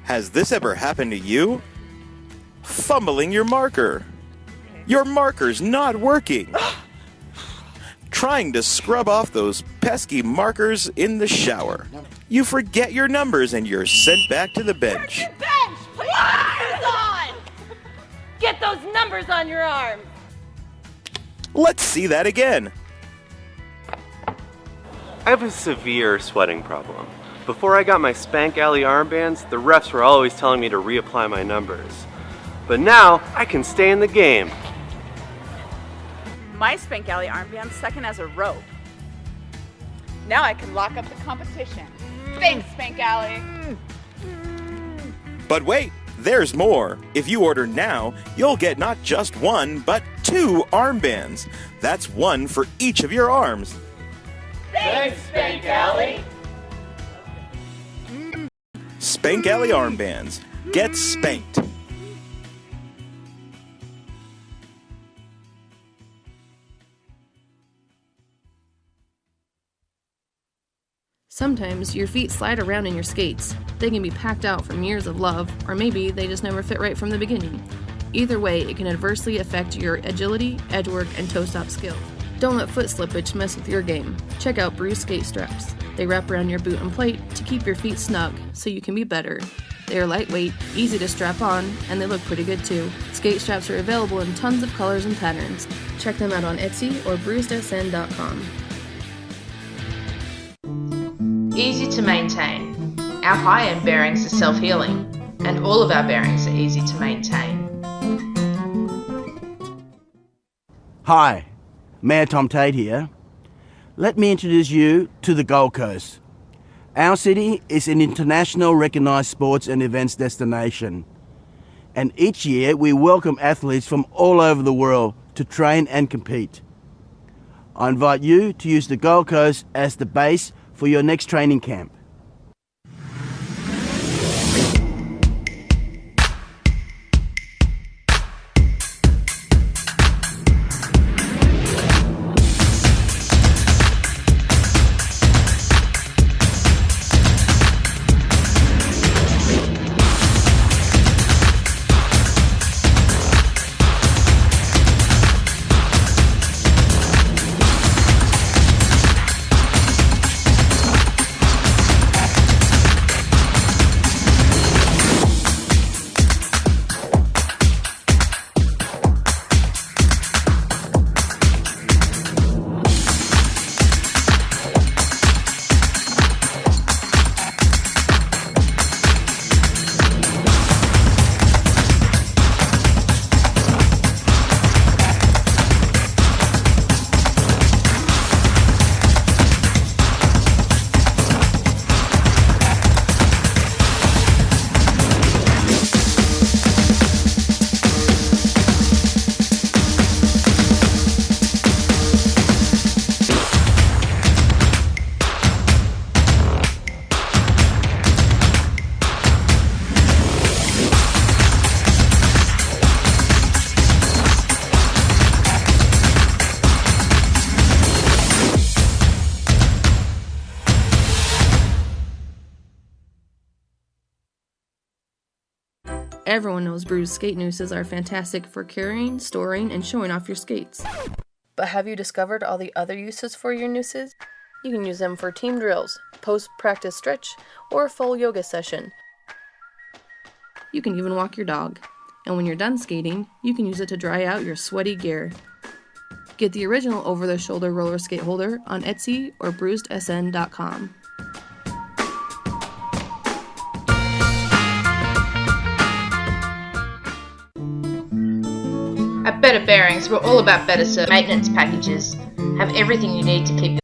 Has this ever happened to you? Fumbling your marker. Your marker's not working. Trying to scrub off those pesky markers in the shower. You forget your numbers and you're sent back to the bench. Bench! Put your numbers on! Get those numbers on your arm! Let's see that again. I have a severe sweating problem. Before I got my Spank Alley armbands, the refs were always telling me to reapply my numbers. But now, I can stay in the game. My Spank Alley armband's second as a rope. Now I can lock up the competition. Thanks, Spank Alley. But wait, there's more. If you order now, you'll get not just one, but 2 armbands. That's one for each of your arms. Thanks, Spank Alley! Spank Alley armbands. Get spanked. Sometimes your feet slide around in your skates. They can be packed out from years of love, or maybe they just never fit right from the beginning. Either way, it can adversely affect your agility, edgework, and toe-stop skill. Don't let foot slippage mess with your game. Check out Bruce skate straps. They wrap around your boot and plate to keep your feet snug so you can be better. They are lightweight, easy to strap on, and they look pretty good too. Skate straps are available in tons of colors and patterns. Check them out on Etsy or bruisedsn.com. Easy to maintain. Our high-end bearings are self-healing, and all of our bearings are easy to maintain. Hi, Mayor Tom Tate here. Let me introduce you to the Gold Coast. Our city is an international recognised sports and events destination, and each year we welcome athletes from all over the world to train and compete. I invite you to use the Gold Coast as the base for your next training camp. Everyone knows bruised skate nooses are fantastic for carrying, storing, and showing off your skates. But have you discovered all the other uses for your nooses? You can use them for team drills, post-practice stretch, or a full yoga session. You can even walk your dog. And when you're done skating, you can use it to dry out your sweaty gear. Get the original over-the-shoulder roller skate holder on Etsy or bruisedsn.com. At Better Bearings, we're all about better service. Maintenance packages have everything you need to keep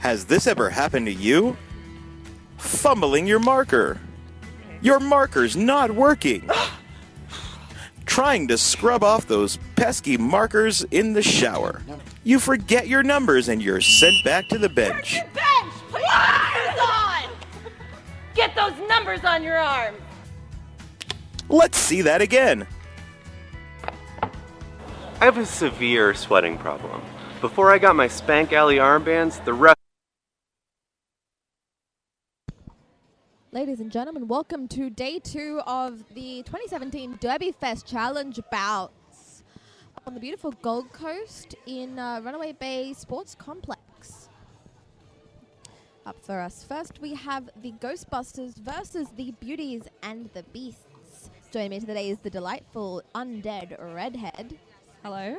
Has this ever happened to you? Fumbling your marker. Your marker's not working. Trying to scrub off those pesky markers in the shower. You forget your numbers and you're sent back to the bench. Bench! Put your numbers on! Get those numbers on your arm! Let's see that again. I have a severe sweating problem. Before I got my Spank Alley armbands, the ref. Ladies and gentlemen, welcome to day 2 of the 2017 Derby Fest Challenge bouts on the beautiful Gold Coast in Runaway Bay Sports Complex. Up for us first, we have the Ghostbusters versus the Beauties and the Beasts. Joining me today is the delightful undead redhead. Hello.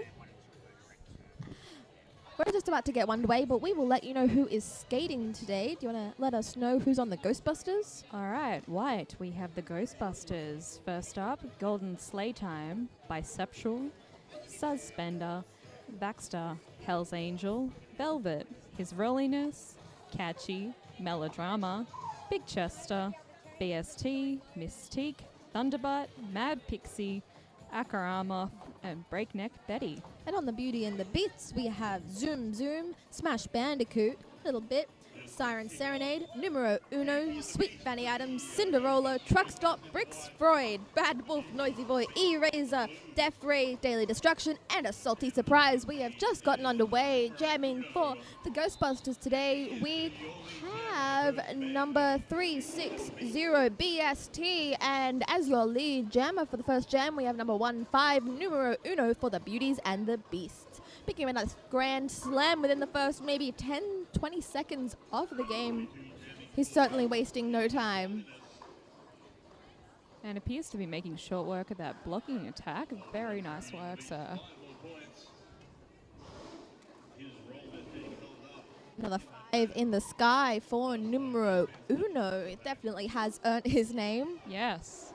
We're just about to get underway, but we will let you know who is skating today. Do you want to let us know who's on the Ghostbusters? All right, White, we have the Ghostbusters. First up, Golden Sleigh Time, Bisexual, Suspender, Baxter, Hell's Angel, Velvet, His Rolliness, Catchy, Melodrama, Big Chester, BST, Mystique, Thunderbite, Mad Pixie, Akarama, and Breakneck Betty. And on the Beauty and the Beats, we have Zoom Zoom, Smash Bandicoot, Little Bit, Siren Serenade, Numero Uno, Sweet Fanny Adams, Cinderella, Truck Stop, Bricks Freud, Bad Wolf, Noisy Boy, E-Razor, Death Ray, Daily Destruction, and a salty surprise. We have just gotten underway jamming for the Ghostbusters today. We have number 360 BST, and as your lead jammer for the first jam, we have number 15 Numero Uno for the Beauties and the Beasts. Picking up a nice grand slam within the first maybe 10-20 seconds of the game. He's certainly wasting no time. And appears to be making short work of that blocking attack. Very nice work, sir. Another 5 in the sky for Numero Uno. It definitely has earned his name. Yes.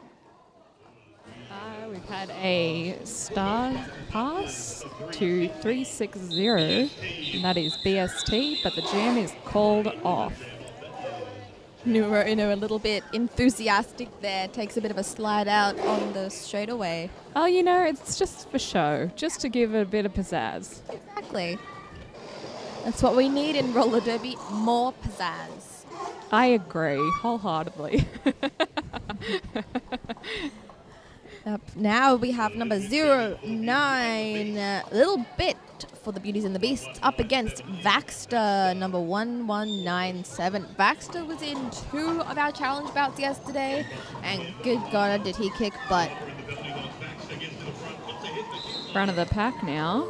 We've had a star pass to 360, and that is BST, but the jam is called off. Numero Uno a little bit enthusiastic there, takes a bit of a slide out on the straightaway. Oh, you know, it's just for show, just to give it a bit of pizzazz. Exactly. That's what we need in roller derby, more pizzazz. I agree, wholeheartedly. Up now we have number 09, Little Bit for the Beauties and the Beasts, up against Vaxter, number 1197. Vaxter was in 2 of our challenge bouts yesterday, and good God, did he kick butt. Front of the pack now.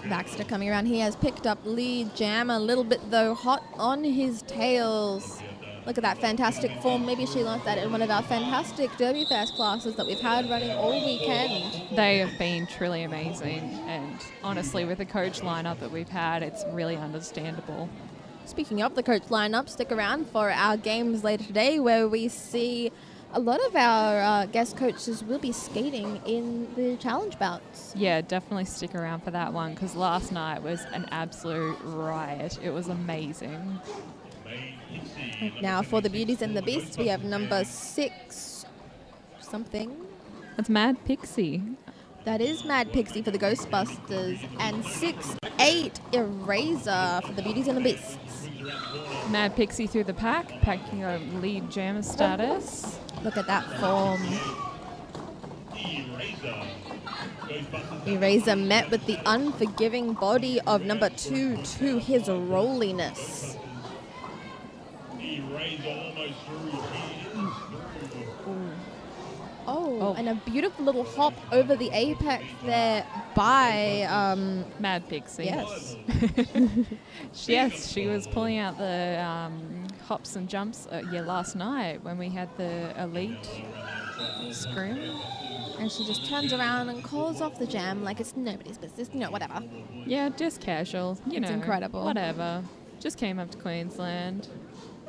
Vaxter coming around, he has picked up lead jam a little bit though, hot on his tails. Look at that fantastic form. Maybe she learnt that in one of our fantastic Derby Fest classes that we've had running all weekend. They have been truly amazing, and honestly, with the coach lineup that we've had, it's really understandable. Speaking of the coach lineup, stick around for our games later today where we see a lot of our guest coaches will be skating in the challenge bouts. Yeah, definitely stick around for that one, because last night was an absolute riot. It was amazing. Now for the Beauties and the Beasts, we have number 6 something. That's Mad Pixie. That is Mad Pixie for the Ghostbusters, and 6-8 Eraser for the Beauties and the Beasts. Mad Pixie through the pack, packing a lead jammer status. Look at that form. Eraser met with the unforgiving body of number 2 to his rolliness. Oh, and a beautiful little hop over the apex there by Mad Pixie. Yes. Yes, she was pulling out the hops and jumps last night when we had the elite scrim. And she just turns around and calls off the jam like it's nobody's business, whatever. Yeah, just casual, It's incredible. Whatever. Just came up to Queensland.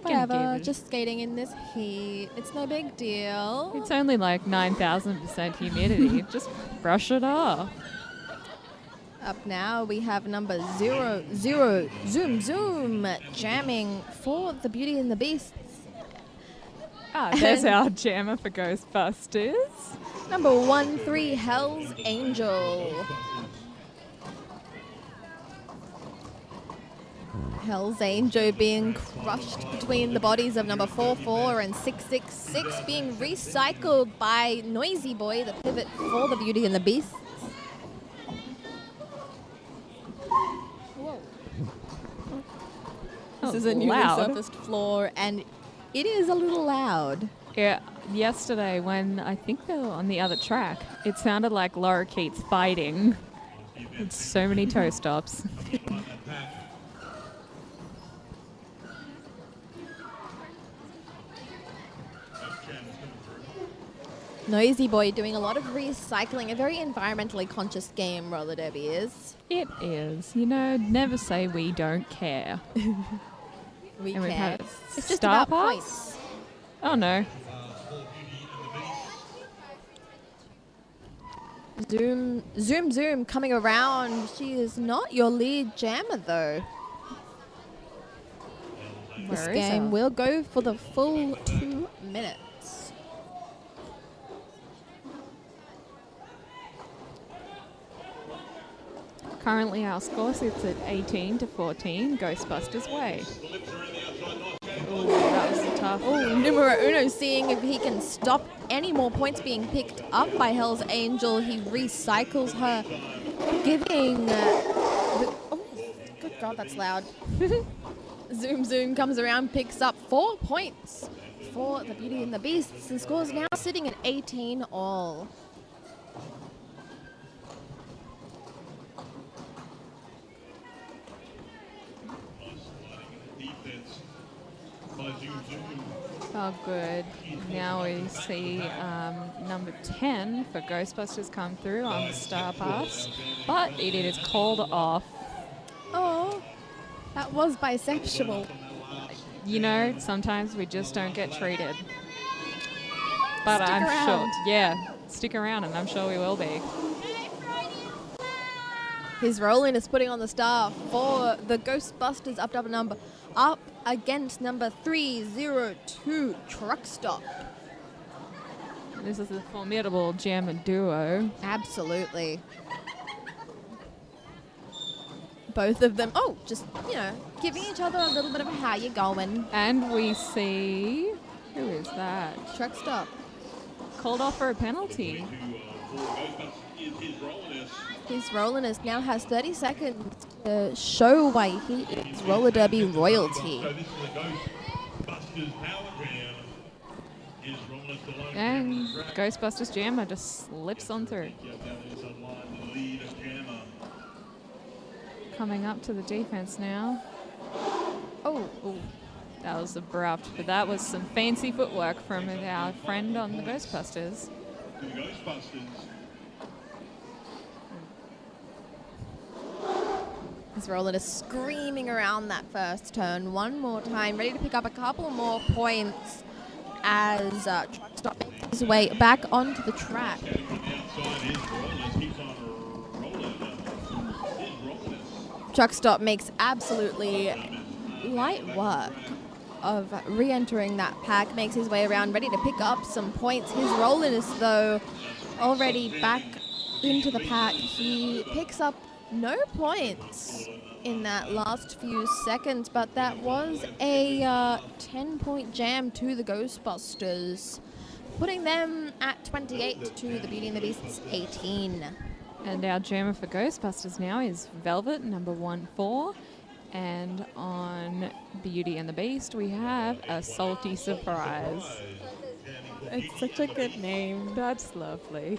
Whatever, just skating in this heat. It's no big deal. It's only like 9,000% humidity. Just brush it off. Up now, we have number 0, 0, Zoom, Zoom, jamming for the Beauty and the Beast. There's our jammer for Ghostbusters. Number 1, 3, Hell's Angel. Hell's Angel being crushed between the bodies of number 4, 4 and 6, 6, 6, being recycled by Noisy Boy, the pivot for the Beauty and the Beast. This is a newly surfaced floor, and it is a little loud. Yeah, yesterday when I think they were on the other track, it sounded like Laura Keats fighting. It's so many toe stops. Noisy Boy doing a lot of recycling, a very environmentally conscious game, roller derby is. It is. You know, never say we don't care. We And we've care. had It's just Star about Pass? points. Oh no. Zoom, Zoom, Zoom coming around. She is not your lead jammer, though. This Where is game her? will go for the full 2 minutes. Currently our score sits at 18-14, Ghostbusters way. Ooh, that was tough. Oh, numero uno seeing if he can stop any more points being picked up by Hell's Angel. He recycles her, giving... oh, good God, that's loud. Zoom Zoom comes around, picks up 4 points for the Beauty and the Beasts, and scores now sitting at 18 all. Oh, good. Now we see number 10 for Ghostbusters come through on the Star Pass, but it is called off. Oh, that was bisexual. You know, sometimes we just don't get treated. But Stick I'm around. sure, yeah, stick around and I'm sure we will be. His Roland is putting on the star for the Ghostbusters up against number 302 Truck Stop. This is a formidable jammer duo. Absolutely. Both of them, just, giving each other a little bit of a how you going. And we see, who is that? Truck Stop. Called off for a penalty. His Rolandist now has 30 seconds to show why he is roller derby royalty. And Ghostbusters jammer just slips on through. Coming up to the defense now. Oh, that was abrupt, but that was some fancy footwork from our friend on the Ghostbusters. His Roland is screaming around that first turn one more time, ready to pick up a couple more points as Truck Stop makes his way back onto the track. Truck Stop makes absolutely light work of re-entering that pack, makes his way around, ready to pick up some points. His Roland is, though, already back into the pack. He picks up no points in that last few seconds, but that was a 10-point jam to the Ghostbusters, putting them at 28 to the Beauty and the Beast's 18. And our jammer for Ghostbusters now is Velvet, number 1-4. And on Beauty and the Beast, we have a Salty Surprise. It's such a good name. That's lovely.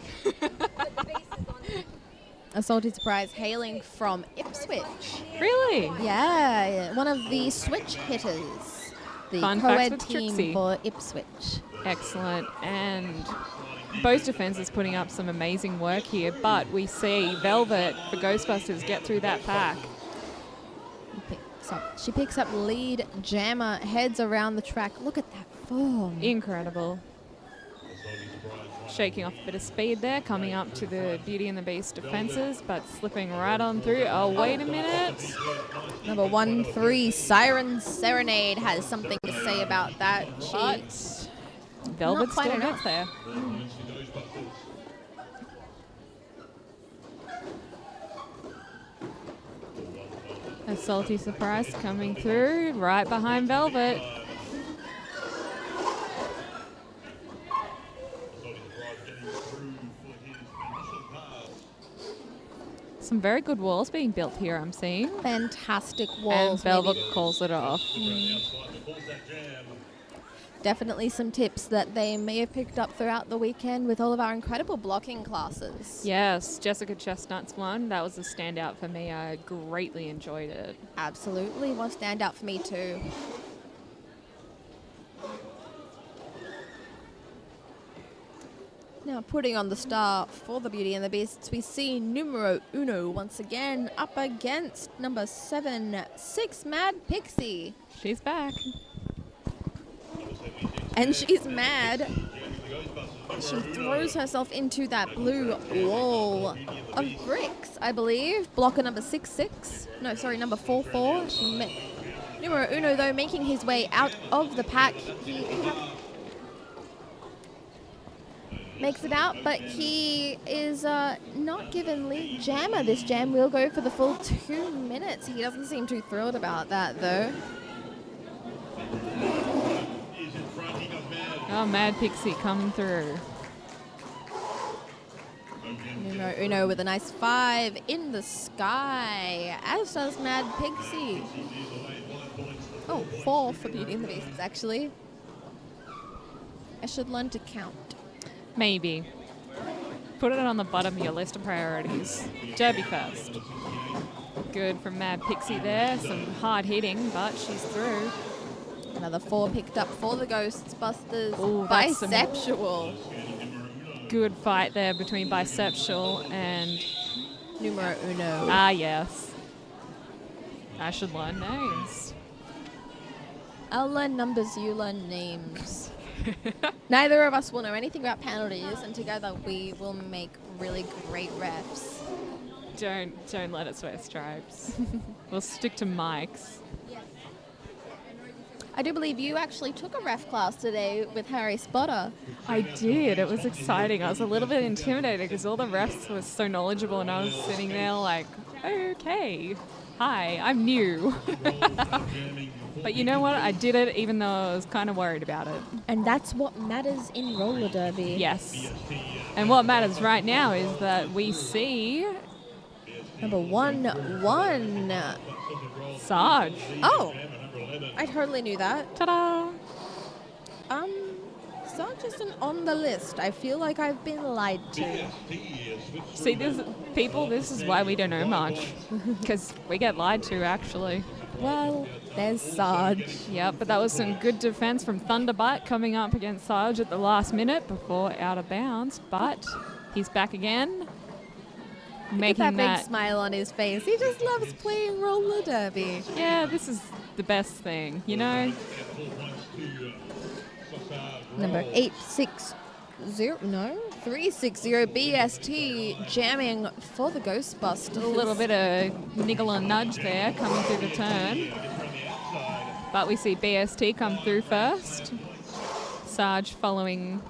A Salty Surprise hailing from Ipswich. Really? Yeah, one of the switch hitters. The Fun facts co-ed with team Trixie. for Ipswich. Excellent. And both defenses putting up some amazing work here, but we see Velvet for Ghostbusters get through that pack. She picks up lead jammer, heads around the track. Look at that form. Incredible. Shaking off a bit of speed there, coming up to the Beauty and the Beast defences, but slipping right on through. Oh, wait a minute. Number 1-3, Siren Serenade, has something to say about that. But Velvet quite still enough. gets there. A Salty Surprise coming through right behind Velvet. Some very good walls being built here, I'm seeing. Fantastic And walls. Velvet maybe. calls it off. Definitely some tips that they may have picked up throughout the weekend with all of our incredible blocking classes. Yes, Jessica Chestnut's one. That was a standout for me. I greatly enjoyed it. Absolutely. One standout for me too. Now, putting on the star for the Beauty and the Beasts, we see numero uno once again up against number 7-6, Mad Pixie. She's back. And she's mad. She throws herself into that blue wall of bricks, I believe. Blocker number 6-6. No, sorry, number 4-4. Numero uno, though, making his way out of the pack. He makes it out, but he is not given lead jammer. This jam will go for the full 2 minutes. He doesn't seem too thrilled about that, though. Oh, Mad Pixie coming through. Numero uno with a nice 5 in the sky, as does Mad Pixie. Oh, 4 for Beauty and the Beasts, actually. I should learn to count. Maybe. Put it on the bottom of your list of priorities. Derby first. Good from Mad Pixie there. Some hard hitting, but she's through. Another 4 picked up for the Ghostbusters. Ooh, that's some Bisexual. good fight there between Bisexual and... Numero uno. Ah, yes. I should learn names. I'll learn numbers, you learn names. Neither of us will know anything about penalties, and together we will make really great refs. Don't let us wear stripes. We'll stick to mics. I do believe you actually took a ref class today with Harry Spotter. I did. It was exciting. I was a little bit intimidated because all the refs were so knowledgeable, and I was sitting there like, okay, hi, I'm new. But you know what? I did it even though I was kind of worried about it. And that's what matters in roller derby. Yes. And what matters right now is that we see... Number 1-1. Sarge. Oh, I totally knew that. Ta-da! Sarge isn't on the list. I feel like I've been lied to. See, this is why we don't know much. Because we get lied to, actually. Well, there's Sarge. Yeah, but that was some good defense from Thunderbite coming up against Sarge at the last minute before out of bounds. But he's back again. Look at that big smile on his face. He just loves playing roller derby. Yeah, this is the best thing, you know? Number 360 BST jamming for the Ghostbusters. A little bit of niggle and nudge there coming through the turn. But we see BST come through first. Sarge following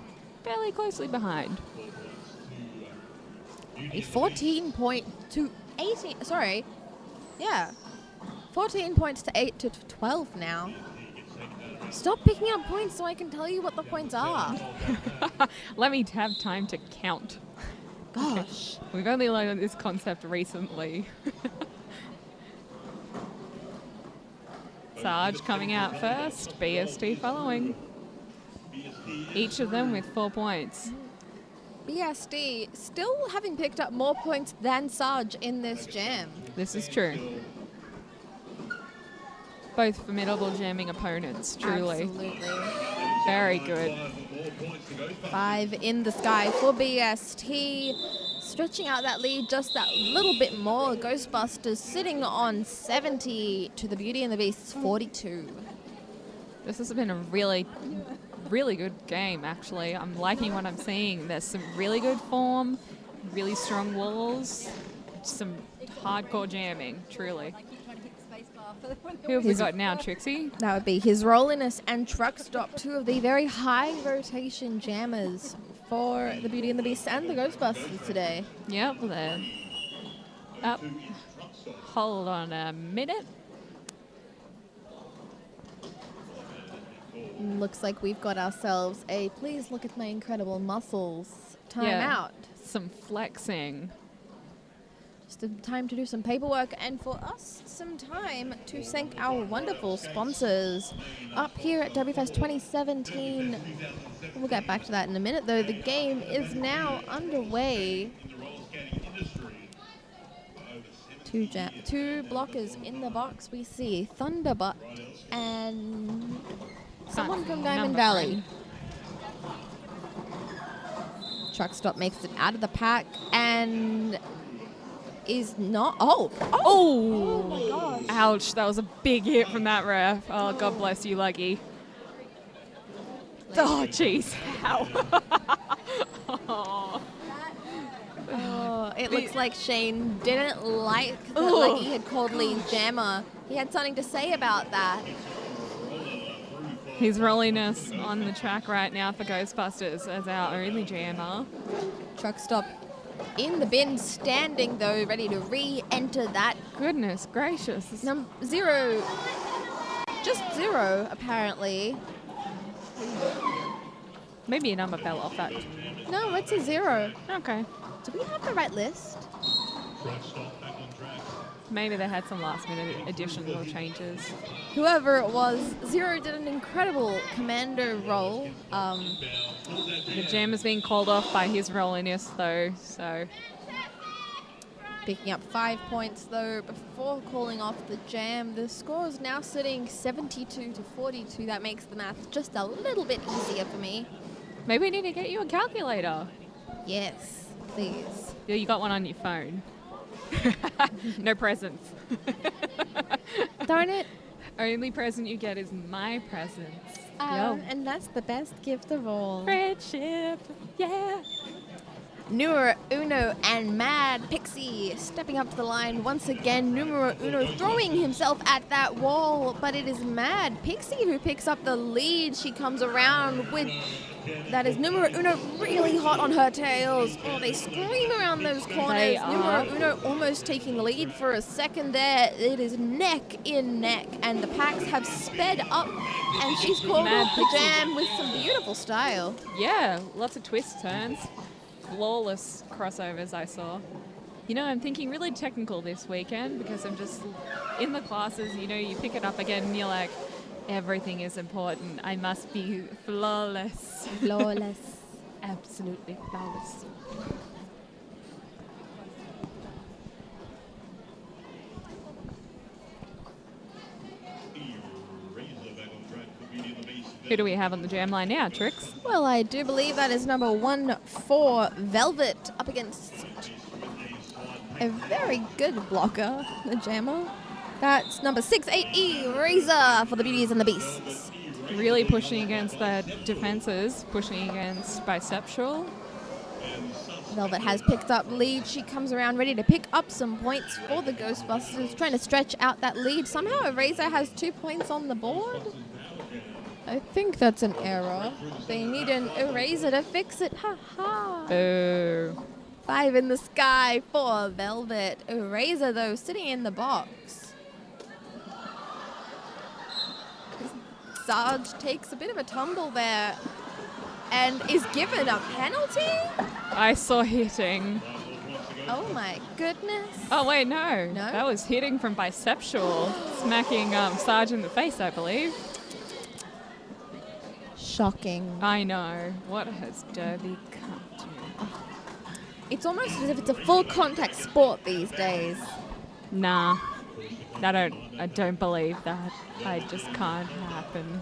fairly closely behind. A 14 point to 18. Sorry. Yeah. 14 points to 8 to 12 now. Stop picking up points so I can tell you what the points are. Let me have time to count. Gosh. We've only learned this concept recently. Sarge coming out first, BST following. Each of them with 4 points. BSD still having picked up more points than Sarge in this jam. This is true. Both formidable jamming opponents, truly. Absolutely. Very good. 5 in the sky for BST. Stretching out that lead just that little bit more. Ghostbusters sitting on 70 to the Beauty and the Beast's 42. This has been a really really good game, actually. I'm liking what I'm seeing. There's some really good form, really strong walls, some hardcore jamming, truly. Who have we got now, Trixie? That would be His Rolliness and Truck Stop, two of the very high rotation jammers for the Beauty and the Beast and the Ghostbusters today. Yep, they're up. Hold on a minute. Looks like we've got ourselves a please look at my incredible muscles timeout. Some flexing. Just a time to do some paperwork and for us some time to thank our wonderful sponsors up here at WFest 2017. We'll get back to that in a minute though. The game is now underway. Two blockers in the box. We see Thunderbutt and someone from Diamond Valley. Truck Stop makes it out of the pack and is not. Oh my gosh. Ouch, that was a big hit from that ref. Oh, God bless you, Lucky. Oh, jeez. Ow. It looks like Shane didn't like that Lucky had called Lee Jammer. He had something to say about that. His rolliness on the track right now for Ghostbusters as our only jammer. Truck Stop in the bin, standing though, ready to re-enter that. Goodness gracious. Zero. Just zero, apparently. Maybe a number fell off that. No, it's a zero. Okay. Do we have the right list? Maybe they had some last minute additions or changes. Whoever it was, Zero did an incredible commando role. The jam is being called off by his rolliness though, so. Picking up 5 points though before calling off the jam. The score is now sitting 72-42. That makes the math just a little bit easier for me. Maybe we need to get you a calculator. Yes, please. Yeah, you got one on your phone. No presents. Darn it. Only present you get is my presents. And that's the best gift of all. Friendship, yeah. Numero Uno and Mad Pixie stepping up to the line once again. Numero Uno throwing himself at that wall, but it is Mad Pixie who picks up the lead. She comes around with, that is Numero Uno really hot on her tails. Oh, they scream around those corners. Numero Uno almost taking the lead for a second there. It is neck in neck, and the packs have sped up, and she's called off the jam with some beautiful style. Yeah, lots of twists, turns. Flawless crossovers I saw. You know, I'm thinking really technical this weekend because I'm just in the classes, you know, you pick it up again and you're like, everything is important. I must be flawless. Flawless. Absolutely flawless. Who do we have on the jam line now, Trix? Well, I do believe that is number 1-4 Velvet up against a very good blocker, the jammer. That's number 6-8 Razor for the Beauties and the Beasts. Really pushing against their defenses, pushing against Bisexual. Velvet has picked up lead. She comes around ready to pick up some points for the Ghostbusters, trying to stretch out that lead. Somehow Razor has 2 points on the board. I think that's an error. They need an eraser to fix it. Ha ha. Boo. 5 in the sky for Velvet. Eraser, though, sitting in the box. Sarge takes a bit of a tumble there and is given a penalty? I saw hitting. Oh my goodness. Oh wait, no. No? That was hitting from Bisexual, smacking Sarge in the face, I believe. Shocking. I know. What has Derby come to? It's almost as if it's a full contact sport these days. Nah. I don't believe that. I just can't happen.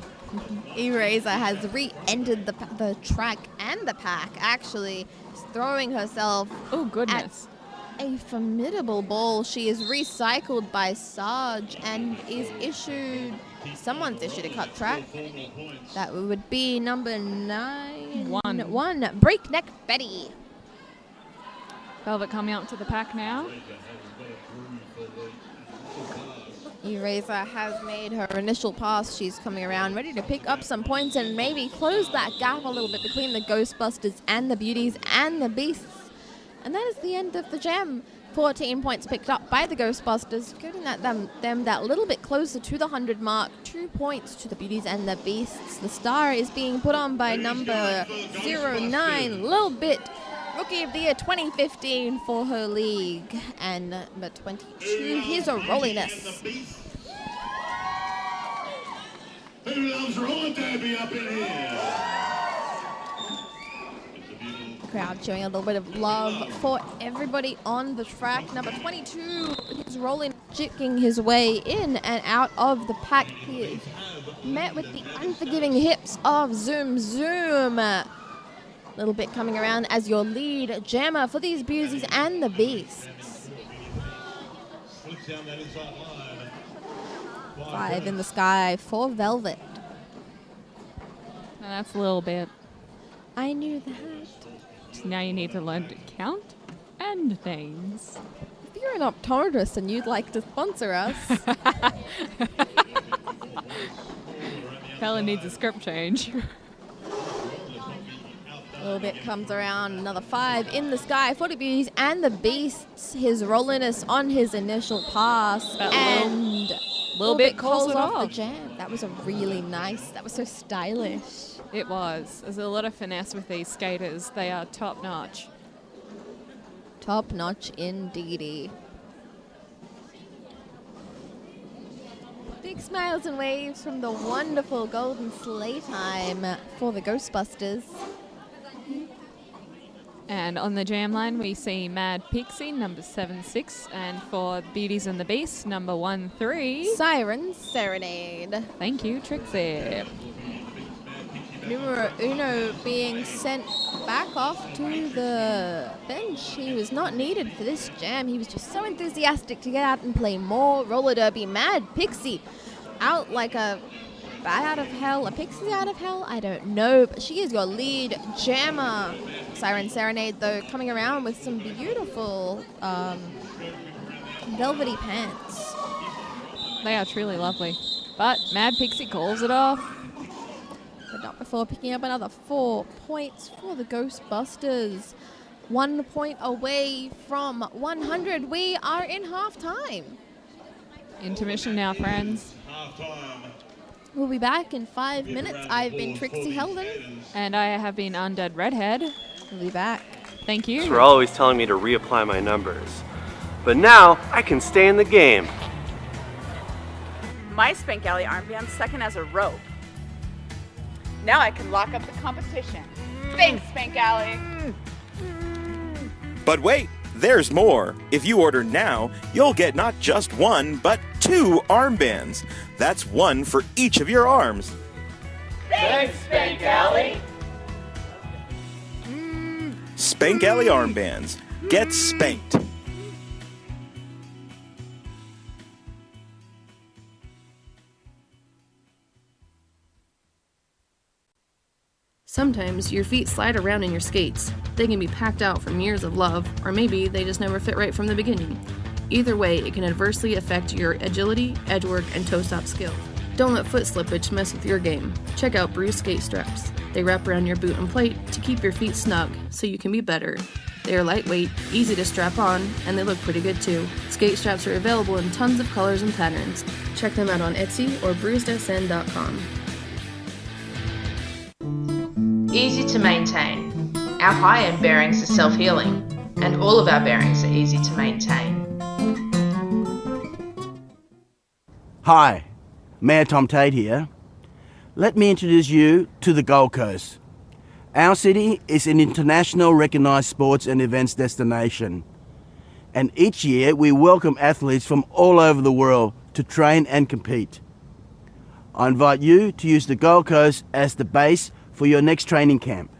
Eraser has re-entered the track and the pack, actually. She's throwing herself oh, goodness. at a formidable ball. She is recycled by Sarge and is issued... Someone's issued a cut track. That would be number 9. One. Breakneck Betty. Velvet coming up to the pack now. Eraser has made her initial pass. She's coming around, ready to pick up some points and maybe close that gap a little bit between the Ghostbusters and the Beauties and the Beasts. And that is the end of the jam. 14 points picked up by the Ghostbusters, getting them that little bit closer to the 100 mark. 2 points to the Beauties and the Beasts. The star is being put on by number 09, Lil Bit. Rookie of the Year 2015 for her league. And number 22, here's a rolliness. Who loves roller derby up in here? Crowd showing a little bit of love for everybody on the track. Number 22, he's rolling, jicking his way in and out of the pack. He is met with the unforgiving hips of Zoom Zoom. Little bit coming around as your lead jammer for these Beauties and the Beasts. 5 in the sky for Velvet. Now that's a little bit. I knew that. Now you need to learn to count and things. If you're an optometrist and you'd like to sponsor us. Helen needs a script change. A little bit comes around, another 5 in the sky for the Beauties and the Beasts. His rolliness on his initial pass, and little bit calls it off off. the jam. That was a really nice. That was so stylish. It was. There's a lot of finesse with these skaters. They are top notch. Top notch indeedy. Big smiles and waves from the wonderful Golden Sleigh Time for the Ghostbusters. And on the jam line, we see Mad Pixie, number 76, and for Beauties and the Beasts, number 13. Siren Serenade. Thank you, Trixie. Numero uno being sent back off to the bench. He was not needed for this jam. He was just so enthusiastic to get out and play more roller derby. Mad Pixie out like a bat out of hell, a pixie out of hell, I don't know, but she is your lead jammer. Siren Serenade, though, coming around with some beautiful velvety pants. They are truly lovely. But Mad Pixie calls it off. But not before picking up another 4 points for the Ghostbusters. 1 point away from 100. We are in halftime. Intermission now, friends. We'll be back in 5 minutes. I've been Trixie Helden. And I have been Undead Redhead. We'll be back. Thank you. They're always telling me to reapply my numbers. But now, I can stay in the game. My Spank Alley armband's second as a rope. Now I can lock up the competition. Thanks, Spank Alley. But wait, there's more. If you order now, you'll get not just 1, but 2 armbands. That's 1 for each of your arms. Thanks, Spank Alley. Spank Alley armbands. Get spanked. Sometimes your feet slide around in your skates. They can be packed out from years of love, or maybe they just never fit right from the beginning. Either way, it can adversely affect your agility, edgework, and toe-stop skills. Don't let foot slippage mess with your game. Check out Bruce skate straps. They wrap around your boot and plate to keep your feet snug, so you can be better. They are lightweight, easy to strap on, and they look pretty good too. Skate straps are available in tons of colors and patterns. Check them out on Etsy or bruisedsn.com. Easy to maintain. Our high-end bearings are self-healing, and all of our bearings are easy to maintain. Hi, Mayor Tom Tate here. Let me introduce you to the Gold Coast. Our city is an international recognised sports and events destination. And each year we welcome athletes from all over the world to train and compete. I invite you to use the Gold Coast as the base for your next training camp.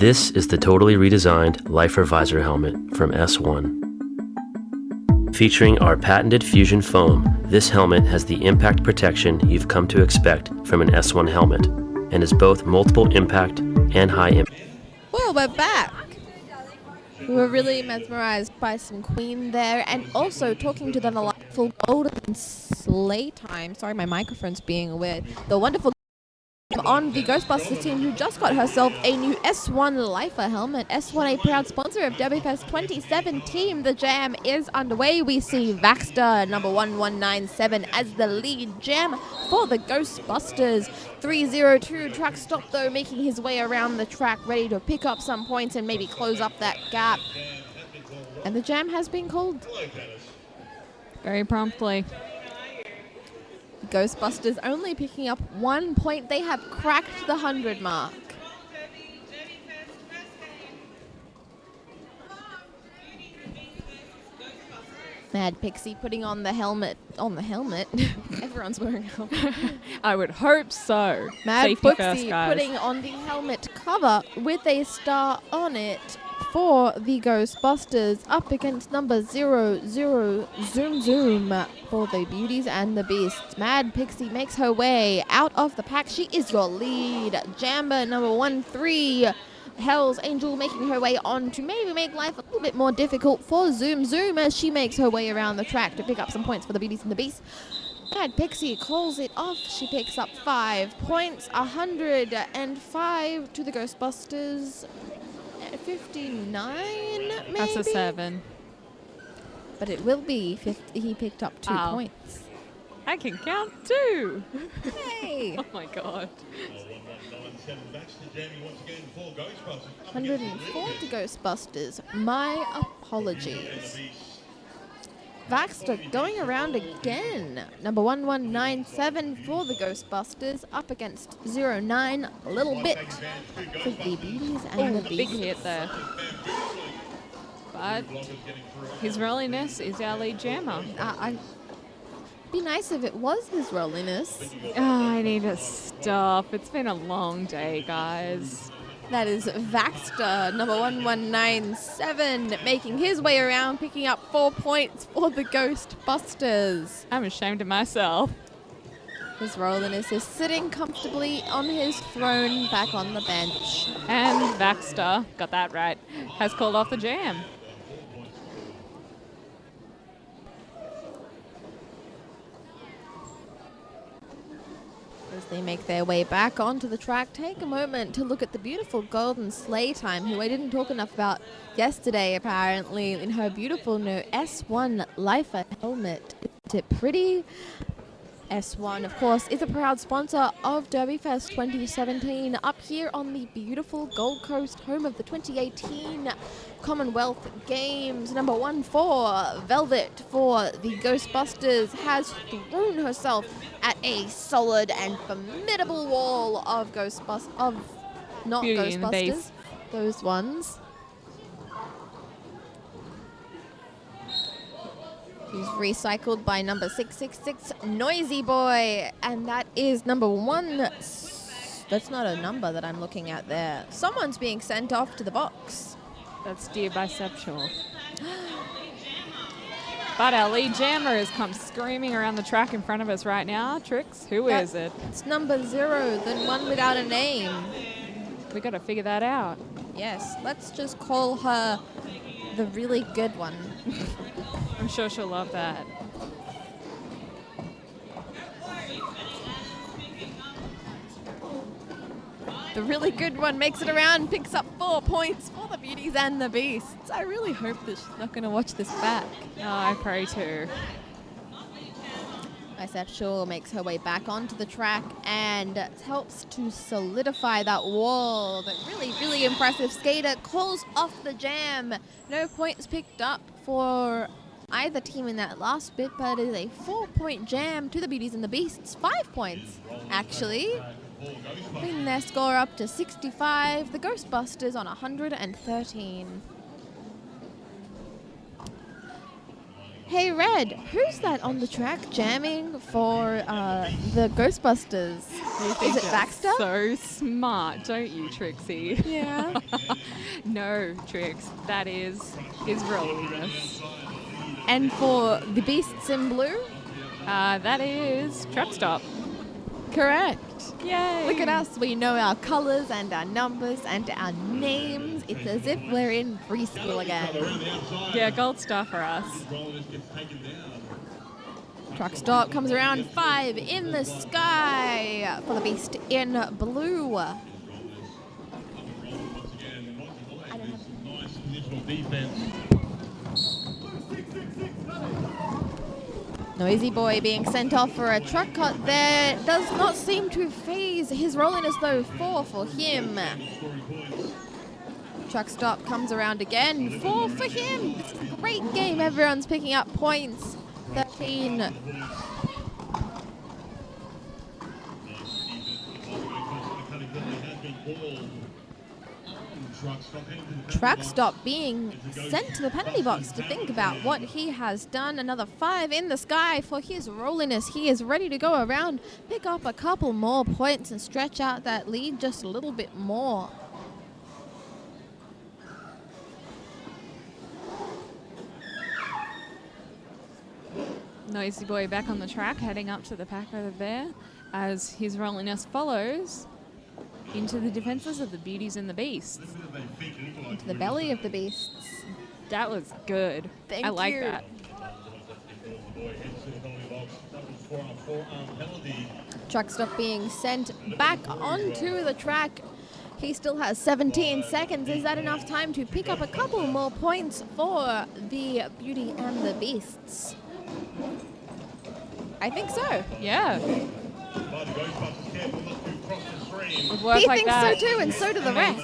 This is the totally redesigned Lifer Visor helmet from S1. Featuring our patented fusion foam, this helmet has the impact protection you've come to expect from an S1 helmet and is both multiple impact and high impact. Well, we're back. We were really mesmerized by some Queen there, and also talking to the delightful Golden Sleigh Time. Sorry, my microphone's being weird. The wonderful on the Ghostbusters team, who just got herself a new S1 Lifer helmet. S1, a proud sponsor of Derbyfest 2017. The jam is underway. We see Vaxter, number 1197, as the lead jam for the Ghostbusters. 302 truck stop, though, making his way around the track, ready to pick up some points and maybe close up that gap. And the jam has been called. Very promptly. Ghostbusters only picking up 1 point. They have cracked the 100 mark. Mad Pixie putting on the helmet. On the helmet? Everyone's wearing a helmet. I would hope so. Mad Safety Pixie first, guys. putting on the helmet cover with a star on it for the Ghostbusters, up against number 00 Zoom Zoom for the Beauties and the Beasts. Mad Pixie makes her way out of the pack. She is your lead. Jamba number 13 Hell's Angel making her way on to maybe make life a little bit more difficult for Zoom Zoom as she makes her way around the track to pick up some points for the Beauties and the Beasts. Mad Pixie calls it off. She picks up 5 points, 105 to the Ghostbusters. 59, maybe? That's a 7. But it will be 50. He picked up 2 points. I can count 2. Hey! Oh my god. 104 to Ghostbusters. My apologies. Vaxter going around again. Number 1197 for the Ghostbusters, up against 09 a little bit for the Beauties and the Beasts. Big hit there. But his rolliness is our lead jammer. It'd be nice if it was his rolliness. Oh, I need to stop. It's been a long day, guys. That is Vaxter, number 1197, making his way around, picking up 4 points for the Ghostbusters. I'm ashamed of myself. His rolliness is sitting comfortably on his throne back on the bench. And Vaxter, got that right, has called off the jam. As they make their way back onto the track, take a moment to look at the beautiful Golden Sleigh Time, who I didn't talk enough about yesterday, apparently, in her beautiful new S1 Lifer helmet. Isn't it pretty? S1, of course, is a proud sponsor of Derbyfest 2017 up here on the beautiful Gold Coast, home of the 2018 Commonwealth Games. Number 14, Velvet for the Ghostbusters, has thrown herself at a solid and formidable wall of not Beauty Ghostbusters, those ones. He's recycled by number 666, Noisy Boy. And that is number 1. That's not a number that I'm looking at there. Someone's being sent off to the box. That's Dear Bisexual. But our lead jammer has come screaming around the track in front of us right now. Trix, who is it? It's number 0, the one without a name. We got to figure that out. Yes, let's just call her the really good one. I'm sure she'll love that. The really good one makes it around, picks up 4 points for the Beauties and the Beasts. I really hope that she's not going to watch this back. Oh, I pray too. Bisexual makes her way back onto the track and helps to solidify that wall. The really, really impressive skater calls off the jam. No points picked up for either team in that last bit, but it is a 4-point jam to the Beauties and the Beasts. 5 points, actually. Bringing their score up to 65. The Ghostbusters on 113. Hey, Red, who's that on the track jamming for the Ghostbusters? Is it Baxter? So smart, don't you, Trixie? Yeah. No, Trix, that is his rolliness. And for the Beasts in Blue? That is Truck Stop. Correct. Yay! Look at us, we know our colours and our numbers and our names. It's as if we're in preschool again. Yeah, gold star for us. Truck Stop comes around 5 in the sky for the Beast in Blue. Noisy Boy being sent off for a truck cut there does not seem to phase his rolliness though. 4 for him. Truck Stop comes around again. 4 for him. It's a great game. Everyone's picking up points. 13. Truck Stop being sent to the penalty box to think about what he has done. Another 5 in the sky for his rolliness. He is ready to go around, pick up a couple more points and stretch out that lead just a little bit more. Noisy Boy back on the track, heading up to the pack over there as his rolliness follows into the defences of the Beauties and the Beasts. Into the belly of the Beasts. That was good. Thank I like you. that. Truck Stop being sent back onto the track. He still has 17 seconds. Is that enough time to pick up a couple more points for the Beauty and the Beasts? I think so. Yeah. He thinks so too, and so do the rest.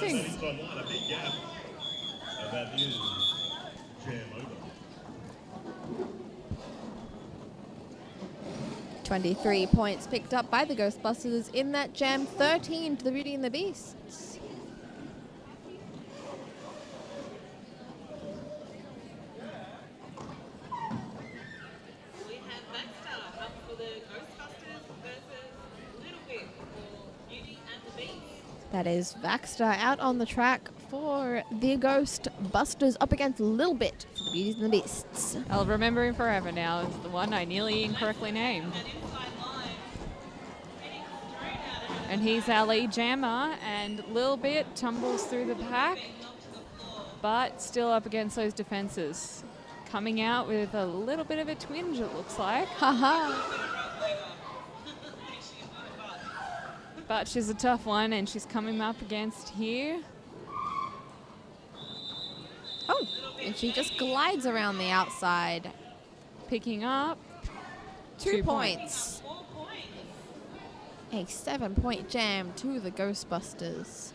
23 points picked up by the Ghostbusters in that jam. 13 to the Beauty and the Beasts. That is Baxter out on the track for the Ghostbusters up against Little Bit for the Beauties and the Beasts. I'll remember him forever now. It's the one I nearly incorrectly named. And he's our lead jammer, and Lil Bit tumbles through the pack, but still up against those defenses. Coming out with a little bit of a twinge, it looks like. Haha. But she's a tough one, and she's coming up against here. Oh, and she just glides around the outside. Picking up 2 points. A 7-point jam to the Ghostbusters.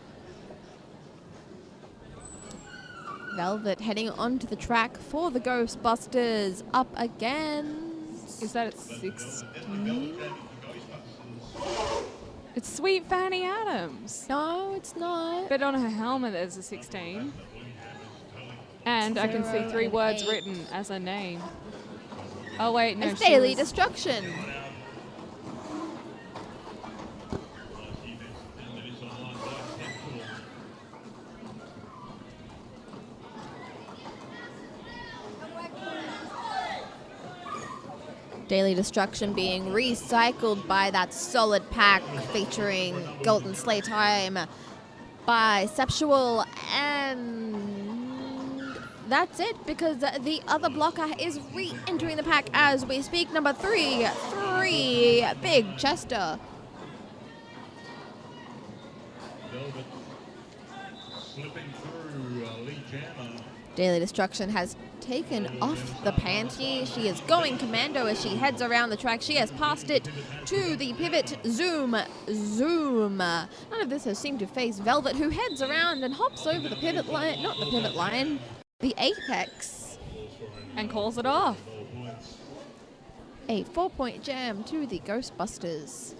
Velvet heading onto the track for the Ghostbusters up again. Is that at 16? It's Sweet Fanny Adams. No, it's not. But on her helmet there's a 16. And I can see 3 words 8. written as a name. Oh wait, no. It's Daily Destruction. Daily Destruction being recycled by that solid pack featuring Golden Sleigh Time, Bisexual, and that's it, because the other blocker is re-entering the pack as we speak. Number 3, Big Chester. Daily Destruction has taken off the panty. She is going commando as she heads around the track. She has passed it to the pivot. Zoom. None of this has seemed to phase Velvet, who heads around and hops over the pivot line. Not the pivot line, the apex. And calls it off. A 4-point jam to the Ghostbusters.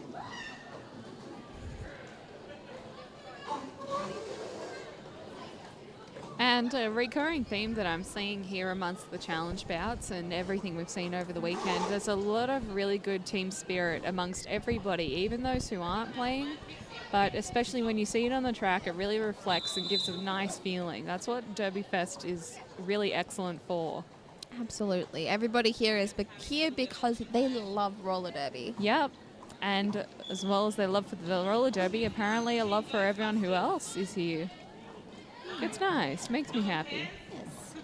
And And a recurring theme that I'm seeing here amongst the challenge bouts and everything we've seen over the weekend, there's a lot of really good team spirit amongst everybody, even those who aren't playing. But especially when you see it on the track, it really reflects and gives a nice feeling. That's what Derby Fest is really excellent for. Absolutely. Everybody here is here because they love roller derby. Yep. And as well as their love for the roller derby, apparently a love for everyone who else is here. It's nice. Makes me happy. Yes.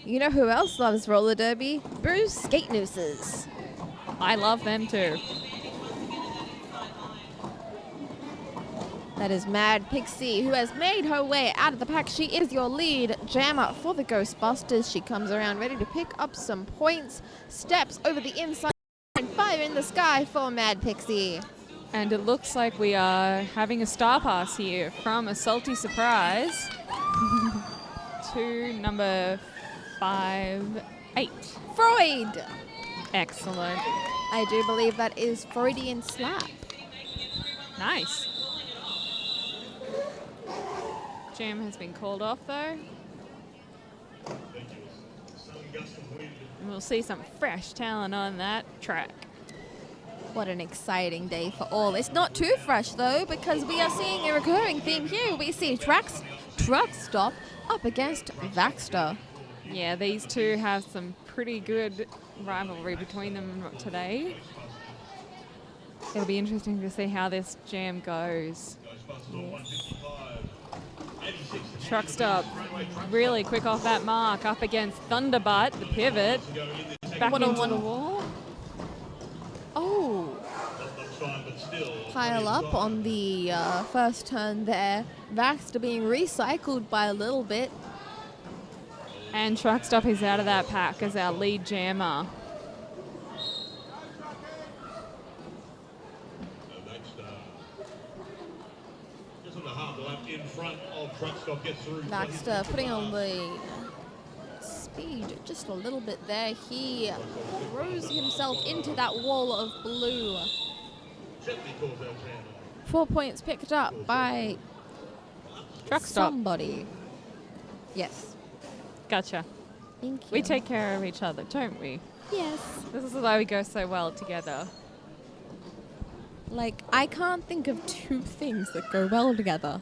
You know who else loves roller derby? Bruce Skate Nooses. I love them too. That is Mad Pixie, who has made her way out of the pack. She is your lead jammer for the Ghostbusters. She comes around ready to pick up some points, steps over the inside, and fire in the sky for Mad Pixie. And it looks like we are having a star pass here from a Salty Surprise to number 5-8. Freud! Excellent. I do believe that is Freudian slap. Nice. Jam has been called off though. And we'll see some fresh talent on that track. What an exciting day for all. It's not too fresh though, because we are seeing a recurring theme here. We see Truck Stop up against Vaxter. Yeah, these two have some pretty good rivalry between them today. It'll be interesting to see how this jam goes. Yes. Truck Stop really quick off that mark up against Thunderbutt, the pivot. Back into the wall. Oh. Pile up on the first turn there. Vaxter being recycled by a little bit. And Truck Stop is out of that pack as our lead jammer. Vaxter putting on the speed just a little bit there. He throws himself into that wall of blue. 4 points picked up by Truck Stop. Somebody. Yes. Gotcha. Thank you. We take care of each other, don't we? Yes. This is why we go so well together. Like, I can't think of two things that go well together.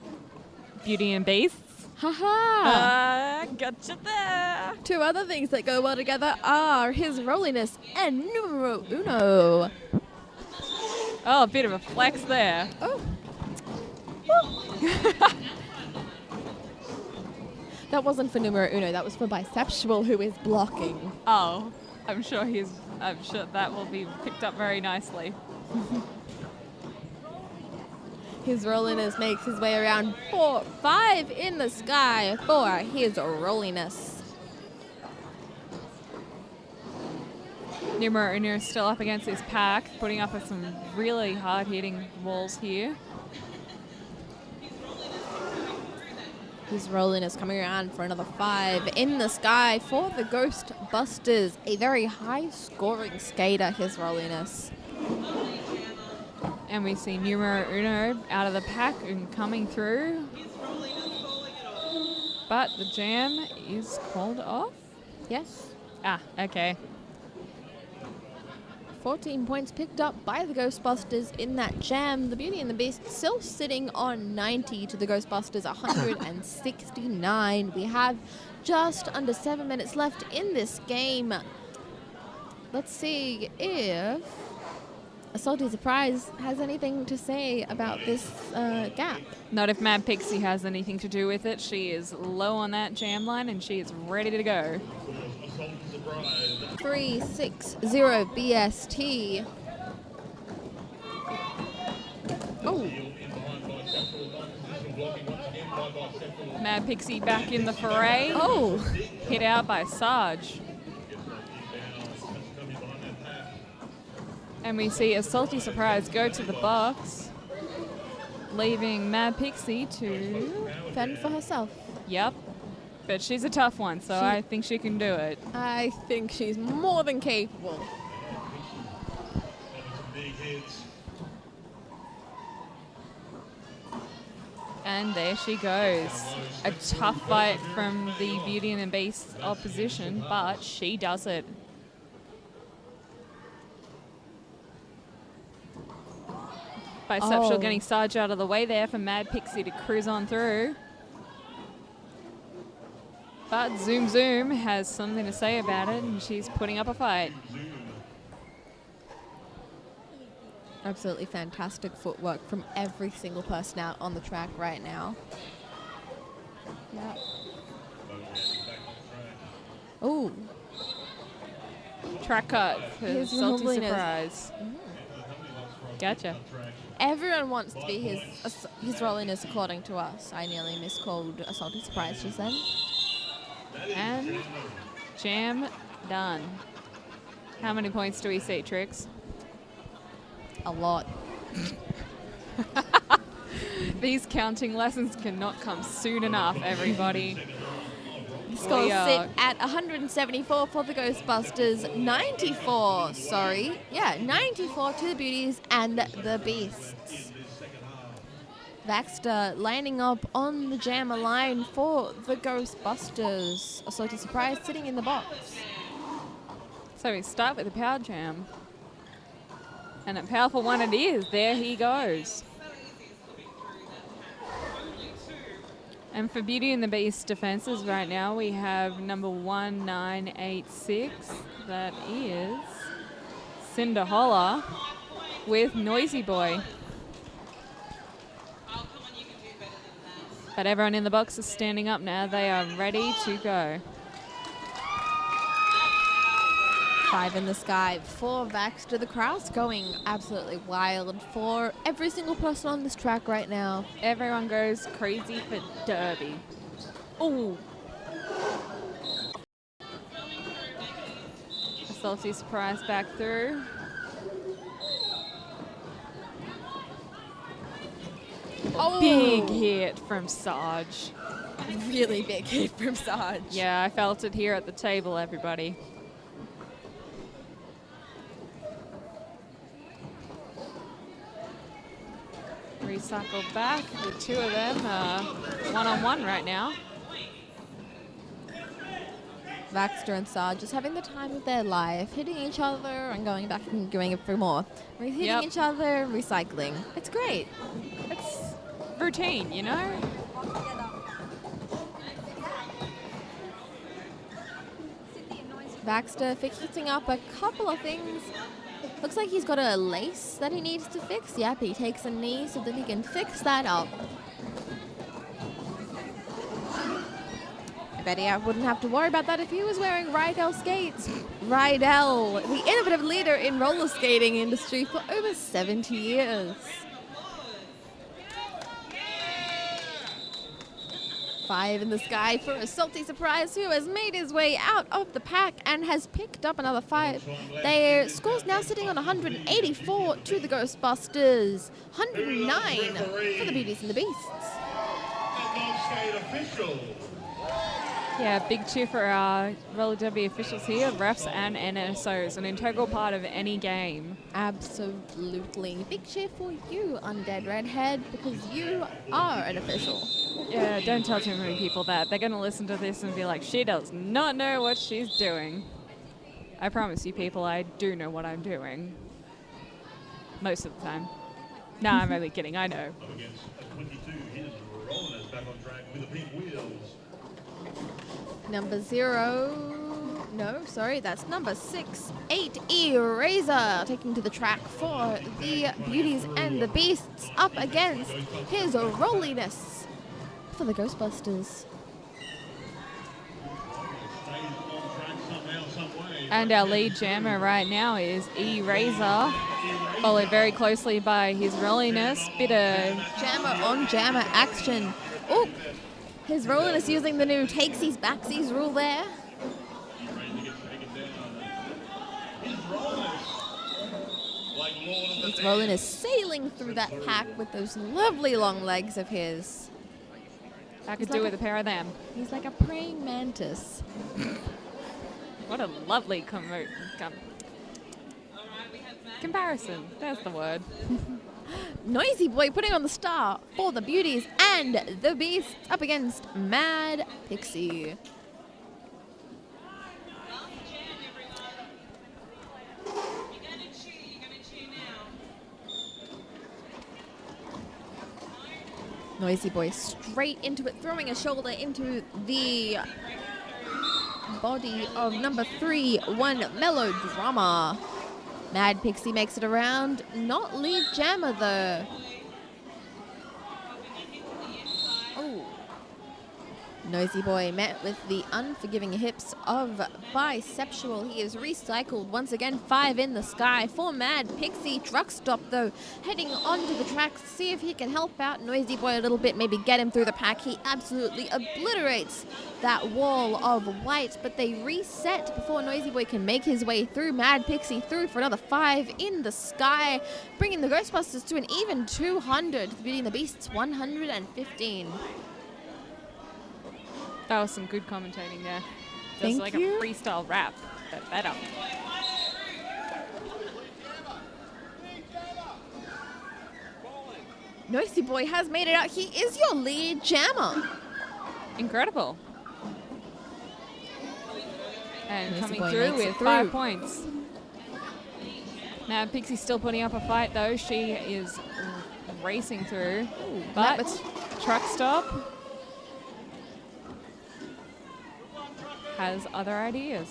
Beauty and Beasts. Haha! Gotcha there. Two other things that go well together are his rolliness and numero uno. Oh, a bit of a flex there. Oh. That wasn't for numero uno, that was for bisexual who is blocking. Oh, I'm sure that will be picked up very nicely. His rolliness makes his way around 4-5 in the sky for his rolliness. Numero Uno is still up against his pack, putting up with some really hard-hitting walls here. His rolliness coming around for another 5 in the sky for the Ghostbusters. A very high-scoring skater, his rolliness. And we see Numero Uno out of the pack and coming through. But the jam is called off? Yes. Ah, okay. 14 points picked up by the Ghostbusters in that jam. The Beauty and the Beast still sitting on 90 to the Ghostbusters 169. We have just under 7 minutes left in this game. Let's see if a Salty Surprise has anything to say about this gap. Not if Mad Pixie has anything to do with it. She is low on that jam line and she is ready to go. 360 BST. Oh. Mad Pixie back in the foray. Oh. Hit out by Sarge. And we see a Salty Surprise go to the box, leaving Mad Pixie to fend for herself. Yep. But she's a tough one, so I think she can do it. I think she's more than capable. And there she goes. A tough fight from the Beauty and the Beast opposition, but she does it. Bisexual getting Sarge out of the way there for Mad Pixie to cruise on through. But Zoom Zoom has something to say about it, and she's putting up a fight. Absolutely fantastic footwork from every single person out on the track right now. Yeah. Oh. Track cut for Salty Surprise. Gotcha. Everyone wants to be his rolliness according to us. I nearly miscalled a Salty Surprise just then. And jam done. How many points do we see, Trix? A lot. These counting lessons cannot come soon enough, everybody. The scores sit at 174 for the Ghostbusters, 94 to the Beauties and the Beasts. Baxter lining up on the jammer line for the Ghostbusters. A Salty Surprise sitting in the box. So we start with the power jam. And a powerful one it is. There he goes. And for Beauty and the Beast defenses right now, we have number 1986. That is Cinderholla with Noisy Boy. But everyone in the box is standing up now. They are ready to go. 5 in the sky for Baxter. The crowd's going absolutely wild for every single person on this track right now. Everyone goes crazy for Derby. Oh. A Salty Surprise back through. Oh. Big hit from Sarge. Really big hit from Sarge. Yeah, I felt it here at the table, everybody. Recycle back. The two of them one-on-one right now. Baxter and Sarge just having the time of their life, hitting each other and going back and doing it for more. Hitting each other, recycling. It's great. It's routine, you know? Baxter fixing up a couple of things. Looks like he's got a lace that he needs to fix. Yep, he takes a knee so that he can fix that up. I bet I wouldn't have to worry about that if he was wearing Rydell skates. Rydell, the innovative leader in roller skating industry for over 70 years. 5 in the sky for a Salty Surprise who has made his way out of the pack and has picked up another 5. Their score's now sitting on 184 to the Ghostbusters, 109 for the Beauties and the Beasts. Yeah, big cheer for our roller derby officials here, refs and NSOs, an integral part of any game. Absolutely. Big cheer for you, Undead Redhead, because you are an official. Yeah, don't tell too many people that. They're going to listen to this and be like, she does not know what she's doing. I promise you people, I do know what I'm doing. Most of the time. No, I'm only kidding, I know. Number 0, no, sorry, that's number 6, 8 Eraser, taking to the track for the Beauties and the Beasts up against his rolliness for the Ghostbusters. And our lead jammer right now is Eraser, followed very closely by his rolliness. Bit of jammer on jammer action. Oh, his rolliness using the new takesies backsies rule there. His rolliness sailing through that pack with those lovely long legs of his. I could do with a pair of them. He's like a praying mantis. What a lovely Comparison. There's the word. Noisy Boy putting on the star for the Beauties and the Beast up against Mad Pixie. Noisy Boy straight into it, throwing a shoulder into the body of number 3, One Melodrama. Mad Pixie makes it around, not lead jammer though. Oh. Noisy Boy met with the unforgiving hips of Bisexual. He is recycled once again, 5 in the sky for Mad Pixie. Truck stop though, heading onto the tracks to see if he can help out Noisy Boy a little bit, maybe get him through the pack. He absolutely obliterates that wall of white, but they reset before Noisy Boy can make his way through. Mad Pixie through for another 5 in the sky, bringing the Ghostbusters to an even 200, the Beauty and the Beast's 115. That was some good commentating there. Thank Just like you. a freestyle rap, but better. Noisy Boy has made it out. He is your lead jammer. Incredible. And Noisy coming Boy through makes it with through. 5 points. Now Pixie's still putting up a fight though. She is racing through. But truck stop has other ideas.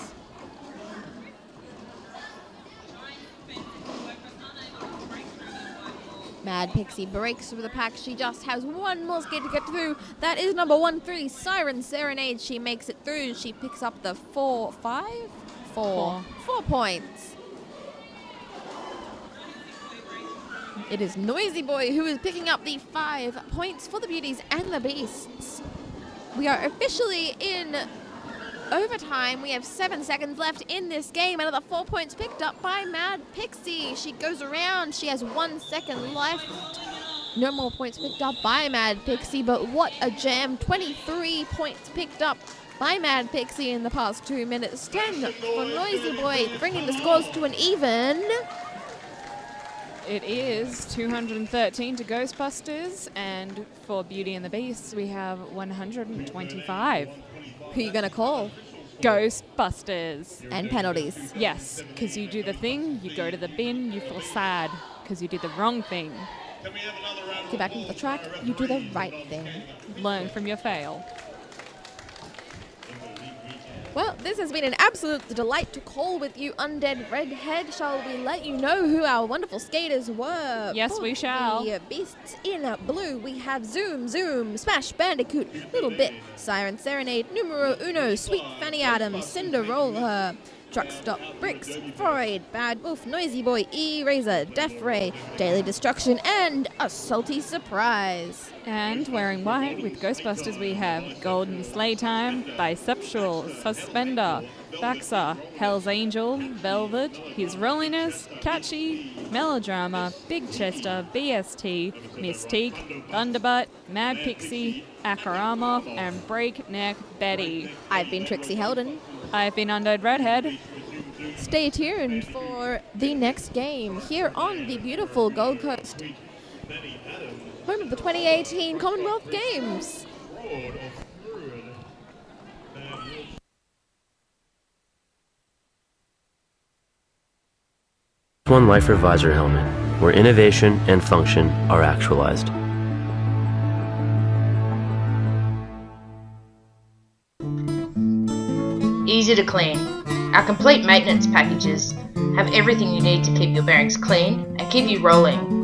Mad Pixie breaks through the pack. She just has one more skate to get through. That is number 13, Siren Serenade. She makes it through. She picks up the 4 points. It is Noisy Boy who is picking up the 5 points for the Beauties and the Beasts. We are officially in overtime. We have 7 seconds left in this game. Another 4 points picked up by Mad Pixie. She goes around. She has 1 second left. No more points picked up by Mad Pixie, but what a jam. 23 points picked up by Mad Pixie in the past 2 minutes. 10 for Noisy Boy, bringing the scores to an even. It is 213 to Ghostbusters, and for Beauty and the Beast, we have 125. Who are you going to call? Ghostbusters. And penalties. Yes, because you do the thing, you go to the bin, you feel sad because you did the wrong thing. Get back into the track, you do the right thing. Learn from your fail. Well, this has been an absolute delight to call with you, Undead Redhead. Shall we let you know who our wonderful skaters were? Yes, we shall. The Beasts in blue, we have Zoom, Zoom, Smash Bandicoot, Little Bit, Siren Serenade, Numero Uno, Sweet Fanny Adams, Cinderella, Truck Stop, Bricks, Freud, Bad Wolf, Noisy Boy, Eraser, Death Ray, Daily Destruction, and a Salty Surprise. And wearing white with Ghostbusters, we have Golden Sleigh Time, Bisexual, Suspender, Baxter, Hell's Angel, Velvet, His Rolliness, Catchy, Melodrama, Big Chester, BST, Mystique, Thunderbutt, Mad Pixie, Akaramov, and Breakneck Betty. I've been Trixie Helden. I've been Undead Redhead. Stay tuned for the next game here on the beautiful Gold Coast, home of the 2018 Commonwealth Games. One Lifer Visor Helmet, where innovation and function are actualized. Easy to clean. Our complete maintenance packages have everything you need to keep your bearings clean and keep you rolling.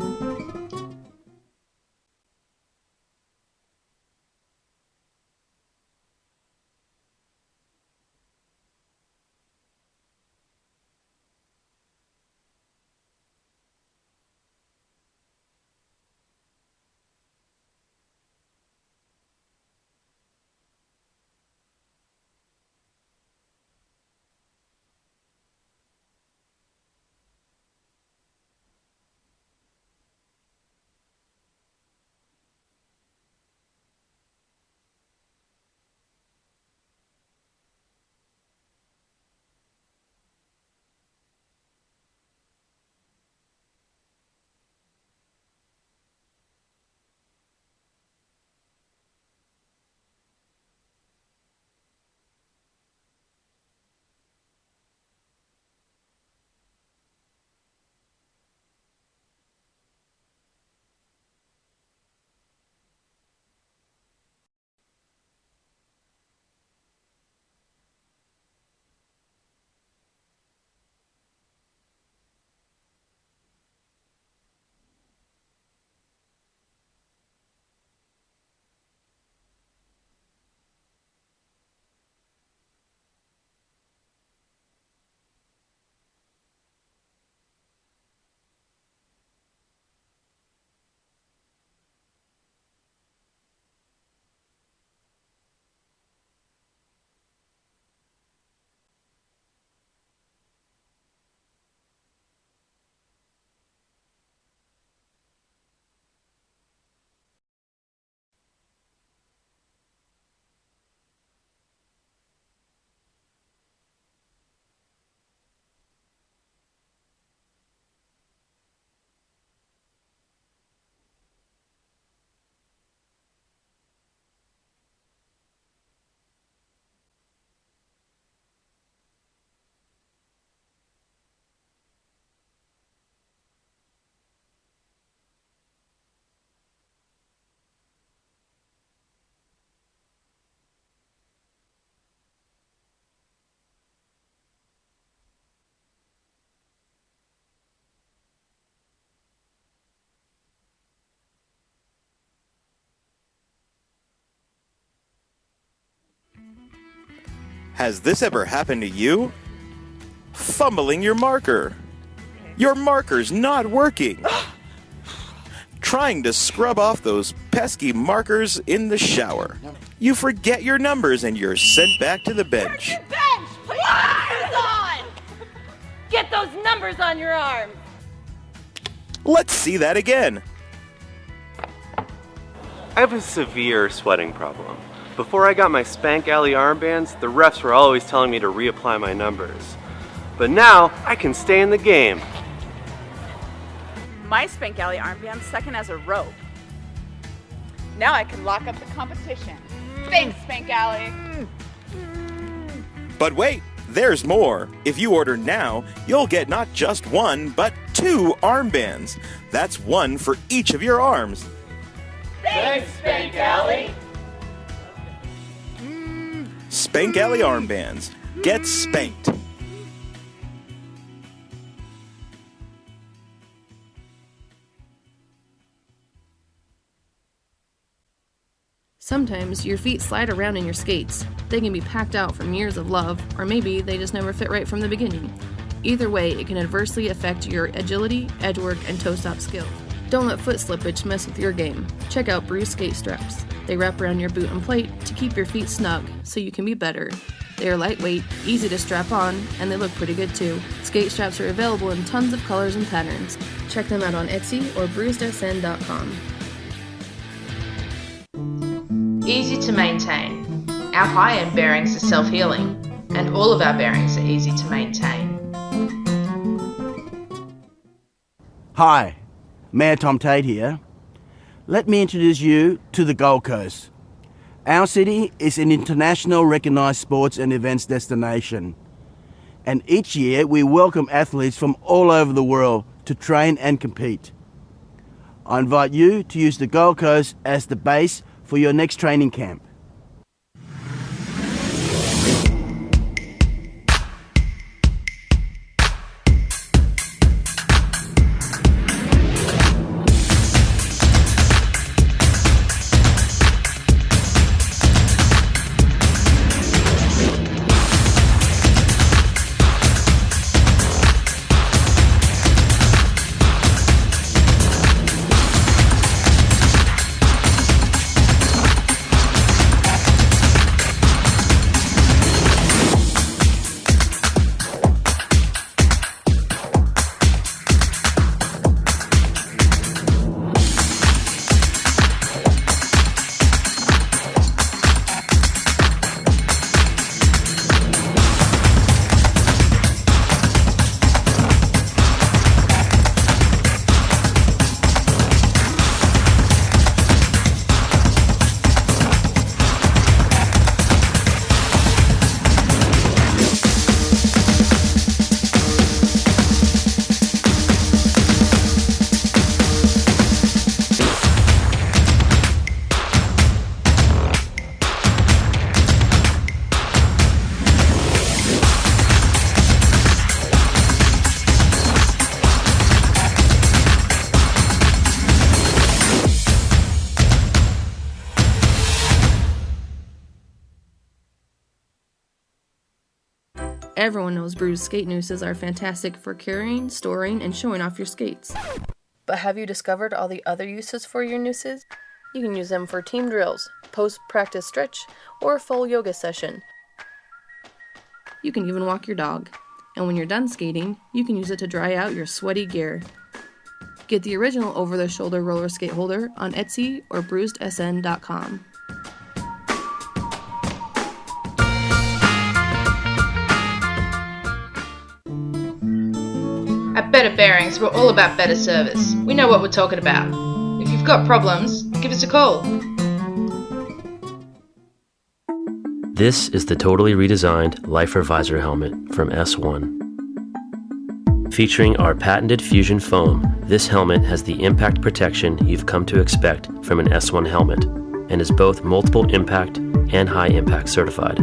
Has this ever happened to you? Fumbling your marker. Your marker's not working. Trying to scrub off those pesky markers in the shower. You forget your numbers and you're sent back to the bench. Bench! Put your markers on! Get those numbers on your arms! Let's see that again. I have a severe sweating problem. Before I got my Spank Alley armbands, the refs were always telling me to reapply my numbers. But now, I can stay in the game. My Spank Alley armband's second as a rope. Now I can lock up the competition. Thanks, Spank Alley. But wait, there's more. If you order now, you'll get not just one, but 2 armbands. That's one for each of your arms. Thanks, Spank Alley! Spank Alley armbands. Get spanked. Sometimes your feet slide around in your skates. They can be packed out from years of love, or maybe they just never fit right from the beginning. Either way, it can adversely affect your agility, edgework, and toe-stop skills. Don't let foot slippage mess with your game. Check out Bruce skate straps. They wrap around your boot and plate to keep your feet snug, so you can be better. They are lightweight, easy to strap on, and they look pretty good too. Skate straps are available in tons of colors and patterns. Check them out on Etsy or bruisedsn.com. Easy to maintain. Our high-end bearings are self-healing, and all of our bearings are easy to maintain. Hi, Mayor Tom Tate here. Let me introduce you to the Gold Coast. Our city is an international recognised sports and events destination. And each year we welcome athletes from all over the world to train and compete. I invite you to use the Gold Coast as the base for your next training camp. Everyone knows bruised skate nooses are fantastic for carrying, storing, and showing off your skates. But have you discovered all the other uses for your nooses? You can use them for team drills, post-practice stretch, or a full yoga session. You can even walk your dog. And when you're done skating, you can use it to dry out your sweaty gear. Get the original over-the-shoulder roller skate holder on Etsy or bruisedsn.com. At Better Bearings, we're all about better service. We know what we're talking about. If you've got problems, give us a call. This is the totally redesigned Lifer visor helmet from S1. Featuring our patented fusion foam, this helmet has the impact protection you've come to expect from an S1 helmet and is both multiple impact and high impact certified.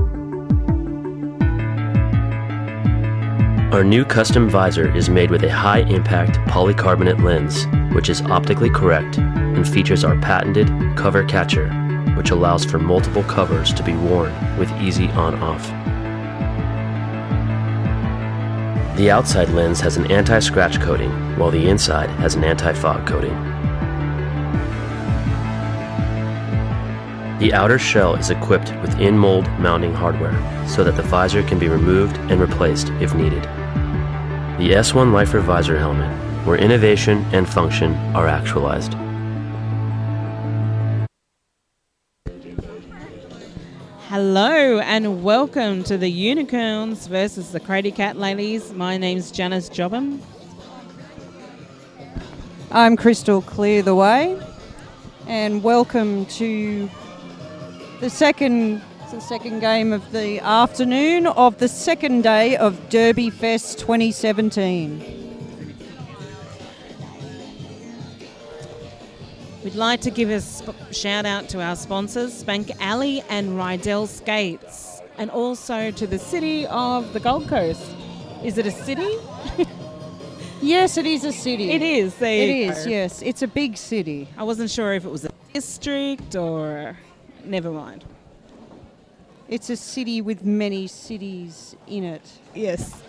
Our new custom visor is made with a high-impact polycarbonate lens, which is optically correct and features our patented cover catcher, which allows for multiple covers to be worn with easy on-off. The outside lens has an anti-scratch coating, while the inside has an anti-fog coating. The outer shell is equipped with in-mold mounting hardware, so that the visor can be removed and replaced if needed. The S1 Lifer Visor Helmet, where innovation and function are actualized. Hello and welcome to the Unicorns versus the Crazy Cat Ladies. My name's Janice Jobham. I'm Crystal Clear the Way, and welcome to the second game of the afternoon of the second day of Derby Fest 2017. We'd like to give a shout out to our sponsors, Spank Alley and Rydell Skates, and also to the city of the Gold Coast. Is it a city? Yes, it is a city. It is. There you go. Yes. It's a big city. I wasn't sure if it was a district or... Never mind. It's a city with many cities in it. Yes.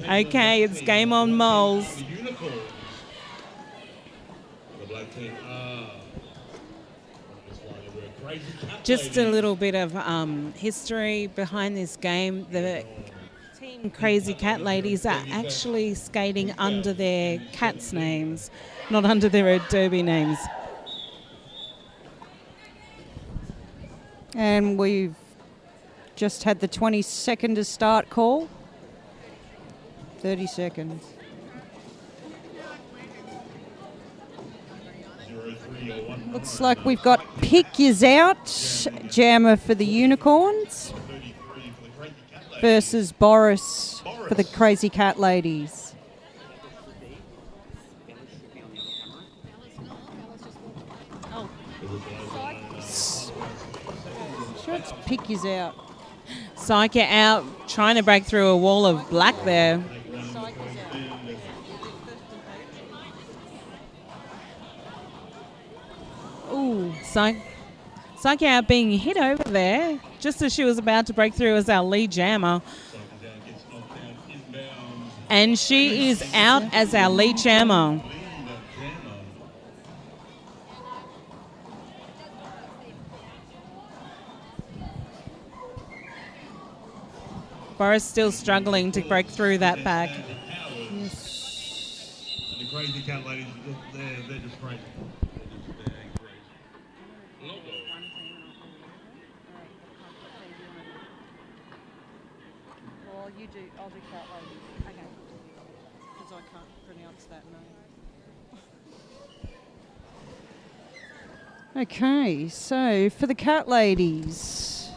Okay, it's game on moles. Just a little bit of history behind this game. The team Crazy Cat Ladies are actually skating under their cats' names, not under their derby names. And we've just had the 20-second to start call. 30 seconds. Looks like we've got Pick Yous Out, jammer for the Unicorns, versus Boris for the Crazy Cat Ladies. Sure, it's Pick Yous Out. Psyche out, trying to break through a wall of black there. Ooh, Psyche out being hit over there just as she was about to break through as our lead jammer. And she is out as our lead jammer. Boris still struggling to break through that back. Yes. The Crazy Cat Ladies, they're just crazy. Well, I'll do Cat Ladies. Okay. Because I can't pronounce that name. Okay, so for the Cat Ladies,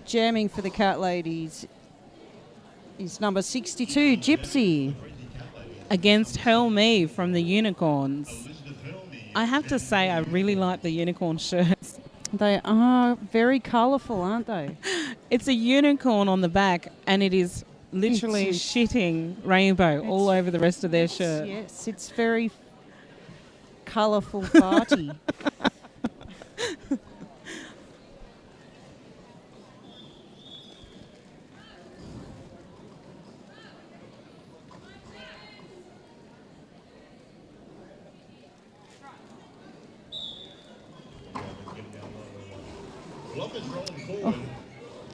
jamming for the Cat Ladies is number 62, Gypsy. Against Hurl Me from the Unicorns. I have to say I really like the unicorn shirts. They are very colourful, aren't they? It's a unicorn on the back and it is literally shitting rainbow all over the rest of their shirt. Yes, it's very colourful party. Oh,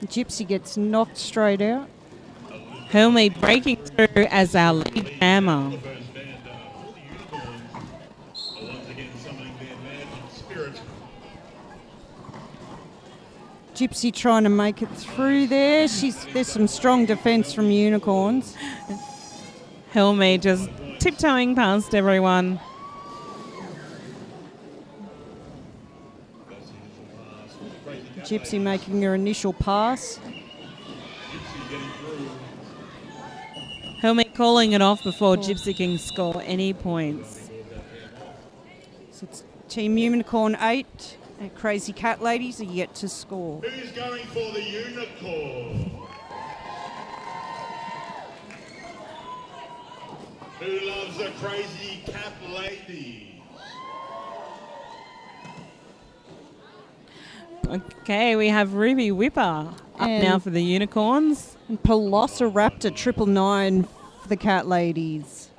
Gypsy gets knocked straight out. Helmy breaking through as our lead jammer. Gypsy trying to make it through there. There's some strong defence from Unicorns. Helmy just tiptoeing past everyone. Gypsy making her initial pass. Helmy calling it off before Gypsy can score any points. So it's Team Unicorn 8 and Crazy Cat Ladies are yet to score. Who's going for the Unicorn? Who loves a Crazy Cat Lady? Okay, we have Ruby Whipper Up now for the Unicorns. And Velociraptor 999 for the Cat Ladies.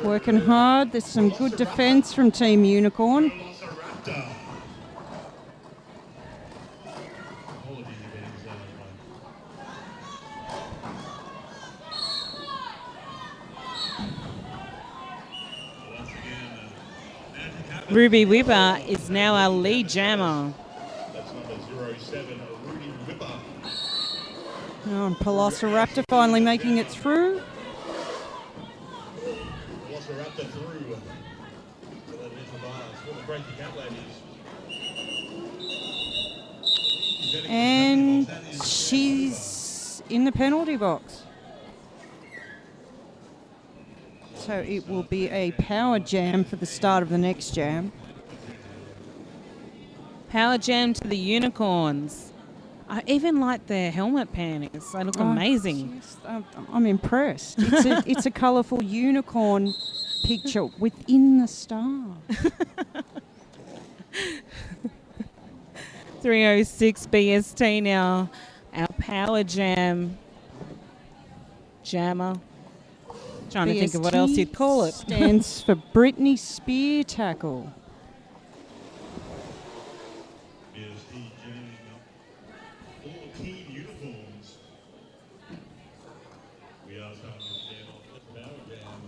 Working hard. There's some good defence from Team Unicorn. Ruby Whipper is now our lead jammer. That's number 07, Rudy Whipper. Oh, and Velociraptor finally making it through. Velociraptor through. So that is the bars for the Breaking Cat Ladies. And she's in the penalty box. So it will be a power jam for the start of the next jam. Power jam to the Unicorns. I even like their helmet panties. They look amazing. Yes, I'm impressed. It's a colourful unicorn picture within the star. 306 BST now. Our power jammer. Trying to think of what else you'd call it. Stands for Britney Spear Tackle. BST jamming up 14 uniforms. We are starting to jam off the power jam.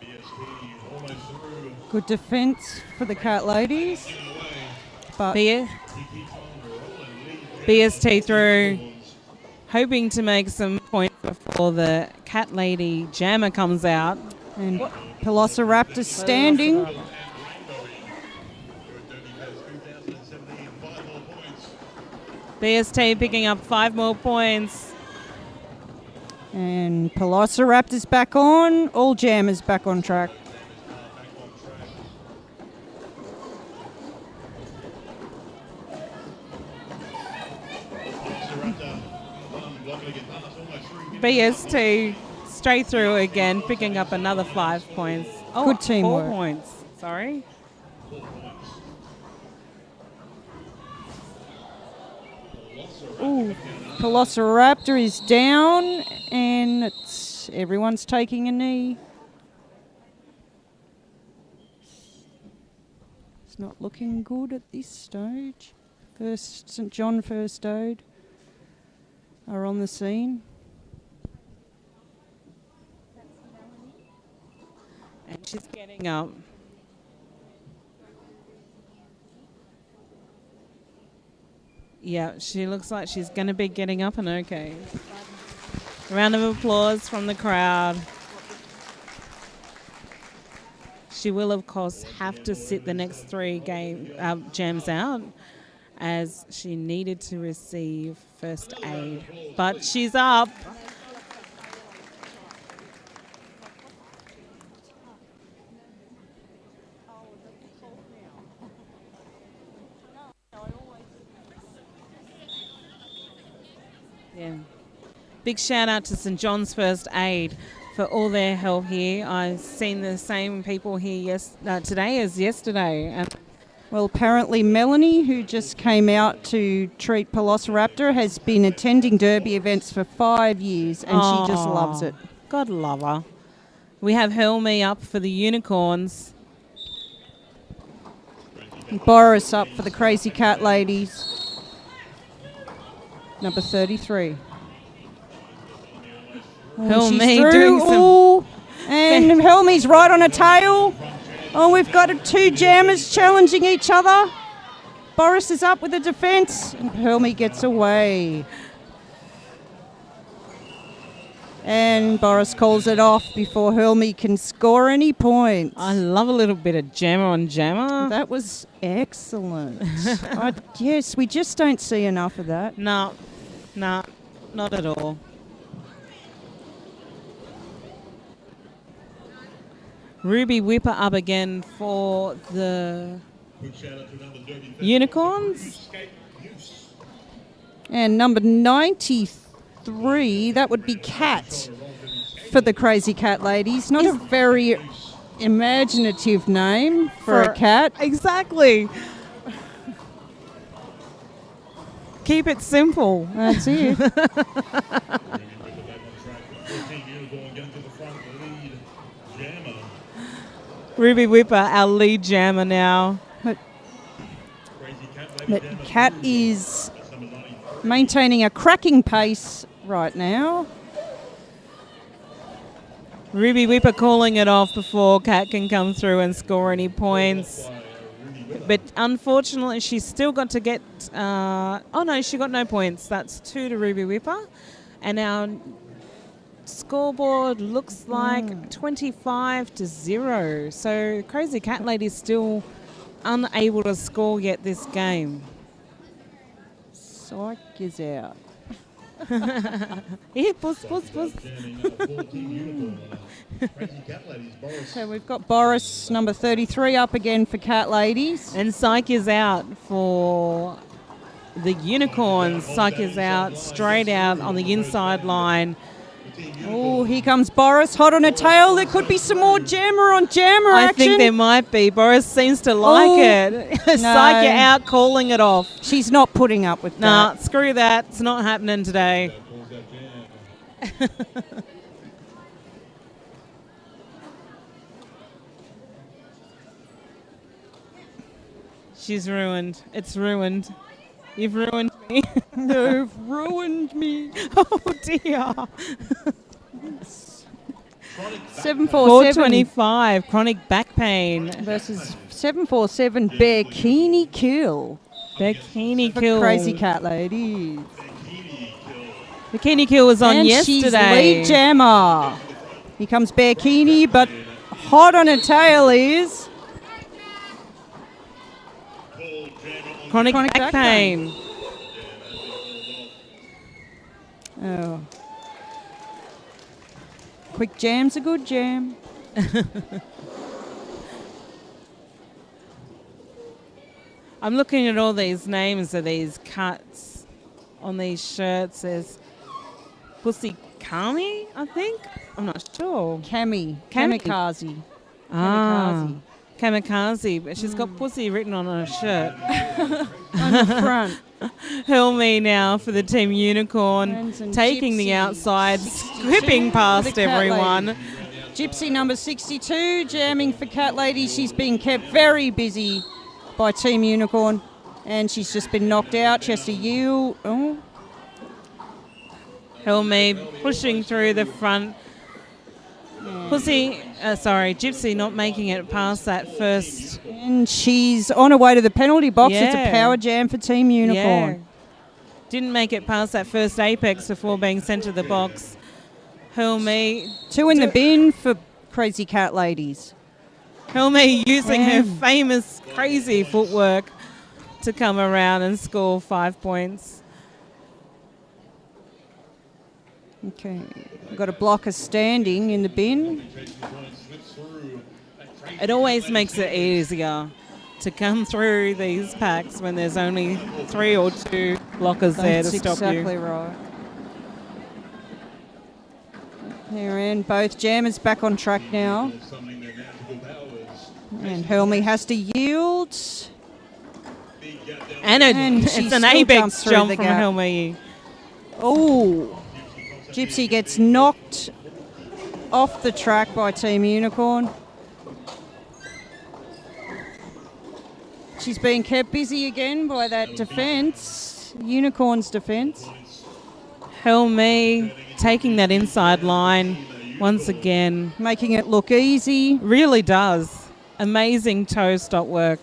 BST almost through. Good defence for the Cat Ladies. But BST through, hoping to make some points before the Cat Lady jammer comes out. And Velociraptor standing. BST picking up 5 more points. And Velociraptor's back on. All jammers back on track. BST straight through again, picking up another 5 points. Oh, good teamwork. 4 points. Sorry. Ooh, Velociraptor is down, and everyone's taking a knee. It's not looking good at this stage. First St John First Aid are on the scene. And she's getting up. Yeah, she looks like she's going to be getting up and okay. Round of applause from the crowd. She will, of course, have to sit the next 3 jams out, as she needed to receive first aid. But she's up. Yeah. Big shout out to St John's First Aid for all their help here. I've seen the same people here today as yesterday. Well, apparently Melanie, who just came out to treat Velociraptor, has been attending derby events for 5 years, and she just loves it. God love her. We have Helmy up for the Unicorns. Boris up for the Crazy Cat Ladies. Number 33. Helmy doing some... And Helmy's right on a tail. Oh, we've got 2 jammers challenging each other. Boris is up with the defence, and Helmy gets away. And Boris calls it off before Helmy can score any points. I love a little bit of jammer on jammer. That was excellent. Yes, we just don't see enough of that. No, not at all. Ruby Whipper up again for the Unicorns. And number 93, that would be Kat for the Crazy Cat Ladies. Not a very imaginative name for a cat. Exactly. Keep it simple. That's it. Ruby Whipper, our lead jammer now. But Cat is maintaining a cracking pace right now. Ruby Whipper calling it off before Cat can come through and score any points. But unfortunately, she's still got to get... oh, no, she got no points. That's 2 to Ruby Whipper. And our scoreboard looks like 25-0. So Crazy Cat Lady's still unable to score yet this game. Psych is out. Here, puss. So we've got Boris, number 33, up again for Cat Ladies. And Psyche is out for the Unicorns. Psyche is out, straight out on the inside line. Oh, here comes Boris, hot on her tail. There could be some more jammer on jammer action. I think there might be. Boris seems to like it. No. Psyche out, calling it off. She's not putting up with that. Nah, screw that. It's not happening today. She's ruined. It's ruined. You've ruined me. You've ruined me. Oh, dear. 747. 425, chronic back pain. Versus 747, Bikini Kill. Bikini For Kill. Crazy Cat Ladies. Bikini Kill was on and yesterday. She's lead jammer. Here comes Bikini, but hot on her tail is... Chronic back pain. Oh. Quick jam's a good jam. I'm looking at all these names of these cuts on these shirts. There's Pussy Kami, I think. I'm not sure. Kamikaze. Ah. Kamikaze, but she's got pussy written on her shirt. On the front. Helmy now for the Team Unicorn, taking the outside, squipping past everyone. Gypsy number 62, jamming for Cat Lady. She's been kept very busy by Team Unicorn, and she's just been knocked out. She has to yield. Oh. Helmy pushing through the front. Gypsy not making it past that first. And she's on her way to the penalty box. Yeah. It's a power jam for Team Unicorn. Yeah. Didn't make it past that first apex before being sent to the box. Helmy. 2 in the bin for Crazy Cat Ladies. Helmy using her famous crazy footwork to come around and score 5 points. Okay. We've got a blocker standing in the bin. It always makes it easier to come through these packs when there's only 3 or 2 blockers there to stop you. That's exactly right. Here and both jammers back on track now. And Helmy has to yield. And it's an apex jump from Helmy. Oh. Gypsy gets knocked off the track by Team Unicorn. She's being kept busy again by that defence, Unicorn's defence. Helmy taking that inside line once again. Making it look easy. Really does. Amazing toe stop work.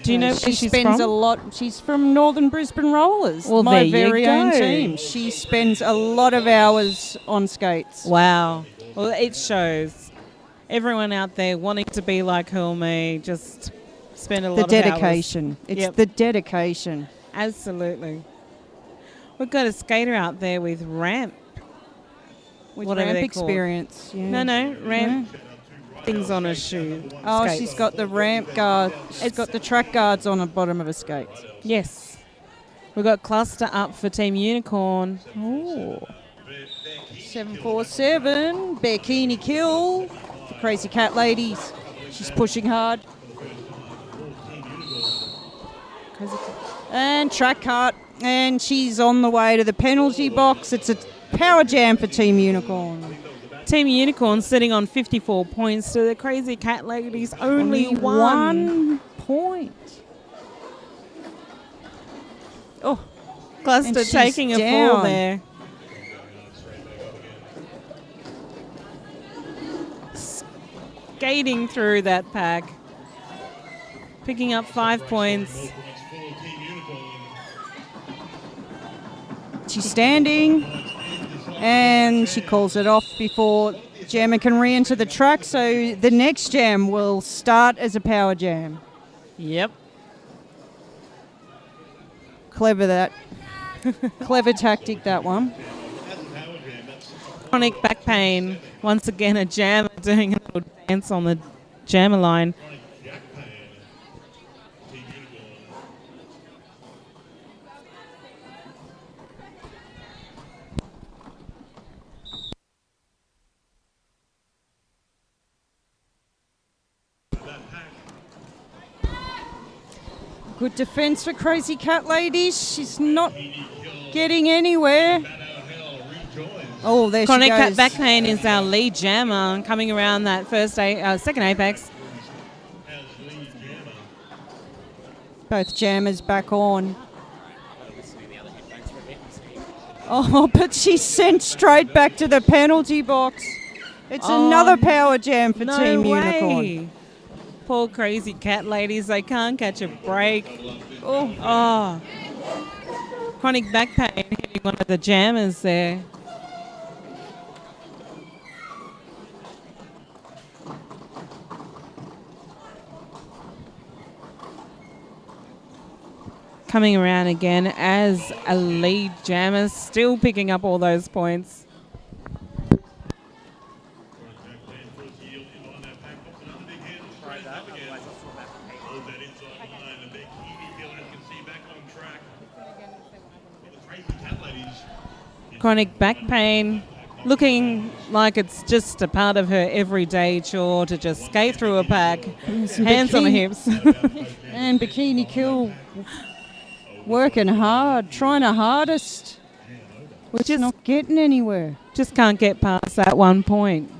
Do you know where she's spends from? a lot. She's from Northern Brisbane Rollers, well, my there very you own go. team. She spends a lot of hours on skates. Wow. Well, it shows. Everyone out there wanting to be like Helmy, just spend a lot of hours. The dedication. It's the dedication. Absolutely. We've got a skater out there with ramp. With whatever ramp they're experience. called. Yeah. No, ramp things on her shoe. Oh, skates. she's got the ramp guard. She's got the track guards on the bottom of her skates. Yes. We've got cluster up for Team Unicorn. Oh. 747, Bikini Kill for Crazy Cat Ladies. She's pushing hard. And track cut, and she's on the way to the penalty box. It's a power jam for Team Unicorn. Team Unicorn sitting on 54 points to the Crazy Cat Ladies only one point. Oh, Gloucester she's taking a down. fall there. Skating through that pack. Picking up 5 points. She's standing, and she calls it off before Jammer can re-enter the track, so the next jam will start as a power jam. Yep. Clever that. Clever tactic, that one. Chronic back pain. Once again, a jammer doing a little dance on the jammer line. Good defence for Crazy Cat Ladies. She's not getting anywhere. Oh, there Chronic she goes. back pain is our lead jammer coming around that second apex. Both jammers back on. Oh, but she's sent straight back to the penalty box. It's another power jam for Team Unicorn. Poor Crazy Cat Ladies, they can't catch a break. Oh. Chronic back pain hitting one of the jammers there. Coming around again as a lead jammer, still picking up all those points. Chronic back pain, looking like it's just a part of her everyday chore to just skate through a pack, hands on the hips. And Bikini Kill working hard, trying her hardest. We're just not getting anywhere. Just can't get past that 1 point.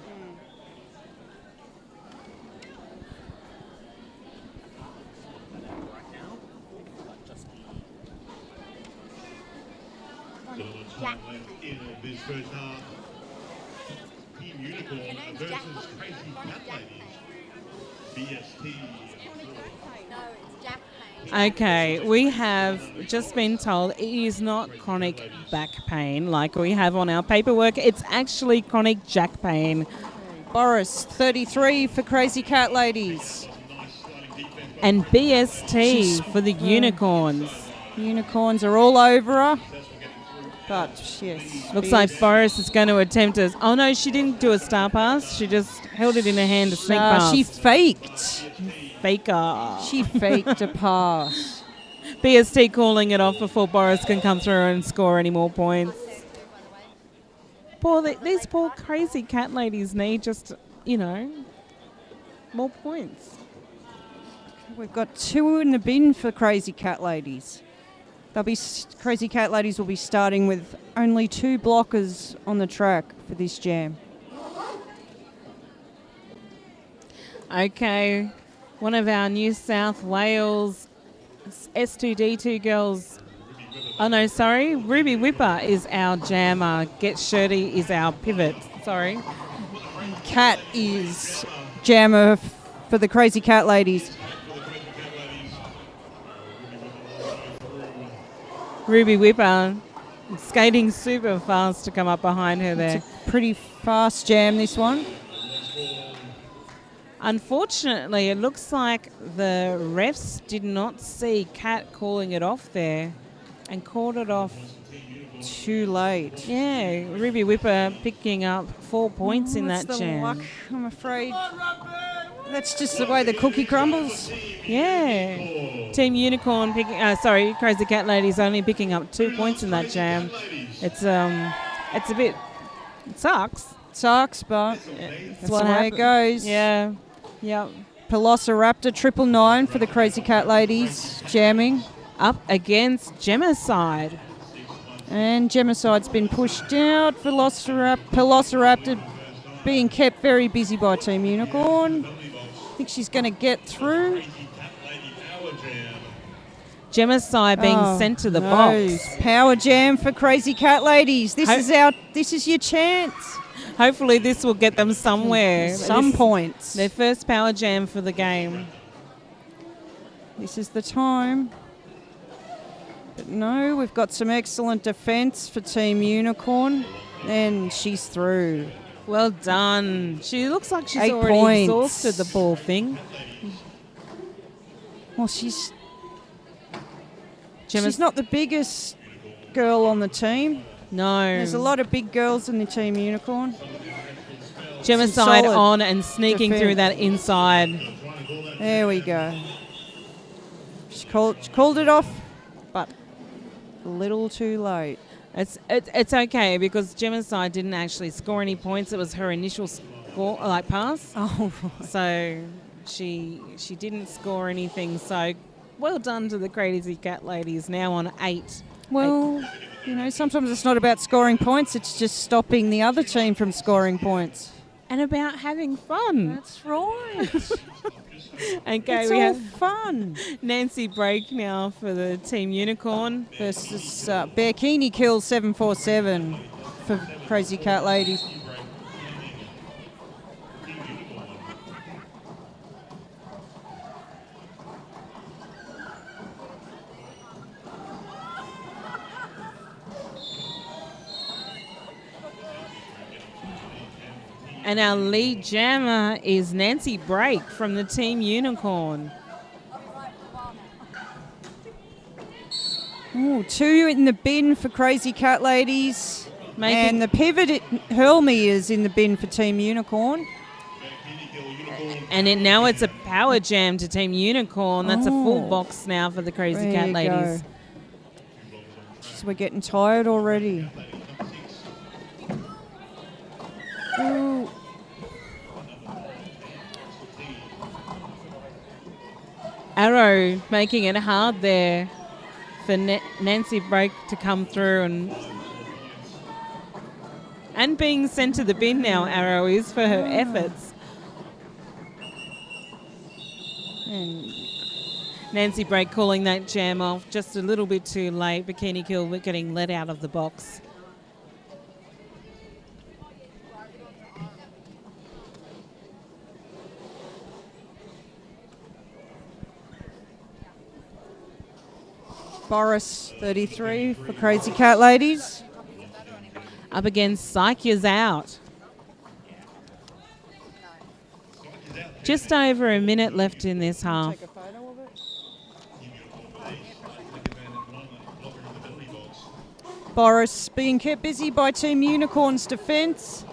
This first half, Team Unicorn versus Crazy Cat Ladies. BST. Okay, we have just been told it is not chronic back pain like we have on our paperwork. It's actually chronic jack pain. Boris, 33 for Crazy Cat Ladies. And BST for the Unicorns. Unicorns are all over her. But, yes. Looks like Boris is going to attempt to... Oh, no, she didn't do a star pass. She just held it in her hand to sneak past. She faked. Faker. She faked a pass. BST calling it off before Boris can come through and score any more points. These poor Crazy Cat Ladies need just, more points. We've got 2 in the bin for Crazy Cat Ladies. Crazy Cat Ladies will be starting with only 2 blockers on the track for this jam. Okay, one of our New South Wales S2D2 girls. Oh no, sorry, Ruby Whipper is our jammer. Get Shirty is our pivot. Sorry. Cat is jammer for the Crazy Cat Ladies. Ruby Whipper skating super fast to come up behind her there. It's a pretty fast jam, this one. Unfortunately, it looks like the refs did not see Kat calling it off there and called it off too late. Yeah, Ruby Whipper picking up 4 points in that That's jam. the luck, I'm afraid. That's just the way the cookie crumbles. Yeah. Team Unicorn Crazy Cat Ladies only picking up 2 points in that jam. It's It's a bit... It sucks. Sucks, but that's what the way it goes. Yeah. Yep. Velociraptor 999 for the Crazy Cat ladies, jamming. Up against Gemicide. And Gemicide's been pushed out. Velociraptor being kept very busy by Team Unicorn. I think she's going to get through. Gemicide being sent to the box. Power jam for Crazy Cat ladies. This is your chance. Hopefully this will get them somewhere. Some points. Their first power jam for the game. This is the time. But no, we've got some excellent defence for Team Unicorn. And she's through. Well done. She looks like she's 8 already points. exhausted the ball thing. Well, she's not the biggest girl on the team. No. There's a lot of big girls in the Team Unicorn. Gemicide on and sneaking through that inside. There we go. She called it off, but a little too late. It's okay because Gemicide didn't actually score any points. It was her initial score, pass. Oh, right. So she didn't score anything. So well done to the Crazy Cat ladies. Now on 8. Well, sometimes it's not about scoring points. It's just stopping the other team from scoring points. And about having fun. That's right. Okay, it's we all have fun. Nancy Brake now for the Team Unicorn versus Bikini Kill 747 for Crazy Cat ladies. And our lead jammer is Nancy Brake from the Team Unicorn. Ooh, 2 in the bin for Crazy Cat ladies. And the pivot Hurlme is in the bin for Team Unicorn. And now it's a power jam to Team Unicorn. That's a full box now for the Crazy Cat ladies. So we're getting tired already. Ooh. Arrow making it hard there for Nancy Brake to come through and being sent to the bin now, Arrow is, for her efforts. And Nancy Brake calling that jam off just a little bit too late. Bikini Kill getting let out of the box. Boris 33 for Crazy Cat ladies. Up against Psyche's out. Just over a minute left in this half. Boris being kept busy by Team Unicorn's defence.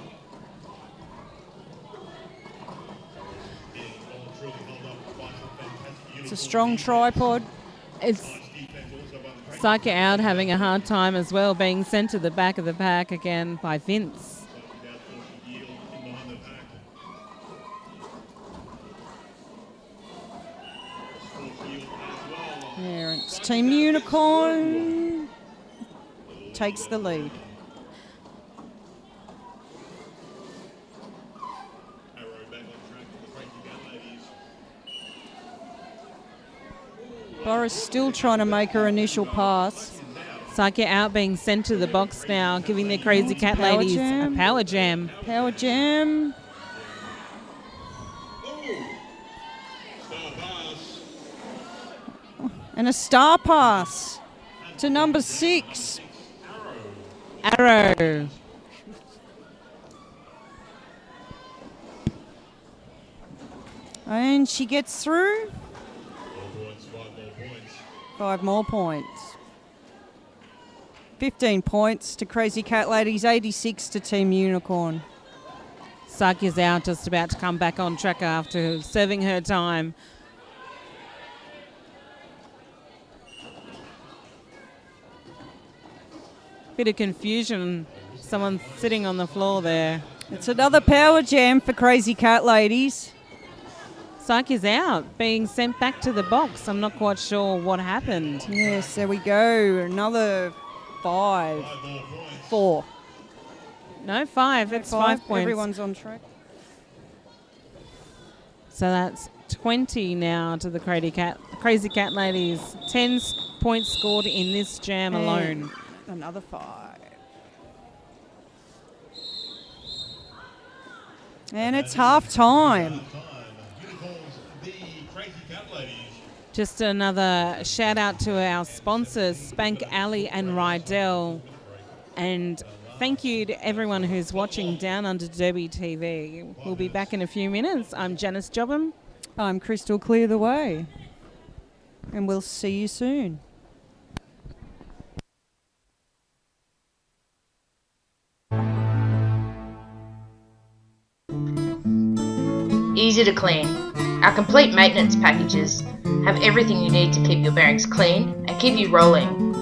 It's a strong tripod. It's Psyche out having a hard time as well, being sent to the back of the pack again by Vince. There, it's Team Unicorn takes the lead. Boris still trying to make her initial pass. Psyche out being sent to the box now, giving the Crazy Cat ladies a power jam. Power jam. And a star pass to number 6. Arrow. And she gets through. 5 more points. 15 points to Crazy Cat ladies, 86 to Team Unicorn. Psyche's out, just about to come back on track after serving her time. Bit of confusion Someone's sitting on the floor there. It's another power jam for Crazy Cat Ladies. Psyche is out, being sent back to the box. I'm not quite sure what happened. Yes, there we go. Another 5. 4. No, 5. It's 5 points. Everyone's on track. So that's 20 now to the Crazy Cat Ladies. 10 points scored in this jam alone. Another 5. And it's half time. Just another shout out to our sponsors, Spank Alley and Rydell. And thank you to everyone who's watching Downunder Derby TV. We'll be back in a few minutes. I'm Janice Jobham. I'm Crystal Clear the Way. And we'll see you soon. Easy to clean. Our complete maintenance packages have everything you need to keep your bearings clean and keep you rolling.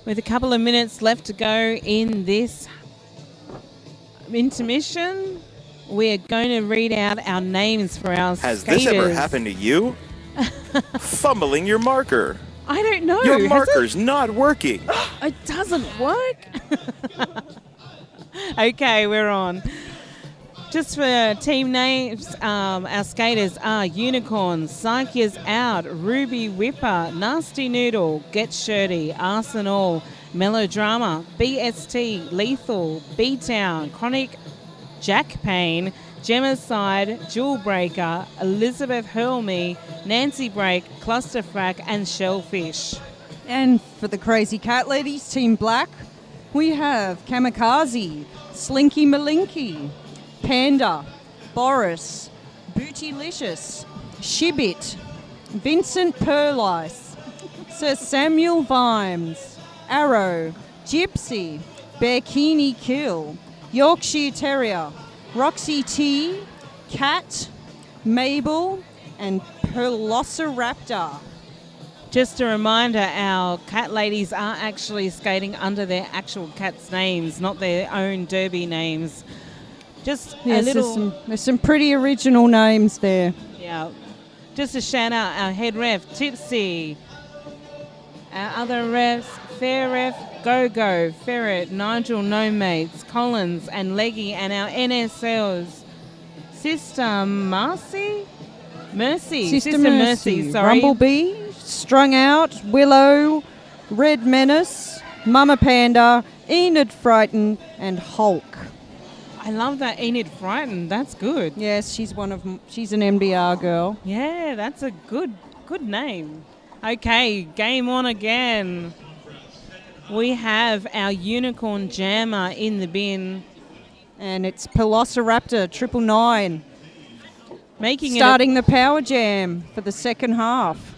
With a couple of minutes left to go in this intermission, we're going to read out our names for our Has skaters. this ever happened to you? Fumbling your marker. I don't know. Your marker's not working. It doesn't work. Okay, we're on. Just for team names, our skaters are Unicorn, Psyche is out, Ruby Whipper, Nasty Noodle, Get Shirty, Arsenal, Melodrama, BST, Lethal, B-Town, Chronic, Jack Payne, Gemma's Side, Jewel Breaker, Elizabeth Hurl Me, Nancy Break, Clusterfrack, and Shellfish. And for the Crazy Cat Ladies, Team Black, we have Kamikaze, Slinky Malinky, Panda, Boris, Bootylicious, Shibit, Vincent Perlice, Sir Samuel Vimes, Arrow, Gypsy, Bearkini Kill, Yorkshire Terrier, Roxy T, Cat, Mabel, and Perlosiraptor. Just a reminder, our cat ladies are actually skating under their actual cats' names, not their own derby names. Just a Yes, little... there's some pretty original names there. Yeah. Just a shout out our head ref, Tipsy. Our other refs, Fair Ref, Go-Go, Ferret, Nigel No Mates, Collins and Leggy, and our NSLs, Sister Mercy? Sister Mercy, sorry. Rumblebee, Strung Out, Willow, Red Menace, Mama Panda, Enid Frighten, and Hulk. I love that Enid Frighten. That's good. Yes, she's an MDR girl. Yeah, that's a good name. Okay, game on again. We have our Unicorn Jammer in the bin. And it's Velociraptor 999. Starting the Power Jam for the second half.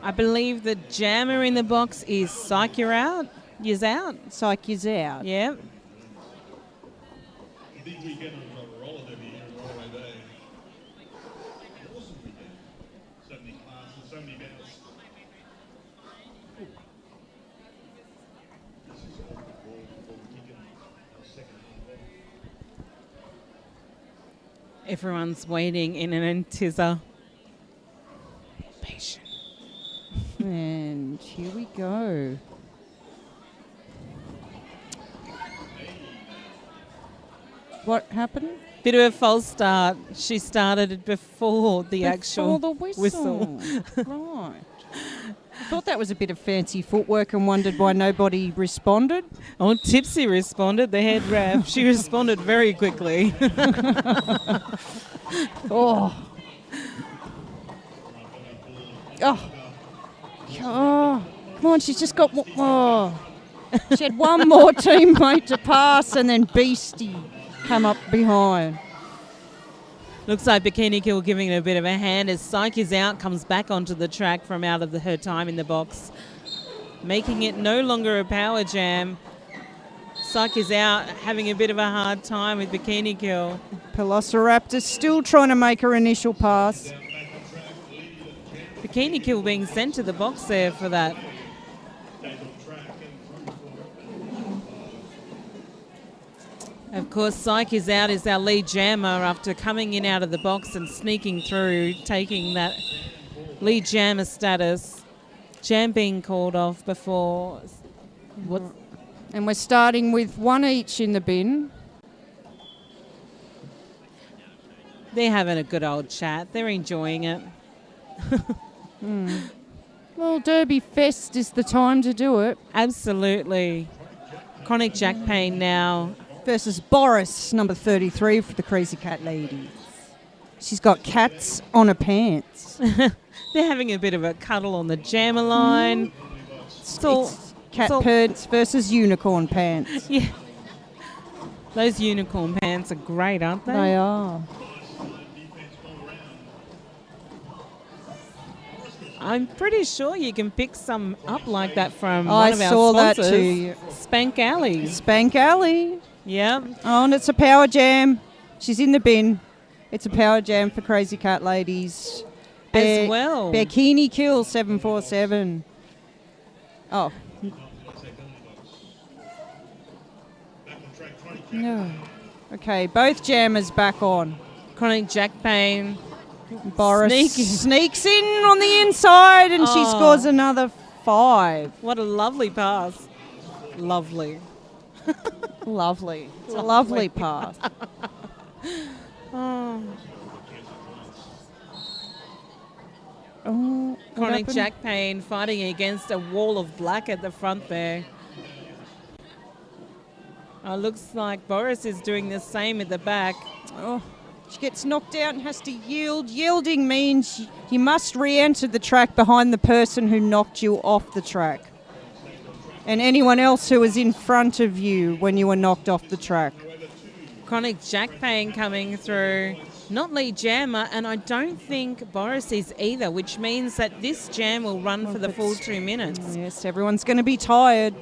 I believe the jammer in the box is Psych You're Out. You's out. Psych You's out. Yep. Big weekend of roller derby here in Waterway Bay. Awesome weekend. So many classes, so many events. This is all the ball before we kick in the second half. Everyone's waiting in an antizza. Patient. And here we go. What happened? Bit of a false start. She started it before the actual the whistle. Right. I thought that was a bit of fancy footwork and wondered why nobody responded. Oh, Tipsy responded, the head ref. She responded very quickly. Oh. Oh. Oh. Come on, she's just got... Oh. She had one more teammate to pass and then Beastie come up behind. Looks like Bikini Kill giving it a bit of a hand as Psyche is out, comes back onto the track from out of her time in the box, making it no longer a power jam. Psyche is out, having a bit of a hard time with Bikini Kill. Velociraptor still trying to make her initial pass. Bikini Kill being sent to the box there for that. Of course, Psyche is out as our lead jammer after coming in out of the box and sneaking through, taking that lead jammer status. Jam being called off before. What? And we're starting with one each in the bin. They're having a good old chat. They're enjoying it. Well, Derby Fest is the time to do it. Absolutely. Chronic Jack Payne now. Versus Boris, number 33 for the Crazy Cat Ladies. She's got cats on her pants. They're having a bit of a cuddle on the jammer line. It's cat pants versus unicorn pants. Yeah. Those unicorn pants are great, aren't they? They are. I'm pretty sure you can pick some up like that from one of our saw sponsors. That too. Spank Alley. Spank Alley. Yeah. Oh, and it's a power jam. She's in the bin. It's a power jam for Crazy Cat Ladies. As well. Bikini Kill 747. Oh. No. Okay, both jammers back on. Chronic Jack Payne. Boris sneaks in on the inside and she scores another 5. What a lovely pass. Lovely. Lovely. It's a lovely pass. Chronic Jack Payne fighting against a wall of black at the front there. Looks like Boris is doing the same at the back. Oh, she gets knocked out and has to yield. Yielding means you must re-enter the track behind the person who knocked you off the track. And anyone else who was in front of you when you were knocked off the track. Chronic Jack Payne coming through. Not lead jammer, and I don't think Boris is either, which means that this jam will run for the full 2 minutes. Yes, everyone's going to be tired.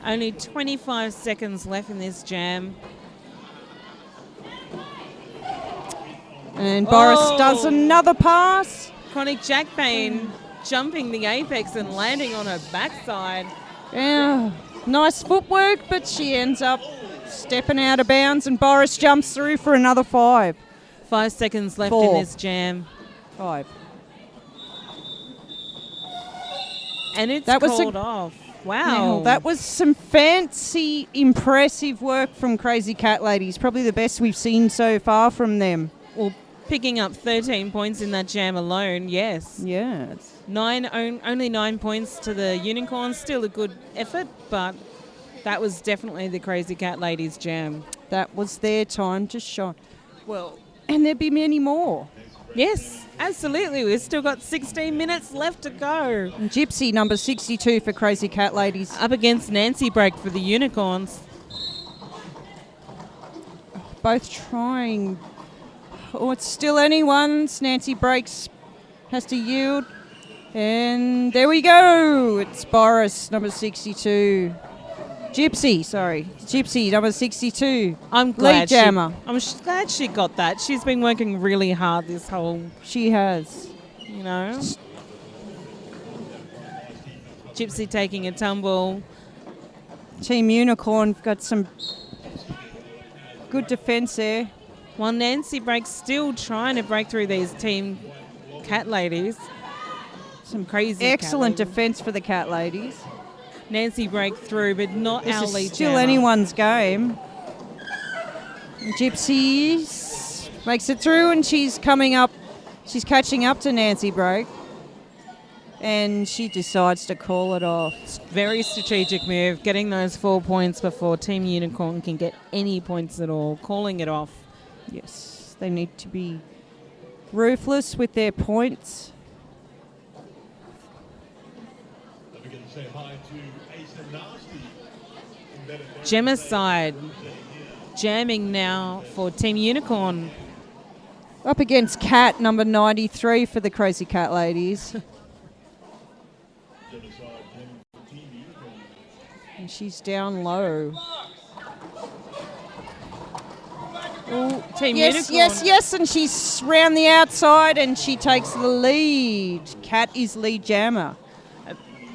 Only 25 seconds left in this jam. And Boris does another pass. Chronic Jack Pain jumping the apex and landing on her backside. Yeah, nice footwork, but she ends up stepping out of bounds, and Boris jumps through for another 5. 5 seconds left 4. in this jam. 5. And it's That was called off. Wow. Now, that was some fancy, impressive work from Crazy Cat Ladies. Probably the best we've seen so far from them. Well, picking up 13 points in that jam alone, yes. Yes. Only 9 points to the Unicorns. Still a good effort, but that was definitely the Crazy Cat Ladies jam. That was their time to shine. Well, and there'd be many more. Yes, absolutely. We've still got 16 minutes left to go. And Gypsy, number 62 for Crazy Cat Ladies. Up against Nancy Break for the Unicorns. Both trying. Oh, it's still anyone's. Nancy Breaks has to yield. And there we go. It's Boris, number 62. Gypsy, number 62. I'm glad Lead jammer. I'm glad she got that. She's been working really hard this whole... She has. You know? Gypsy taking a tumble. Team Unicorn got some good defence there. While Nancy Break's still trying to break through these Team Cat Ladies. Some crazy excellent defence for the Cat Ladies. Nancy break through, but not our This lead is still jammer. anyone's game. Gypsy makes it through, and she's coming up. She's catching up to Nancy Break, and she decides to call it off. Very strategic move, getting those 4 points before Team Unicorn can get any points at all. Calling it off. Yes, they need to be ruthless with their points. Gemma's side jamming now for Team Unicorn. Up against Cat, number 93 for the Crazy Cat Ladies. And she's down low. Ooh, Team yes, Unicorn. yes, and she's round the outside and she takes the lead. Cat is lead jammer.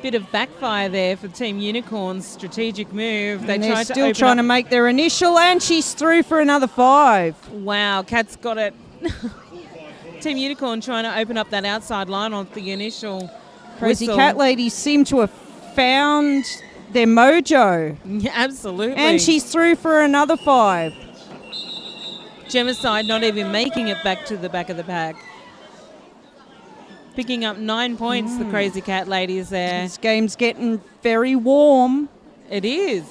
Bit of backfire there for Team Unicorn's strategic move. And they're still trying to make their initial, and she's through for another 5. Wow, Cat's got it. Team Unicorn trying to open up that outside line on the initial Crazy whistle. Cat Ladies seem to have found their mojo. Yeah, absolutely. And she's through for another 5. Gemma's side not even making it back to the back of the pack. Picking up 9 points, the Crazy Cat Ladies there. This game's getting very warm. It is.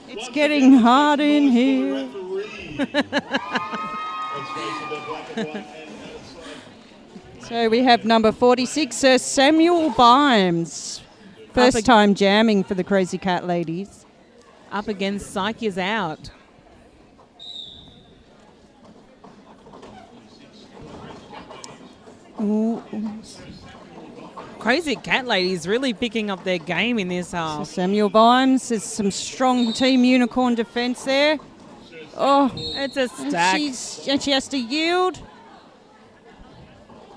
It's getting hard in here. So we have number 46, Sir Samuel Bimes. First time jamming for the Crazy Cat Ladies. Up against Psyche is out. Ooh. Crazy Cat Ladies really picking up their game in this half. So Samuel Bimes, there's some strong Team Unicorn defence there. Oh, it's a stack. And she has to yield.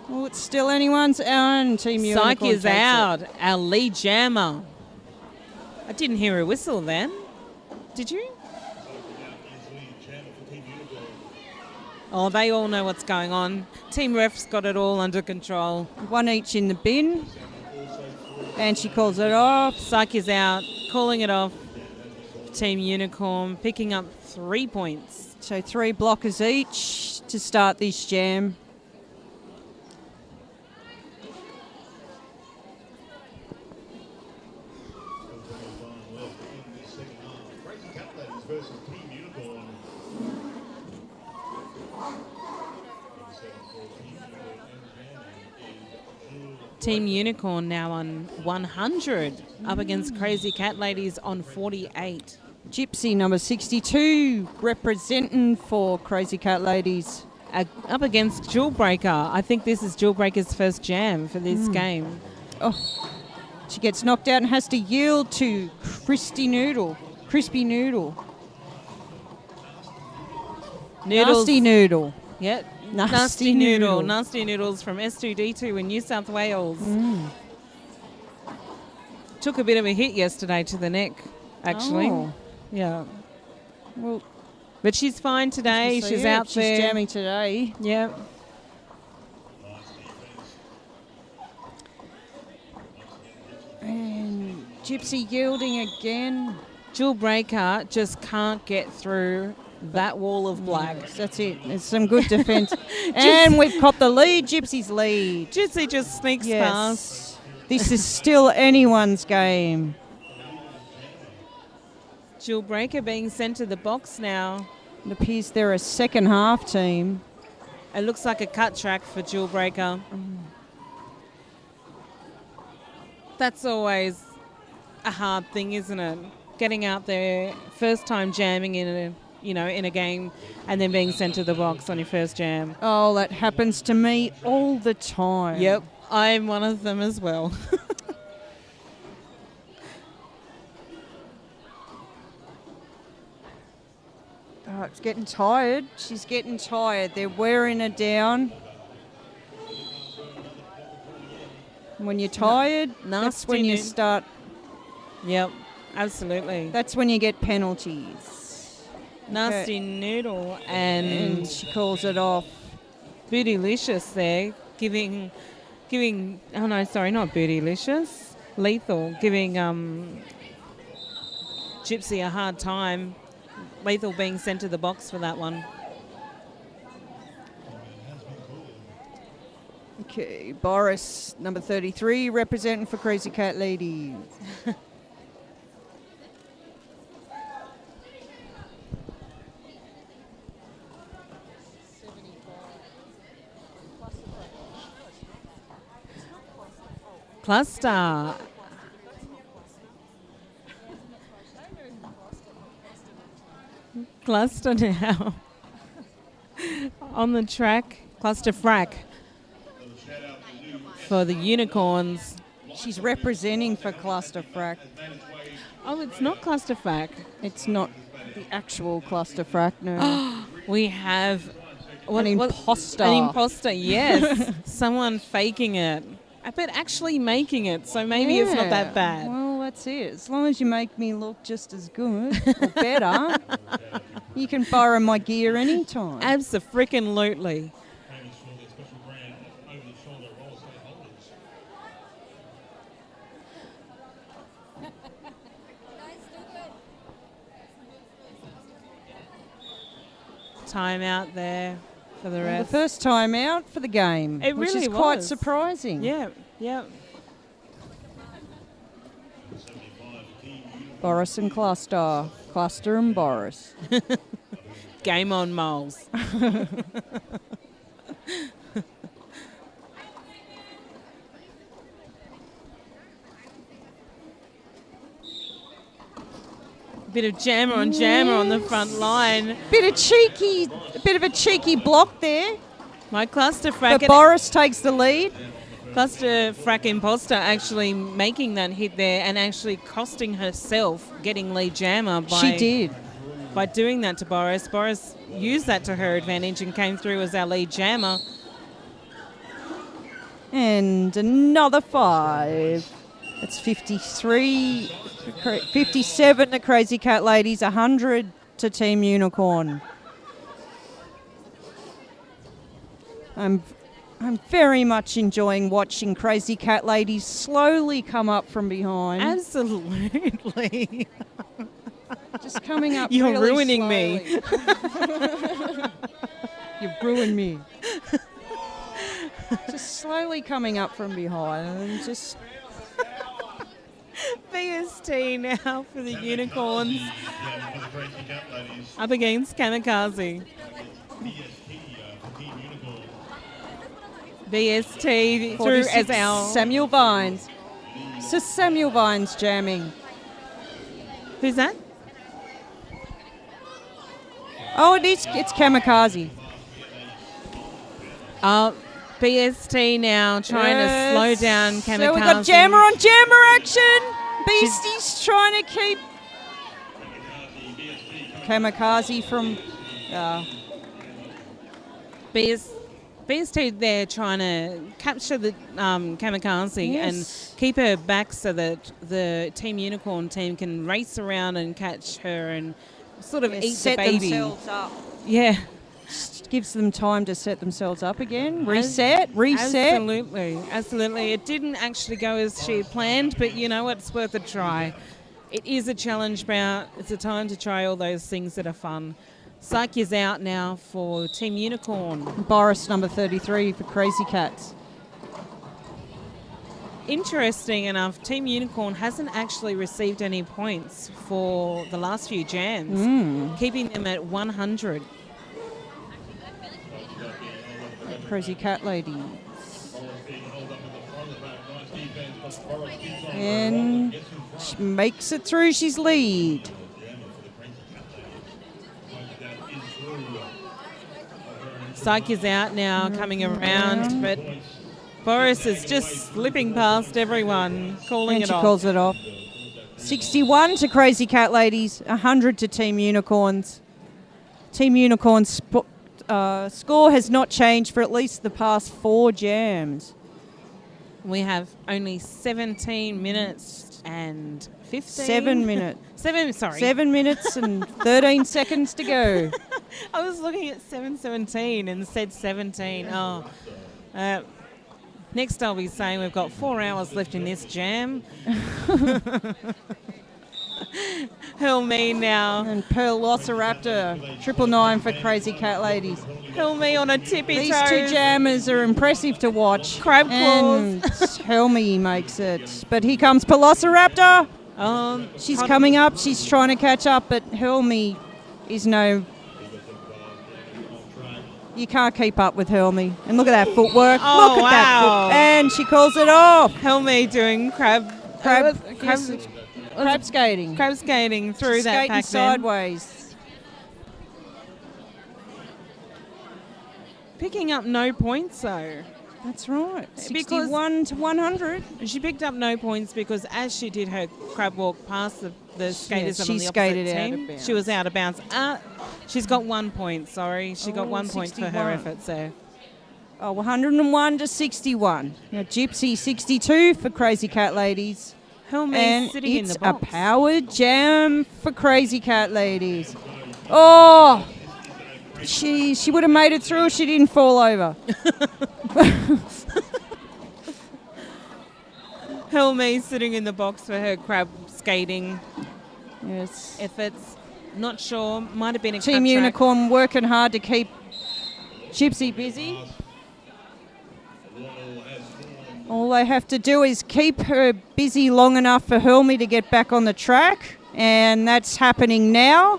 Oh, it's still anyone's own. Team Unicorn Psyche is takes out. it. Our lead jammer. I didn't hear a whistle then. Did you? Oh, they all know what's going on. Team Ref's got it all under control. One each in the bin. And she calls it off. Psyche's out, calling it off. Team Unicorn picking up 3 points. So 3 blockers each to start this jam. Team Unicorn now on 100, up against Crazy Cat Ladies on 48. Gypsy, number 62, representing for Crazy Cat Ladies. Up against Jewelbreaker. I think this is Jewelbreaker's first jam for this game. Oh, she gets knocked out and has to yield to Crispy Noodle. Noodles. Nasty Noodle. Yeah, Nasty Noodle. Nasty Noodles from S2D2 in New South Wales. Took a bit of a hit yesterday to the neck, actually. Oh. Yeah. Well, but she's fine today. She's out there. She's jamming today. Yeah. And Gypsy yielding again. Jewel Breaker just can't get through that wall of black. Yes, that's it. There's some good defence. And we've caught the lead. Gypsy's lead. Gypsy just sneaks past. This is still anyone's game. Jewel Breaker being sent to the box now. It appears they're a second half team. It looks like a cut track for Jewel Breaker. That's always a hard thing, isn't it? Getting out there, first time jamming in a game, and then being sent to the box on your first jam. Oh, that happens to me all the time. Yep, I'm one of them as well. Oh, it's getting tired. She's getting tired. They're wearing her down. When you're tired, that's when you start. Yep, absolutely. That's when you get penalties. Nasty Noodle and she calls it off. Bootylicious there, giving. Oh no, sorry, not Bootylicious. Lethal giving Gypsy a hard time. Lethal being sent to the box for that one. Okay, Boris, number 33, representing for Crazy Cat Ladies. Cluster. Cluster now. On the track, Cluster Frack. For the Unicorns. She's representing for Cluster Frack. Oh, it's not Cluster Frack. It's not the actual Cluster Frack, no. We have an imposter. An imposter, yes. Someone faking it. But actually making it, so maybe it's not that bad. Well, that's it. As long as you make me look just as good or better, you can borrow my gear anytime. Abso-freaking-lutely. Time out there for the rest. The first time out for the game, which really is quite surprising. Yeah, yeah. Boris and Cluster. Cluster and Boris. Game on, moles. Bit of jammer on jammer on the front line. Bit of a cheeky block there. My Cluster Frack. But Boris takes the lead. Cluster Frack Imposter actually making that hit there and actually costing herself getting lead jammer. She did. By doing that to Boris. Boris used that to her advantage and came through as our lead jammer. And another 5. It's 53, 57 to Crazy Cat Ladies, 100 to Team Unicorn. I'm very much enjoying watching Crazy Cat Ladies slowly come up from behind. Absolutely. Just coming up You're really ruining slowly. me. You've ruined me. Just slowly coming up from behind and just... BST now for the Unicorns. Up against Kamikaze. BST through as our... Samuel Vines. So Samuel Vines jamming. Who's that? Oh, it's Kamikaze. BST now trying to slow down Kamikaze. So we've got jammer on jammer action. Beastie's trying to keep Kamikaze from... These two, they're trying to capture the kamikaze Yes. and keep her back so that the Team Unicorn team can race around and catch her and sort of eat set the baby. themselves up. Yeah. Just gives them time to set themselves up again. Reset. Absolutely. It didn't actually go as she had planned, but you know what? It's worth a try. It is a challenge bout. It's a time to try all those things that are fun. Psyche is out now for Team Unicorn. Boris, number 33 for Crazy Cats. Interesting enough, Team Unicorn hasn't actually received any points for the last few jams, keeping them at 100. Crazy Cat Lady. And she makes it through. She's lead. Psyche is out now, coming around, but Boris is just slipping past everyone, calling And it she off. calls it off. 61 to Crazy Cat Ladies, 100 to Team Unicorns. Team Unicorns' score has not changed for at least the past 4 jams. We have only 17 minutes and 15. 7 minutes. 7 minutes and 13 seconds to go. I was looking at 7:17 and said 17. Oh. Next I'll be saying we've got 4 hours left in this jam. Hell me now. And Velociraptor, 999 for Crazy Cat Ladies. Hell me on a tippy These toes. 2 jammers are impressive to watch. Crab And claws. Helmy makes it. But here comes Velociraptor. She's coming up. She's trying to catch up, but Helmy is no... You can't keep up with Helmy. And look at that footwork. Oh, look at that foot. And she calls it off. Helmy doing crab skating. Crab skating through She's that skating Pac-Man. sideways. Picking up no points though. That's right. 61 to 100. She picked up no points because as she did her crab walk past the skaters Yes, on she the skated opposite out team, of bounds. she was out of bounds. She's got 1 point, sorry. She got 1 point for her 61. efforts there. 101 to 61. Now Gypsy 62 for Crazy Cat Ladies. Helmy And sitting in it's the a box. power jam for Crazy Cat Ladies. Oh! She would have made it through if she didn't fall over. Helmy sitting in the box for her crab skating Yes. efforts. Not sure. Might have been a Team crab track. Unicorn working hard to keep Gypsy busy. All they have to do is keep her busy long enough for Helmy to get back on the track, and that's happening now.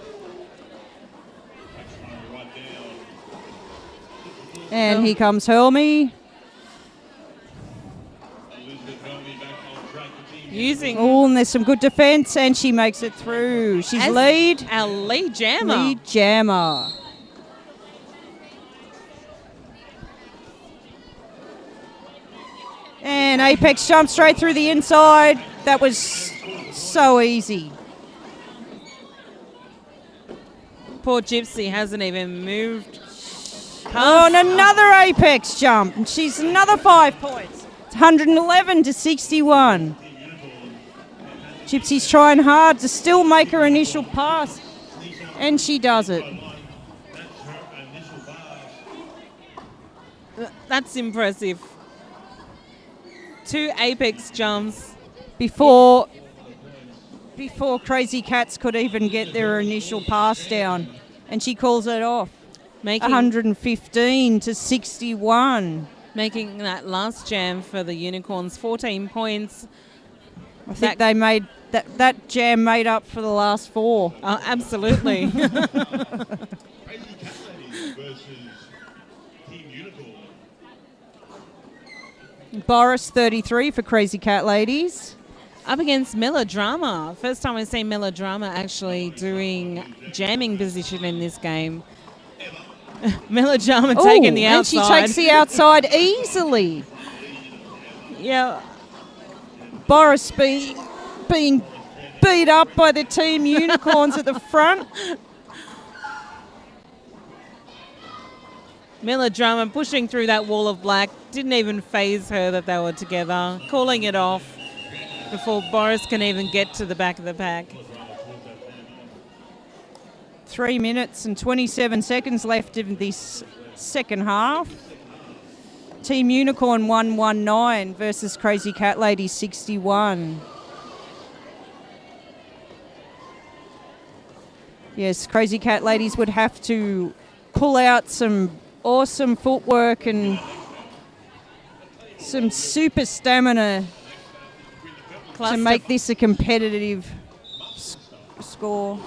And here comes Helmy. Using Oh, and there's some good defence, and she makes it through. She's as lead. Our lead jammer. Lead jammer. And Apex jumped straight through the inside. That was so easy. Poor Gypsy hasn't even moved. Oh, and another Apex jump. And she's another 5 points. It's 111 to 61. Gypsy's trying hard to still make her initial pass. And she does it. That's impressive. 2 apex jumps. Before Crazy Cats could even get their initial pass down. And she calls it off. Making 115 to 61. Making that last jam for the Unicorns 14 points. I think they made that jam made up for the last 4. Oh, absolutely. Boris 33 for Crazy Cat Ladies. Up against Melodrama. First time I've seen Melodrama actually doing jamming position in this game. Melodrama taking the outside. And she takes the outside easily. Yeah. Boris being beat up by the Team Unicorns at the front. Melodrama pushing through that wall of black. Didn't even faze her that they were together. Calling it off before Boris can even get to the back of the pack. 3 minutes and 27 seconds left in this second half. Team Unicorn 119 versus Crazy Cat Lady 61. Yes, Crazy Cat Ladies would have to pull out some awesome footwork and some super stamina to make this a competitive score.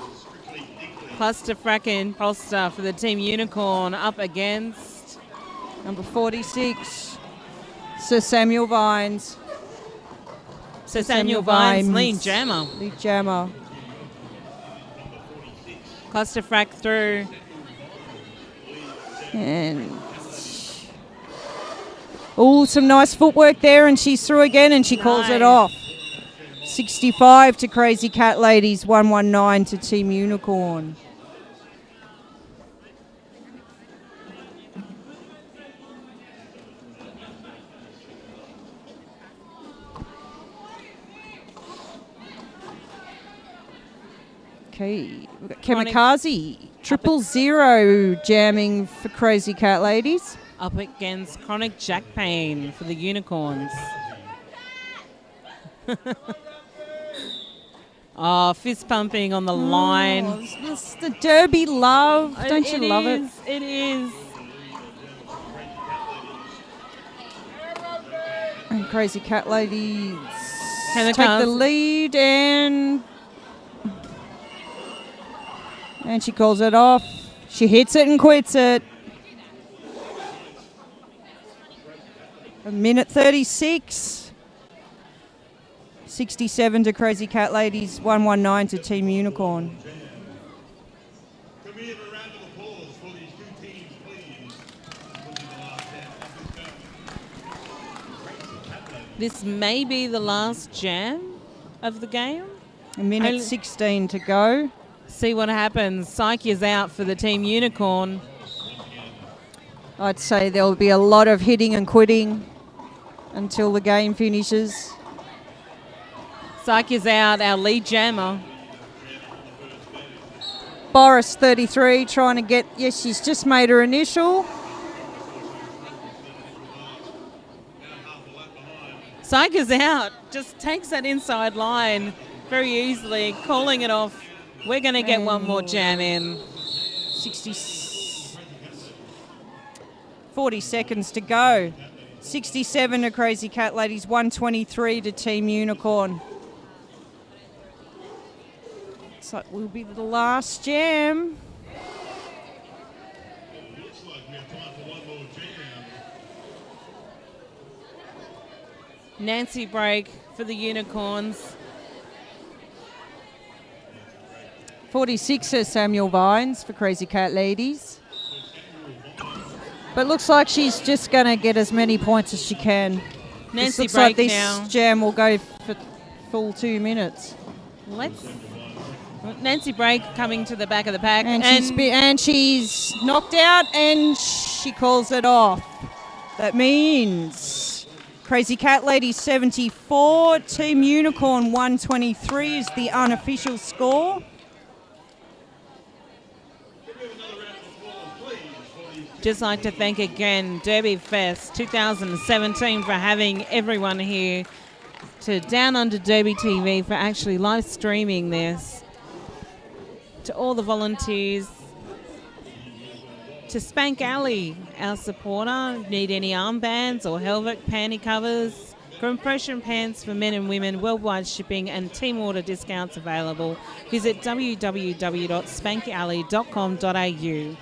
Cluster-fracking imposter for the Team Unicorn up against number 46, Sir Samuel Vines. Sir Samuel Vines, lead jammer. Lead jammer. Cluster-frack through. And some nice footwork there, and she's through again, and she calls it off. 65 to Crazy Cat Ladies, 119 to Team Unicorn. Okay, we've got Kamikaze, 000 jamming for Crazy Cat Ladies. Up against Chronic Jack Pain for the Unicorns. Oh, fist pumping on the line. It's the Derby love. Don't you love it? It is. And Crazy Cat Ladies Take the lead, and she calls it off. She hits it and quits it. 1:36. 67 to Crazy Cat Ladies, 119 to Team Unicorn. This may be the last jam of the game. 1:16 to go. See what happens. Psyche is out for the Team Unicorn. I'd say there'll be a lot of hitting and quitting until the game finishes. Psyche is out, our lead jammer. Boris, 33, trying to get... Yes, she's just made her initial. Psyche is out. Just takes that inside line very easily, calling it off. We're going to get one more jam in. 40 seconds to go. 67 to Crazy Cat Ladies, 123 to Team Unicorn. So it will be the last jam. Nancy break for the Unicorns. 46 is Samuel Vines for Crazy Cat Ladies. But looks like she's just going to get as many points as she can. Nancy looks break like this now. jam will go for full 2 minutes. Nancy break coming to the back of the pack. And she's knocked out, and she calls it off. That means Crazy Cat Lady 74, Team Unicorn 123 is the unofficial score. Just like to thank again Derby Fest 2017 for having everyone here, to Downunder Derby TV for actually live streaming this, to all the volunteers, to Spank Alley, our supporter. Need any armbands or Helvet panty covers? Compression pants for men and women, worldwide shipping and team order discounts available. Visit www.spankalley.com.au.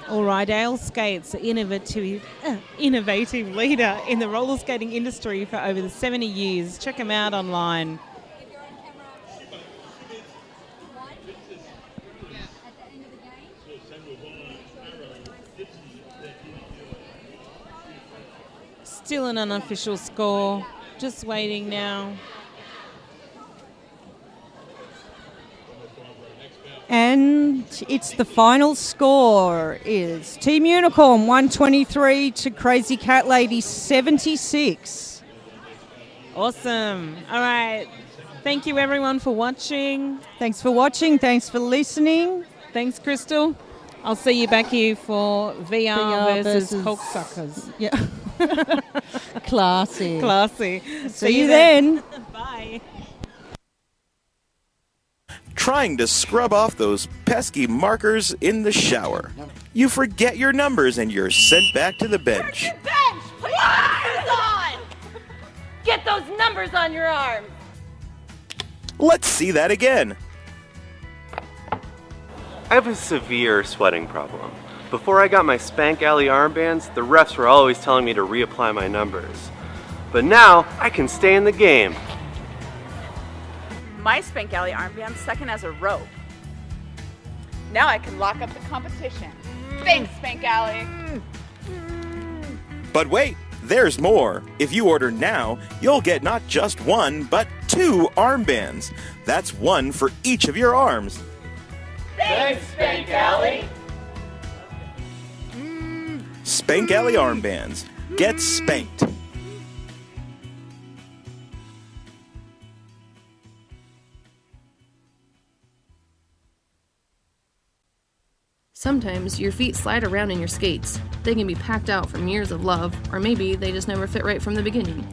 All right, Ale Skates, an innovative leader in the roller skating industry for over 70 years. Check them out online. Still an unofficial score. Just waiting now. And it's the final score is Team Unicorn 123 to Crazy Cat Lady 76. Awesome. All right. Thank you, everyone, for watching. Thanks for watching. Thanks for listening. Thanks, Crystal. I'll see you back here for VR versus Hulk Suckers. Yeah. Classy. Classy. See you then. Bye. Trying to scrub off those pesky markers in the shower. You forget your numbers and you're sent back to the bench. Bench! Put your numbers on! Get those numbers on your arms! Let's see that again. I have a severe sweating problem. Before I got my Spank Alley armbands, the refs were always telling me to reapply my numbers. But now, I can stay in the game. My Spank Alley armband second as a rope. Now I can lock up the competition. Thanks, Spank Alley. But wait, there's more. If you order now, you'll get not just one, but 2 armbands. That's one for each of your arms. Thanks, Spank Alley! Spank Alley armbands. Get spanked. Sometimes your feet slide around in your skates. They can be packed out from years of love, or maybe they just never fit right from the beginning.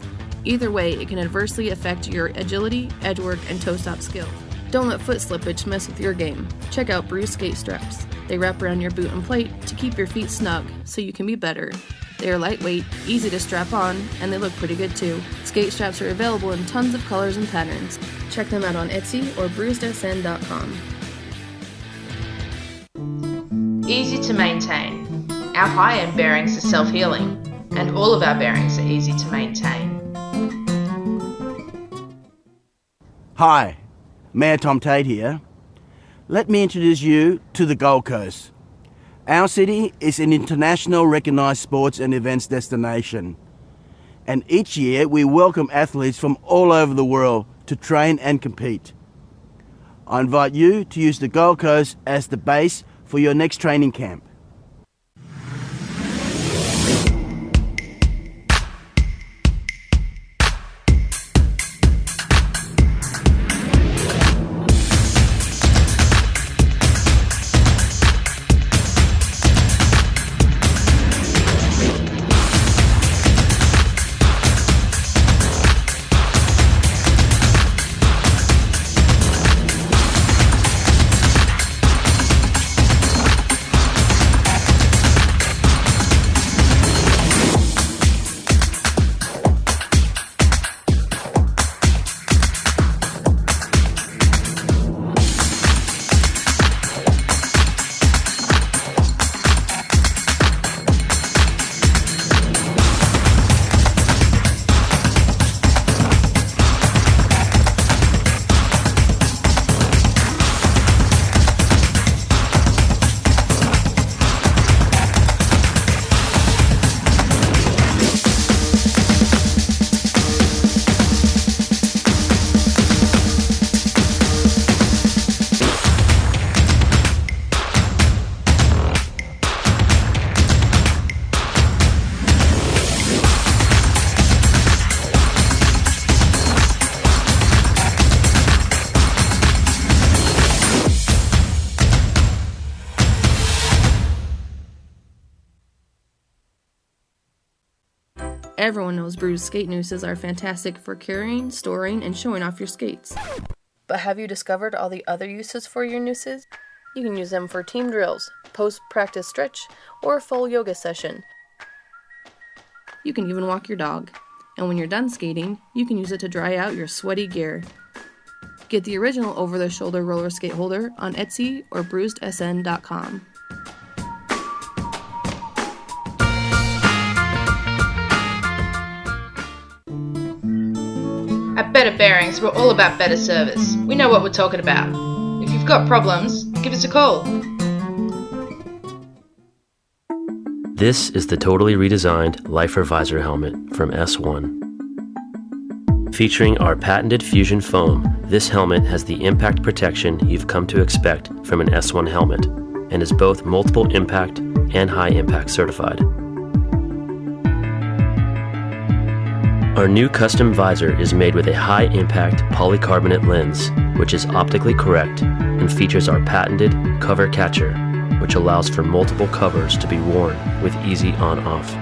Either way, it can adversely affect your agility, edgework, and toe-stop skills. Don't let foot slippage mess with your game. Check out Bruce skate straps. They wrap around your boot and plate to keep your feet snug, so you can be better. They are lightweight, easy to strap on, and they look pretty good too. Skate straps are available in tons of colors and patterns. Check them out on Etsy or bruisedsn.com. Easy to maintain. Our high-end bearings are self-healing, and all of our bearings are easy to maintain. Hi, Mayor Tom Tate here. Let me introduce you to the Gold Coast. Our city is an international recognised sports and events destination. And each year we welcome athletes from all over the world to train and compete. I invite you to use the Gold Coast as the base for your next training camp. Everyone knows bruised skate nooses are fantastic for carrying, storing, and showing off your skates. But have you discovered all the other uses for your nooses? You can use them for team drills, post-practice stretch, or a full yoga session. You can even walk your dog. And when you're done skating, you can use it to dry out your sweaty gear. Get the original over-the-shoulder roller skate holder on Etsy or bruisedsn.com. At Better Bearings, we're all about better service. We know what we're talking about. If you've got problems, give us a call. This is the totally redesigned Lifer Visor helmet from S1. Featuring our patented fusion foam, this helmet has the impact protection you've come to expect from an S1 helmet and is both multiple impact and high impact certified. Our new custom visor is made with a high impact polycarbonate lens, which is optically correct and features our patented cover catcher, which allows for multiple covers to be worn with easy on-off.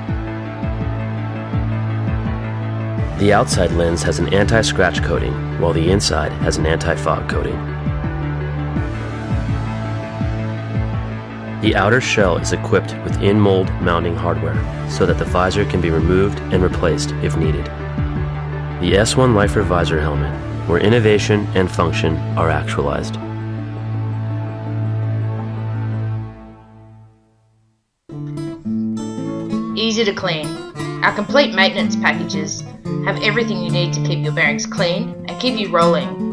The outside lens has an anti-scratch coating, while the inside has an anti-fog coating. The outer shell is equipped with in-mold mounting hardware so that the visor can be removed and replaced if needed. The S1 Lifer Visor Helmet, where innovation and function are actualized. Easy to clean. Our complete maintenance packages have everything you need to keep your bearings clean and keep you rolling.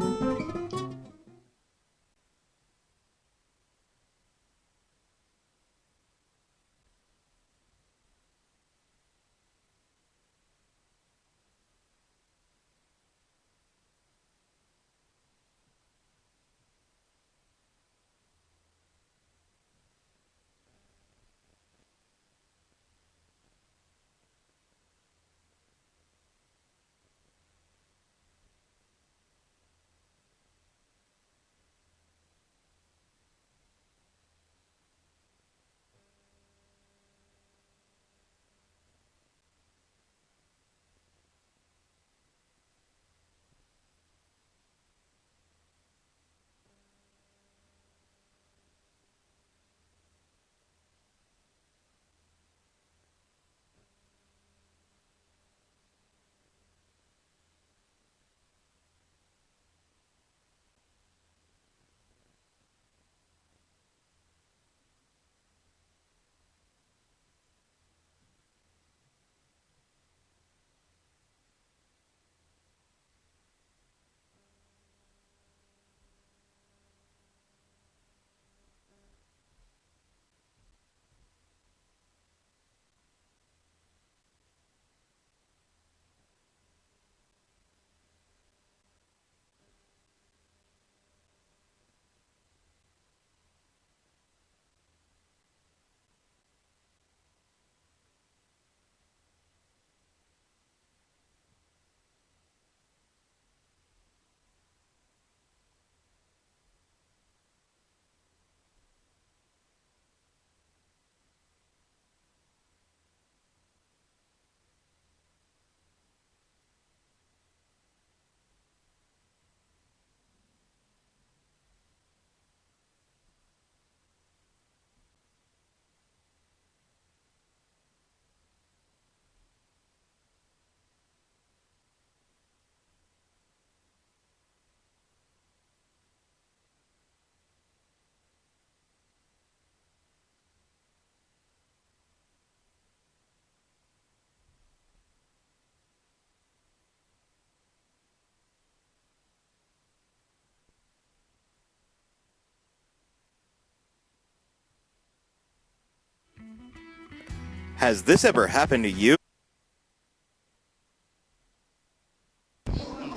Has this ever happened to you?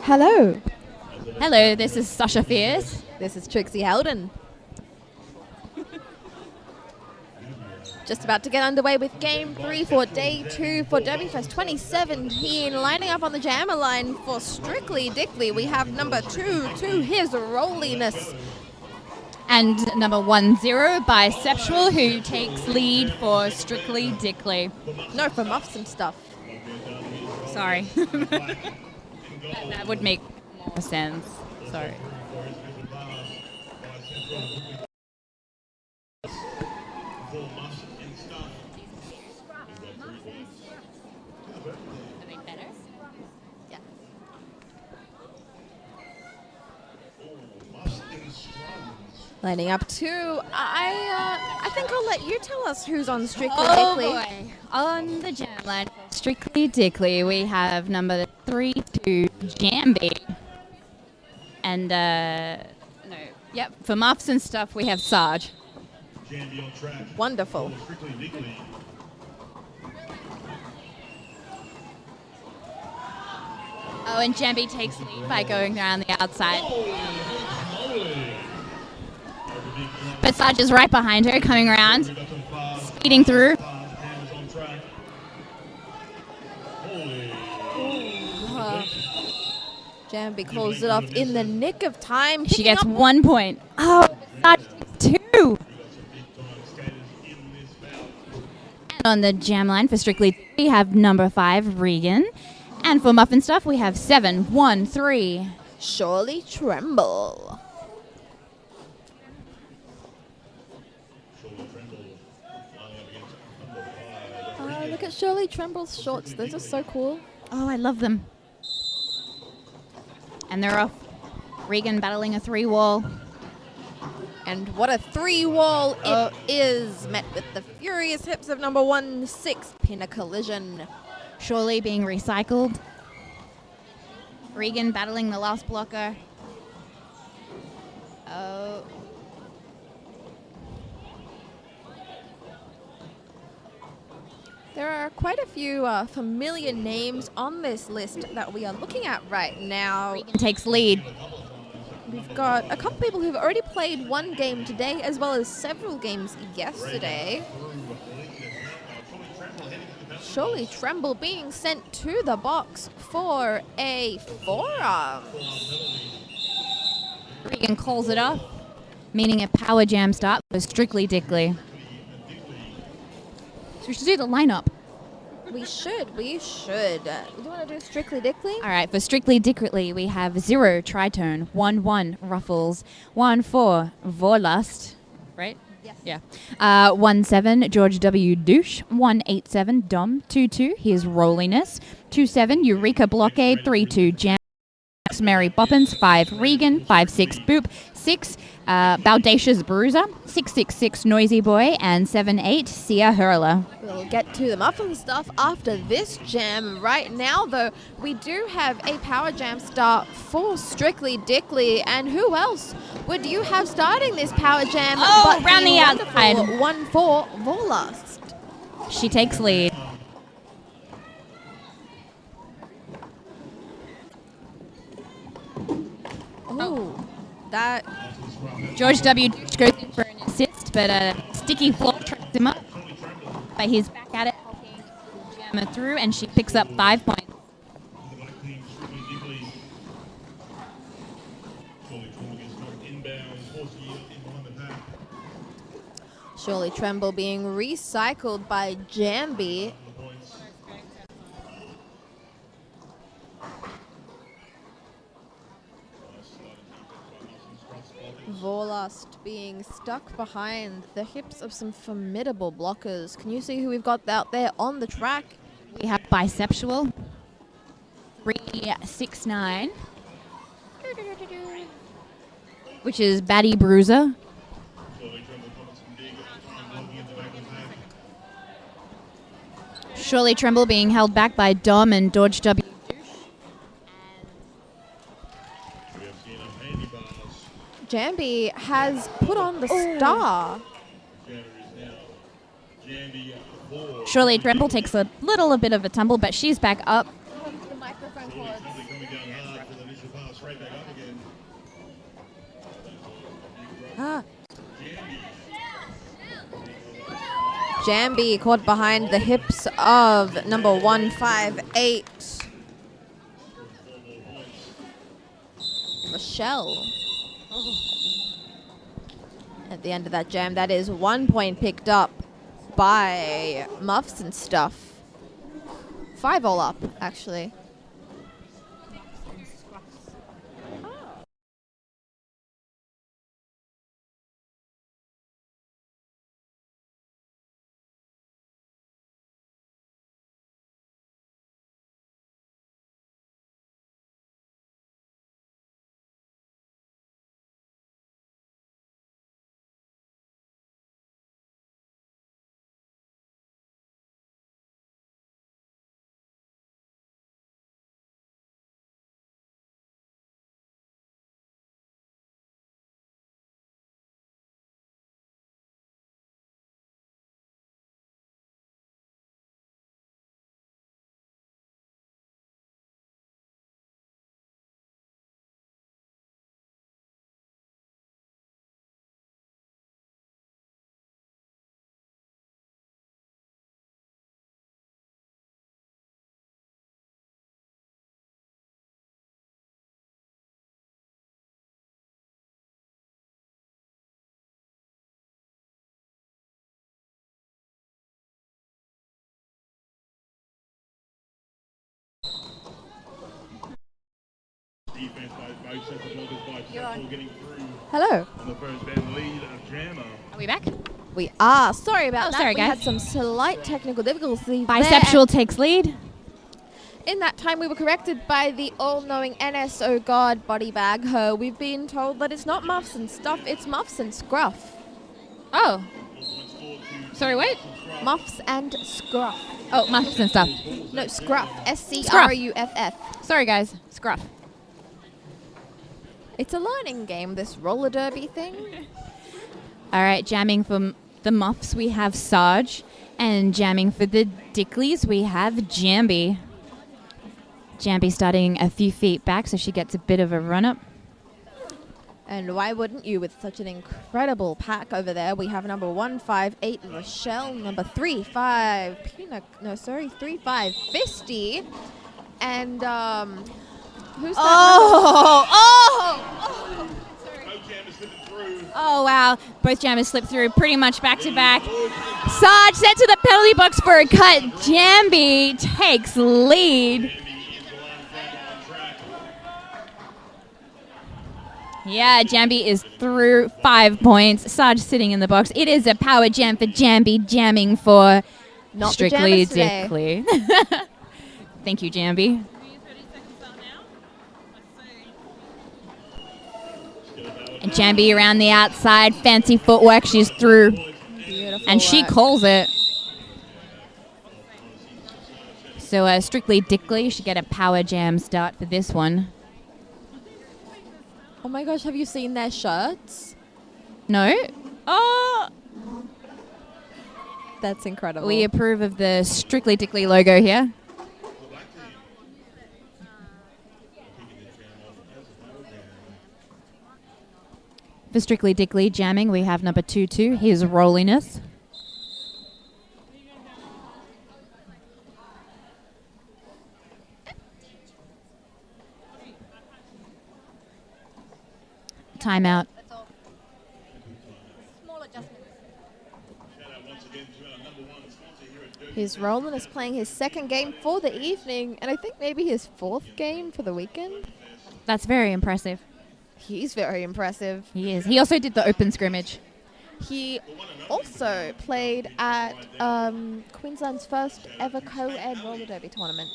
Hello. Hello, this is Sasha Fierce. This is Trixie Howden. Just about to get underway with Game 3 for Day 2 for Derby Fest 2017. Lining up on the jammer line for Strictly Dickly, we have number 2, to his rolliness. And number 10, Bisexual, who takes lead for Strictly Dickly. No, for Muffs and stuff. Sorry. that would make more sense. Sorry. Lining up to, I think I'll let you tell us who's on Strictly Oh Dickly. boy. On the jam line for Strictly Dickly, we have number 3, Jambi. And, for Muffs and stuff, we have Sarge. Wonderful. Oh, and Jambi takes lead by going around the outside. But Sarge is right behind her, coming around, speeding through. Jambi calls it off in the nick of time. She gets 1 point. Oh, Sarge takes 2. And on the jam line for Strictly, we have number 5, Regan. And for Muffin Stuff, we have 7, 1, 3. Surely Tremble. Oh, look at Shirley Tremble's shorts. Those are so cool. Oh, I love them. And they're off. Regan battling a 3-wall. And what a 3-wall it is, met with the furious hips of number 1, 6, pin a collision. Surely being recycled. Regan battling the last blocker. Oh. There are quite a few familiar names on this list that we are looking at right now. Regan takes lead. We've got a couple people who've already played one game today, as well as several games yesterday. Surely Tremble being sent to the box for a forearm. Regan calls it off, meaning a power jam start for Strictly Dickley. So we should do the lineup. We should. Do you want to do Strictly Dickley? All right, for Strictly Dickley, we have 0 Tritone, 1-1 Ruffles, 1-4 Vorlust, right? Yes. Yeah. 1-7 George W. Douche, 1-8-7 Dom, 2-2 here's Rolliness, 2-7 Eureka Blockade, 3-2 Jam, 6 Mary Boppins, 5 Regan, 5-6 Boop, 6 Baudacious Bruiser, 6-6-6 Noisy Boy, and 7-8 Sia Hurler. We'll get to the Muffin Stuff after this jam. Right now, though, we do have a power jam start for Strictly Dickley. And who else would you have starting this power jam? Oh, but round the outside. 1-4 Vorlust. She takes lead. Oh, that... George W. goes in for an assist, but a sticky floor trips him up. But he's back at it, helping jam her through, and she picks up 5 points. Surely Tremble being recycled by Jambi. Vorlust being stuck behind the hips of some formidable blockers. Can you see who we've got out there on the track? We have Bisexual, 369, which is Batty Bruiser. Surely Tremble being held back by Dom and George W. Jambi has put on the star. Surely Tremble takes a little bit of a tumble, but she's back up. The microphone cords. Jambi caught behind the hips of number 158. Michelle. At the end of that jam, that is 1 point picked up by Muffs and Stuff. 5 all up, actually. Defense by both sets of blockers by Chaulk getting through. Hello. On the first band lead of Jammer. Are we back? We are. Sorry about that. Sorry, we guys. had some slight technical difficulties. Bisexual takes lead. In that time, we were corrected by the all-knowing NS, oh God, body bag her. We've been told that it's not Muffs and Stuff, it's Muffs and Scruff. Oh. Sorry, wait. Muffs and Scruff. Oh, Muffs and Stuff. No, Scruff. S-C-R-U-F-F. Sorry, guys. Scruff. It's a learning game, this roller derby thing. All right, jamming for the Muffs, we have Sarge. And jamming for the Dickleys, we have Jambi. Jambi starting a few feet back, so she gets a bit of a run-up. And why wouldn't you with such an incredible pack over there? We have number 158, Rochelle, number 35, 35, Fisty. And, who's that? Oh, wow. Both jammers slipped through pretty much back-to-back. Sarge sent to the penalty box for a cut. Jambi takes lead. Yeah, Jambi is through 5 points. Sarge sitting in the box. It is a power jam for Jambi, jamming for Not Strictly the jammers Dickley. Thank you, Jambi. And Jambi around the outside. Fancy footwork. She's through. Beautiful And she work. calls it. So Strictly Dickley should get a power jam start for this one. Oh my gosh, have you seen their shirts? No? Oh! That's incredible. We approve of the Strictly Dickley logo here. For Strictly Dickley jamming, we have number 22, his Rolliness. Timeout. His Roland is playing his second game for the evening, and I think maybe his fourth game for the weekend. That's very impressive. He's very impressive. He is. He also did the open scrimmage. He also played at Queensland's first ever co-ed roller derby tournament.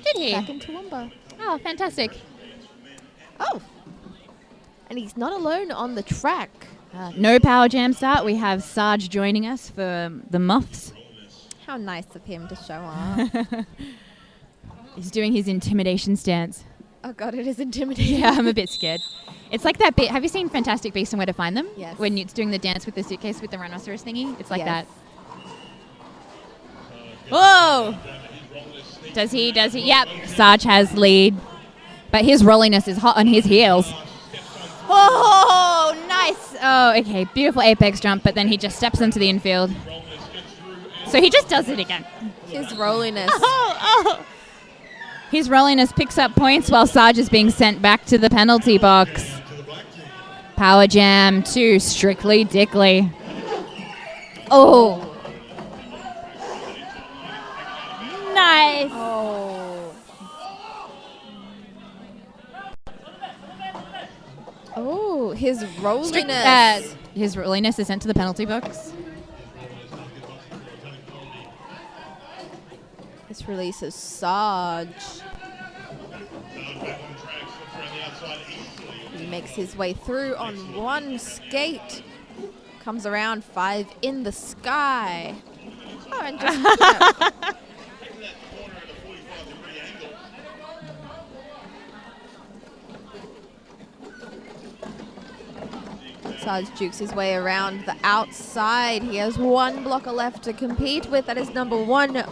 Did he? Back in Toowoomba. Oh, fantastic. Oh. And he's not alone on the track. No power jam start. We have Sarge joining us for the Muffs. How nice of him to show up. He's doing his intimidation stance. Oh god, it is intimidating. Yeah, I'm a bit scared. It's like that bit. Have you seen Fantastic Beasts and Where to Find Them? Yes. When it's doing the dance with the suitcase with the rhinoceros thingy? It's like Yes. that. Whoa! Does he? Yep. Sarge has lead. But his rolliness is hot on his heels. Oh, nice. Oh, okay. Beautiful apex jump, but then he just steps into the infield. So he just does it again. His rolliness. His rolliness picks up points while Sarge is being sent back to the penalty box. Power jam to Strictly Dickley. Oh. Nice. Oh, his rolliness. His rolliness is sent to the penalty box. This releases Sarge. He makes his way through on one skate. Comes around 5 in the sky. Oh, and just, Sarge jukes his way around the outside. He has one blocker left to compete with. That is number 1,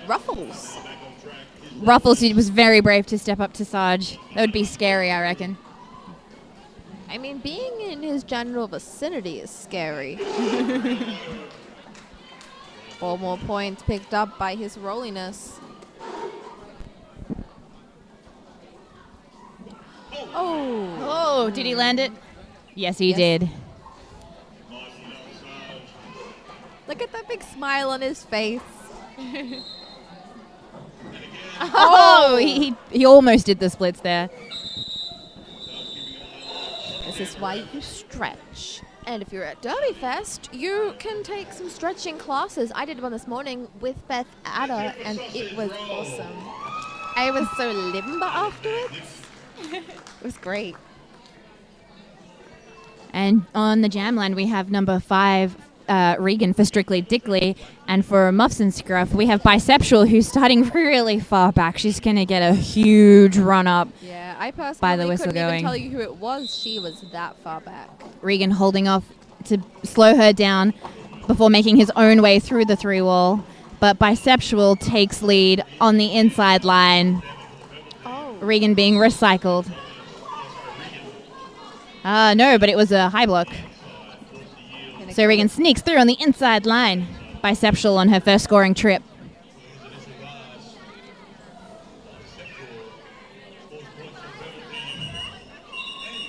Ruffles. Ruffles was very brave to step up to Sarge. That would be scary, I reckon. I mean, being in his general vicinity is scary. 4 more points picked up by his rolliness. Oh, did he land it? Yes, he did. Look at that big smile on his face. Oh, he almost did the splits there. This is why you stretch. And if you're at Derby Fest, you can take some stretching classes. I did one this morning with Beth Adder, and it was awesome. I was so limber afterwards. It was great. And on the jam line, we have number 5, Regan for Strictly Dickly. And for Muffs and Scruff, we have Bisexual, who's starting really far back. She's going to get a huge run up. Yeah, I personally by the whistle couldn't even going. tell you who it was. She was that far back. Regan holding off to slow her down before making his own way through the 3-wall. But Bisexual takes lead on the inside line. Oh. Regan being recycled. No, but it was a high block. So Regan sneaks through on the inside line. Bisexual on her first scoring trip.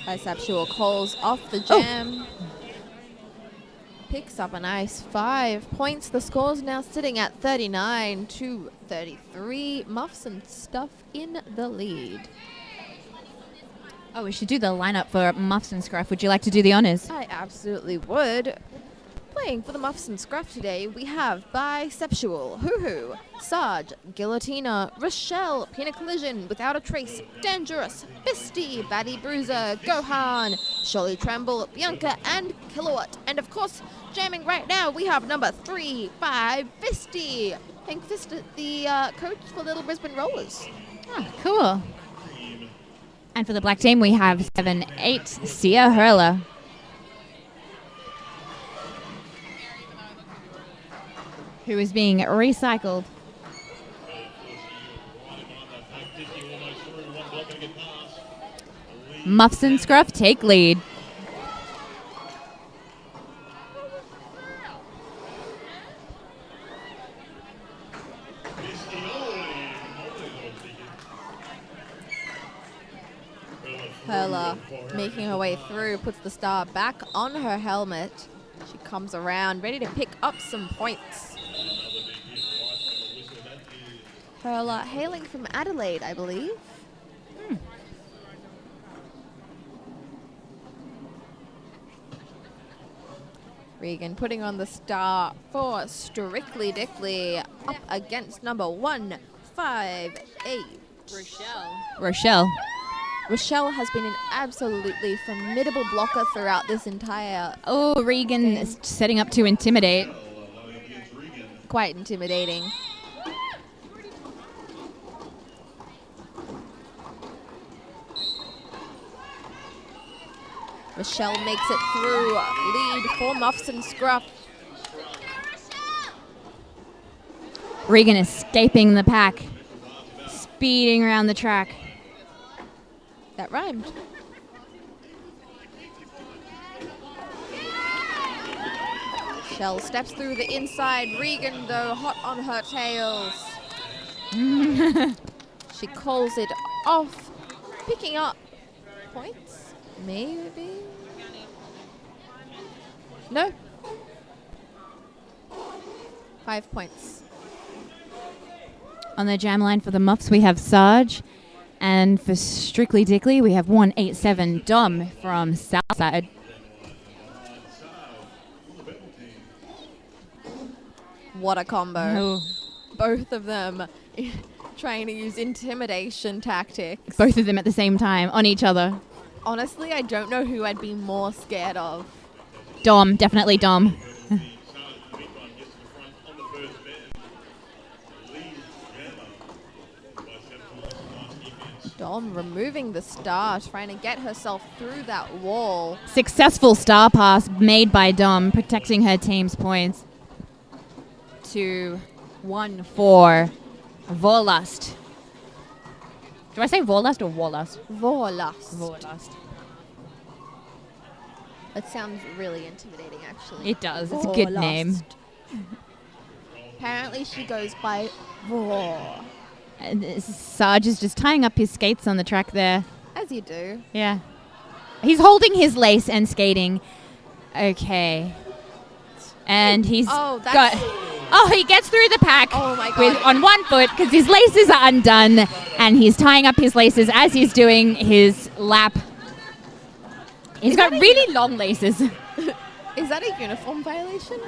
Bisexual calls off the jam. Picks up a nice 5 points. The score's now sitting at 39 to 33. Muffs and Stuff in the lead. Oh, we should do the lineup for Muffs and Scruff. Would you like to do the honors? I absolutely would. Playing for the Muffs and Scruff today, we have Bisexual, Hoo Hoo, Sarge, Guillotina, Rochelle, Pina Collision, Without a Trace, Dangerous, Fisty, Batty Bruiser, Gohan, Sholly Tremble, Bianca, and Kilowatt. And of course, jamming right now, we have number 3, 5, Fisty. Hank Fist, the coach for Little Brisbane Rollers. Ah, cool. And for the black team, we have 7, 8, Sia Hurler. Who is being recycled. Muffs and Scruff take lead. Hurler making her way through, puts the star back on her helmet. She comes around, ready to pick up some points. Hurler hailing from Adelaide, I believe. Regan putting on the star for Strictly Dickly, up against number 1, 5, 8. Rochelle. Rochelle has been an absolutely formidable blocker throughout this entire Oh, Regan game. is setting up to intimidate. Quite intimidating. Rochelle makes it through. Lead for Muffs and Scruff. Regan escaping the pack. Speeding around the track. That rhymed. Rochelle steps through the inside. Regan, though, hot on her tails. She calls it off. Picking up points, maybe? No. 5 points. On the jam line for the Muffs, we have Sarge. And for Strictly Dickly, we have 187 Dom from Southside. What a combo. Oh. Both of them trying to use intimidation tactics. Both of them at the same time, on each other. Honestly, I don't know who I'd be more scared of. Dom, definitely Dom. Dom removing the star, trying to get herself through that wall. Successful star pass made by Dom, protecting her team's points. To 1-4, Vorlust. Do I say Vorlust or Warlust? Vorlust. Vorlust. It sounds really intimidating, actually. It does. It's a good name. Apparently she goes by Vor. And Sarge is just tying up his skates on the track there. As you do. Yeah. He's holding his lace and skating. Okay. And he's Oh, that's... got... Oh, he gets through the pack Oh my God. on one foot because his laces are undone, and he's tying up his laces as he's doing his lap. He's got really long laces. Is that a uniform violation?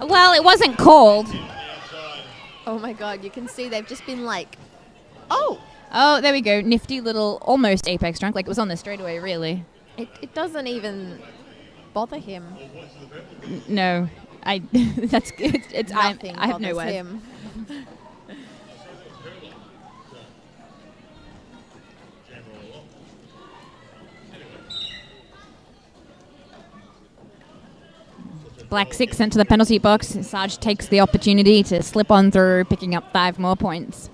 Well, it wasn't called. Oh my God, you can see they've just been like, oh. Oh, there we go. Nifty little almost apex drunk. Like it was on the straightaway, really. It doesn't even bother him. No. That's good. Nothing I have no bothers words. him. Black 6 sent to the penalty box. Sarge takes the opportunity to slip on through, picking up 5 more points.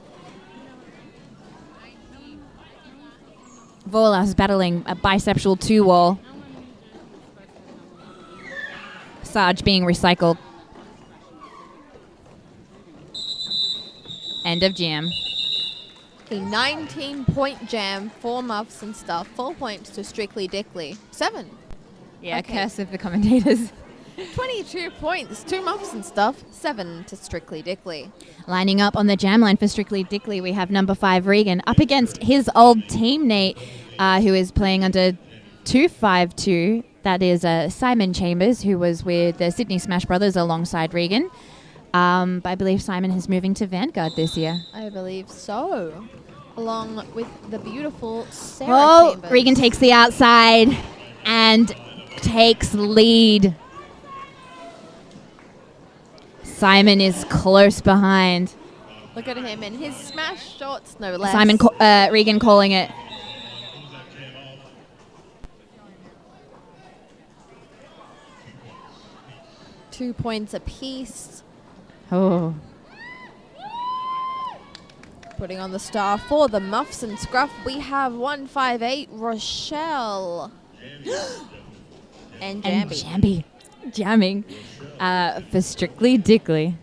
Volas battling a bisexual 2-wall. Sarge being recycled. End of jam. A 19-point jam for Muffs and stuff. 4 points to Strictly Dickly. 7. Yeah, Okay. curse of the commentators. 22 points to Muffs and stuff. 7 to Strictly Dickly. Lining up on the jam line for Strictly Dickly, we have number 5 Regan up against his old teammate, who is playing under 252. That is Simon Chambers, who was with the Sydney Smash Brothers alongside Regan. But I believe Simon is moving to Vanguard this year. I believe so. Along with the beautiful Sarah Chambers. Regan takes the outside and takes lead. Simon is close behind. Look at him in his smash shorts, no less. Regan calling it. Two points apiece. Oh. Putting on the star for the Muffs and Scruff, we have 158 Rochelle. and And Jambi. Jambi. Jamming for Strictly Dickly.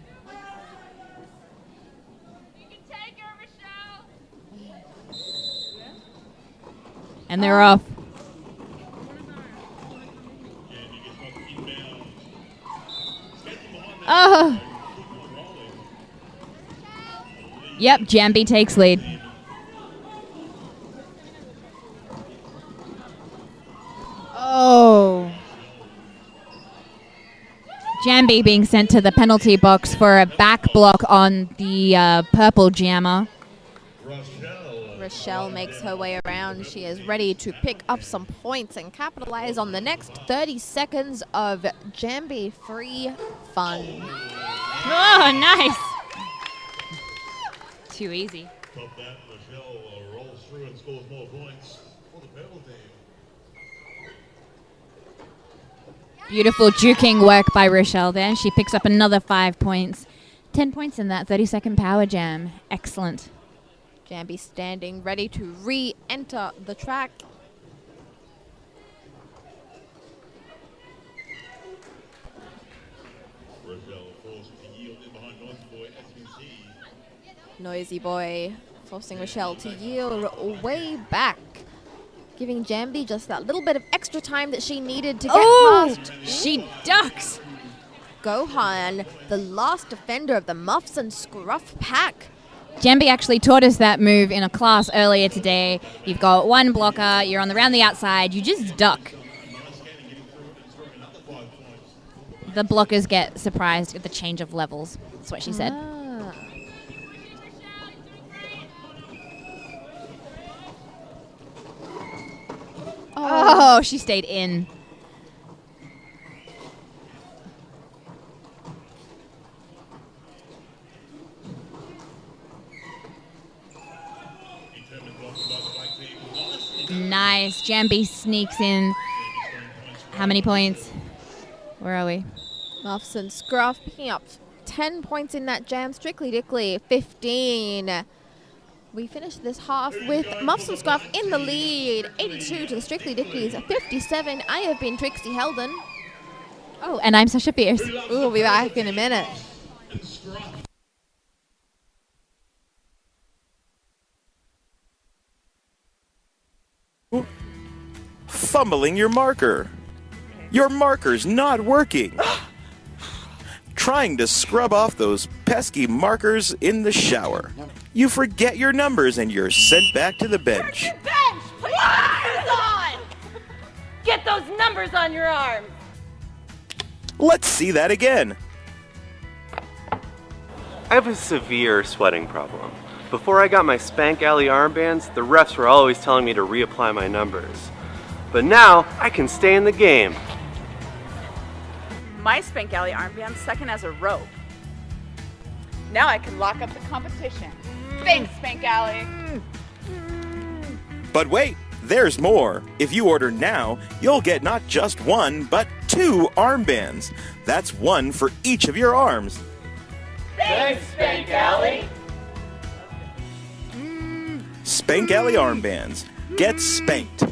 And they're off. Oh. Yep, Jambi takes lead. Oh. Jambi being sent to the penalty box for a back block on the purple jammer. Rochelle makes her way around. She is ready to pick up some points and capitalize on the next 30 seconds of Jambi free fun. Oh, nice. Too easy. Top that, Rochelle rolls through and scores more points for the purple team. Beautiful juking work by Rochelle there. She picks up another 5 points. 10 points in that 30-second power jam. Excellent. Jambi standing ready to re-enter the track. Rochelle forced to yield in behind Noisy Boy, as you can see. Noisy Boy forcing Rochelle to yield way back, giving Jambi just that little bit of extra time that she needed to get past. She ducks. Gohan, the last defender of the Muffs and Scruff pack. Jambi actually taught us that move in a class earlier today. You've got one blocker, you're on around the outside, you just duck. The blockers get surprised at the change of levels. That's what she said. Oh, she stayed in. Nice. Jambi sneaks in. How many points? Where are we? Muffs and Scruff picking up 10 points in that jam. Strictly Dickly, 15. We finished this half with Muffs and Scruff in the lead. 82 to the Strictly Dicklys, 57. I have been Trixie Heldon. Oh, and I'm Sasha Fierce. We'll be back in a minute. Fumbling your marker. Your marker's not working. trying to scrub off those pesky markers in the shower. You forget your numbers and you're sent back to the bench. Bench! Put your numbers on! Get those numbers on your arms! Let's see that again. I have a severe sweating problem. Before I got my Spank Alley armbands, the refs were always telling me to reapply my numbers. But now, I can stay in the game. My Spank Alley armband's second as a rope. Now I can lock up the competition. Thanks, Spank Alley. But wait, there's more. If you order now, you'll get not just one, but 2 armbands. That's one for each of your arms. Thanks, Spank Alley! Spank Alley armbands. Get spanked.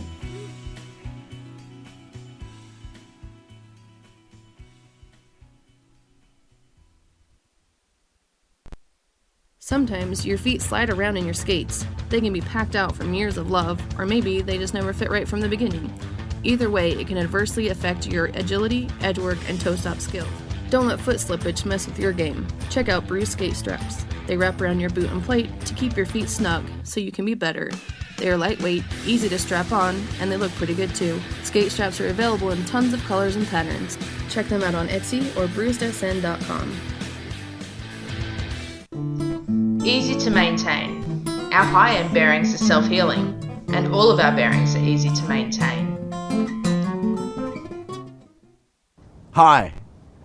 Sometimes your feet slide around in your skates. They can be packed out from years of love, or maybe they just never fit right from the beginning. Either way, it can adversely affect your agility, edgework, and toe-stop skills. Don't let foot slippage mess with your game. Check out Bruce skate straps. They wrap around your boot and plate to keep your feet snug, so you can be better. They are lightweight, easy to strap on, and they look pretty good too. Skate straps are available in tons of colors and patterns. Check them out on Etsy or bruisedsn.com. Easy to maintain. Our high-end bearings are self-healing, and all of our bearings are easy to maintain. Hi,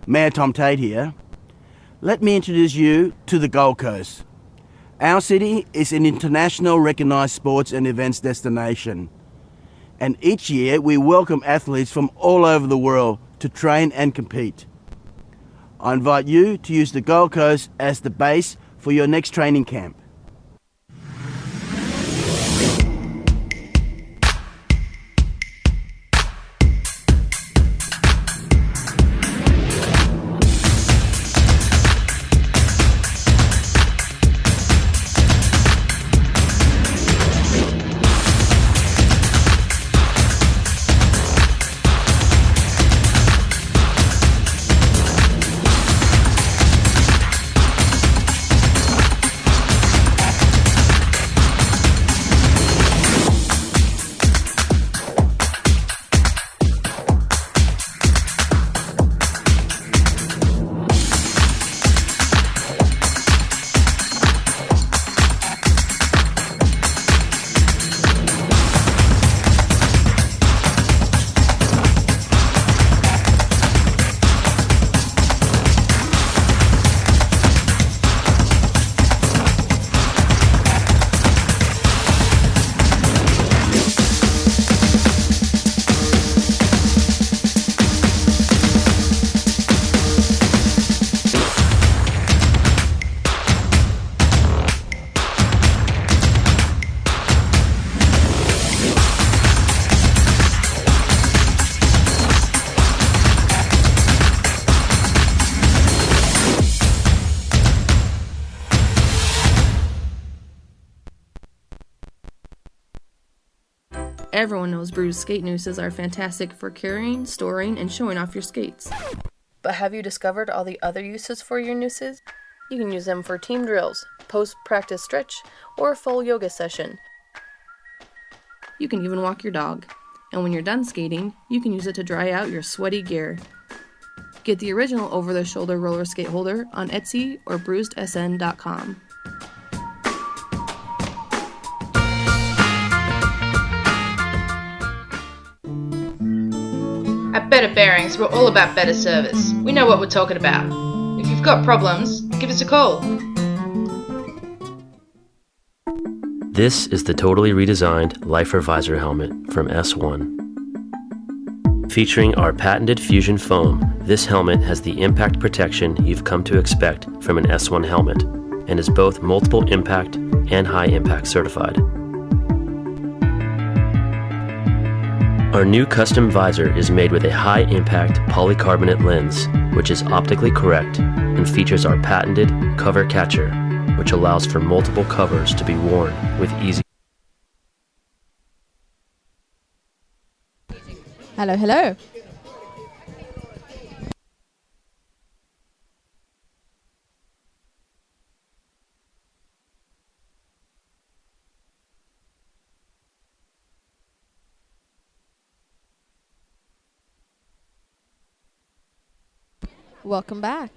Mayor Tom Tate here. Let me introduce you to the Gold Coast. Our city is an international recognised sports and events destination, and each year we welcome athletes from all over the world to train and compete. I invite you to use the Gold Coast as the base for your next training camp. Everyone knows bruised skate nooses are fantastic for carrying, storing, and showing off your skates. But have you discovered all the other uses for your nooses? You can use them for team drills, post-practice stretch, or a full yoga session. You can even walk your dog. And when you're done skating, you can use it to dry out your sweaty gear. Get the original over-the-shoulder roller skate holder on Etsy or bruisedsn.com. At Better Bearings, we're all about better service. We know what we're talking about. If you've got problems, give us a call. This is the totally redesigned Lifer Visor helmet from S1. Featuring our patented fusion foam, this helmet has the impact protection you've come to expect from an S1 helmet and is both multiple impact and high impact certified. Our new custom visor is made with a high-impact polycarbonate lens, which is optically correct and features our patented cover catcher, which allows for multiple covers to be worn with easy. Hello, hello. Welcome back.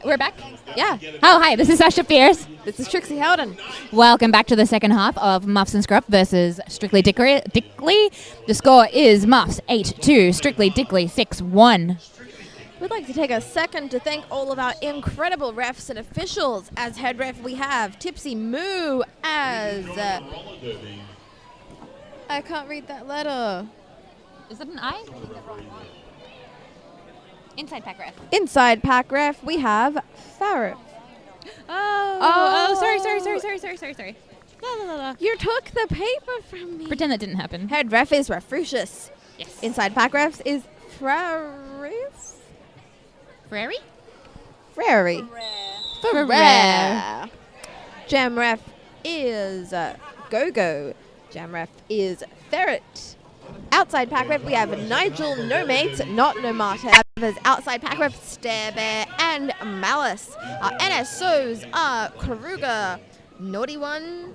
We're back? Yeah. Oh, hi, this is Sasha Fierce. This is Trixie Howden. Welcome back to the second half of Muffs and Scruff versus Strictly Dickley. The score is Muffs 8-2, Strictly Dickley 6-1. We'd like to take a second to thank all of our incredible refs and officials. As head ref, we have Tipsy Moo as... I can't read that letter. Is it an I? Inside pack ref. Inside pack ref, we have Farrah. Sorry. You took the paper from me. Pretend that didn't happen. Head ref is Refrucius. Yes. Inside pack refs is Fraris? Frary? Frary. Ferrer. Jam ref is Go-Go. Jam ref is Ferret. Outside pack ref, we have Nigel No Mates, not No Mata. As outside pack ref, Stare Bear and Malice. Our NSOs are Karuga, Naughty One,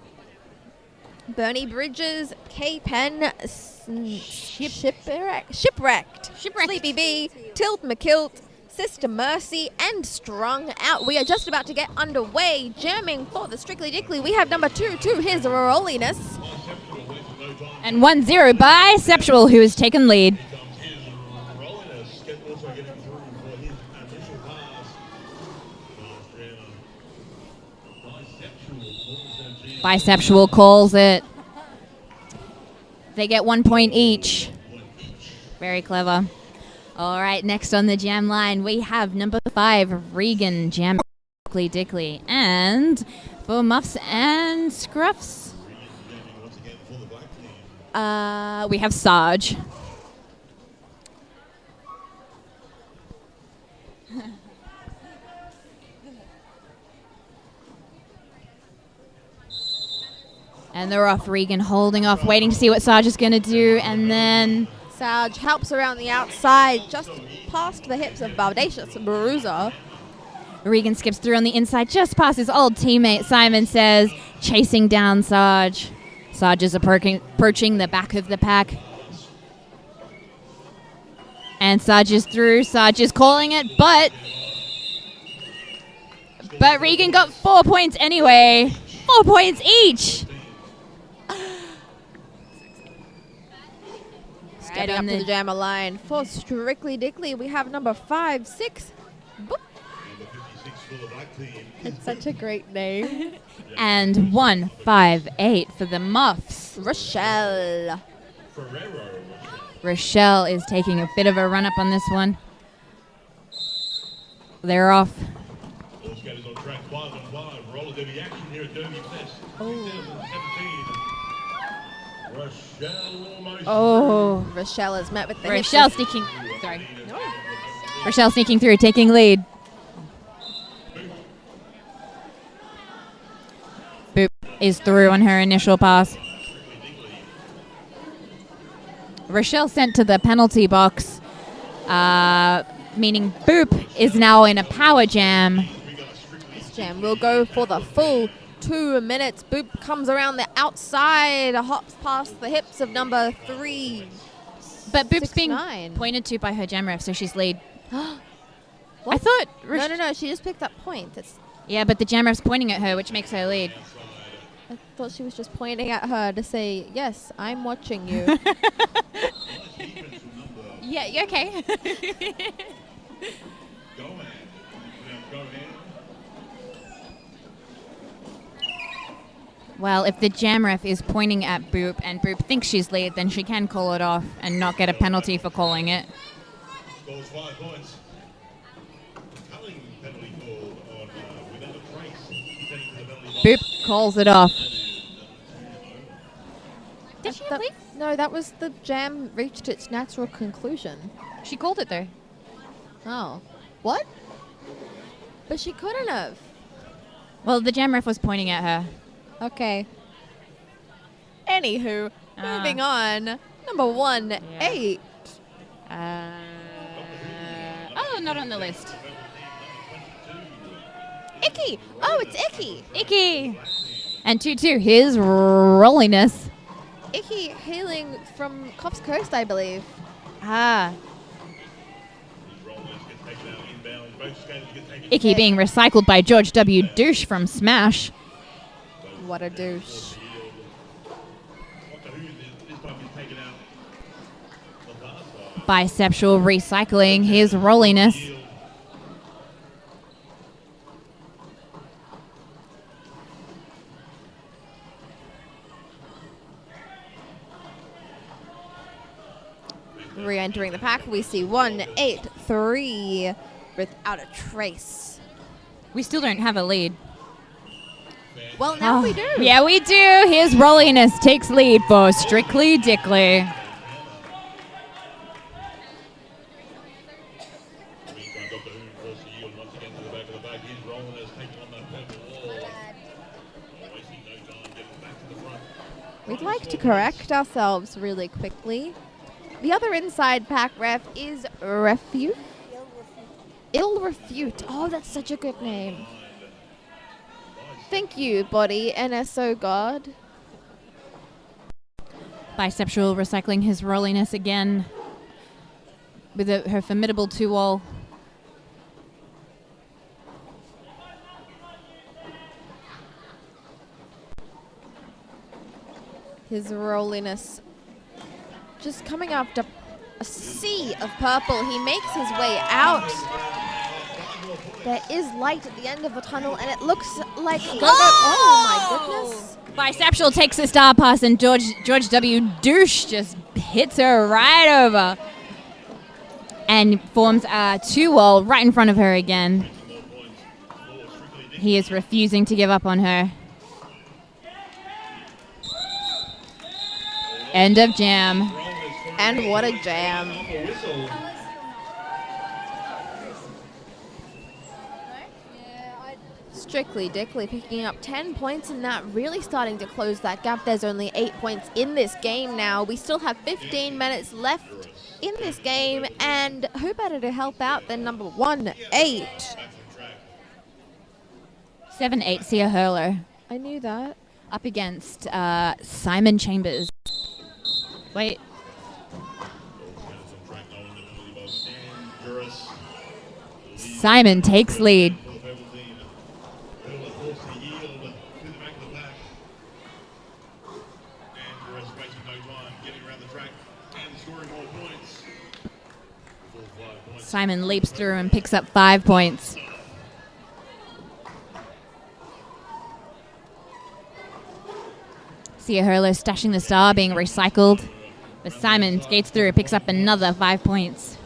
Bernie Bridges, K-Pen, Shipwrecked, Sleepy B, Tilt McKilt, Sister Mercy, and Strung Out. We are just about to get underway, jamming for the Strictly Dickley. We have number 2 to his rolliness. And 1-0 by Septual, who has taken lead. Bisexual calls it. They get 1 point each. Very clever. All right, next on the jam line, we have number 5, Regan, Jam Dickley. And for Muffs and Scruffs, we have Sarge. And they're off. Regan holding off, waiting to see what Sarge is going to do. And then Sarge helps around the outside, just past the hips of Baldacious Bruiser. Regan skips through on the inside, just past his old teammate, Simon Says, chasing down Sarge. Sarge is approaching the back of the pack. And Sarge is through. Sarge is calling it, but Regan got 4 points anyway. 4 points each. Stepping up to the jammer line for Strictly Dickley, we have number 5, 6. Boop. It's such a great name. And 1, 5, 8 for the Muffs. Rochelle. Rochelle is taking a bit of a run up on this one. They're off. Oh, Rochelle is met with the Rochelle sneaking. Sorry. No. Rochelle sneaking through, taking lead. Boop is through on her initial pass. Rochelle sent to the penalty box, meaning Boop is now in a power jam. This jam will go for the full 2 minutes. Boop comes around the outside, hops past the hips of number 3. But Boop's being pointed to by her jam ref, so she's lead. I thought... No, she just picked up points. Yeah, but the jam ref's pointing at her, which makes her lead. I thought she was just pointing at her to say, yes, I'm watching you. Yeah, okay. Well, if the jam ref is pointing at Boop and Boop thinks she's lead, then she can call it off and not get a penalty for calling it. Scores 5 points. Compelling penalty call on without a trace. Boop calls it off. Did she leave? No, that was the jam reached its natural conclusion. She called it though. Oh. What? But she couldn't have. Well, the jam ref was pointing at her. Okay. Anywho, moving on. Number 1, 8. Oh, not on the list. Icky. Oh, it's Icky. Icky. And 2-2, his rolliness. Icky hailing from Cops Coast, I believe. Ah. Icky being recycled by George W. Douche from Smash. What a douche. Bisexual recycling his rolliness. Re-entering the pack, we see 183 without a trace. We still don't have a lead. Well, now we do. Yeah, we do. His rolliness takes lead for Strictly Dickly. We'd like to correct ourselves really quickly. The other inside pack ref is Refute. Ill Refute. Oh, that's such a good name. Thank you, body, NSO God. Bisexual recycling his rolliness again with her formidable 2-wall. His rolliness just coming after a sea of purple. He makes his way out. There is light at the end of the tunnel, and it looks like... Oh, my goodness. Bisexual takes a star pass, and George W. Douche just hits her right over. And forms a 2-wall right in front of her again. He is refusing to give up on her. End of jam. And what a jam. Strictly Dickly picking up 10 points and that really starting to close that gap. There's only 8 points in this game now. We still have 15 minutes left in this game, and who better to help out than number 1-8? 7-8, Sia Hurler. I knew that. Up against Simon Chambers. Wait. Simon takes lead. Simon leaps through and picks up 5 points. Sia Hurler stashing the star, being recycled. But Simon skates through, picks up another 5 points.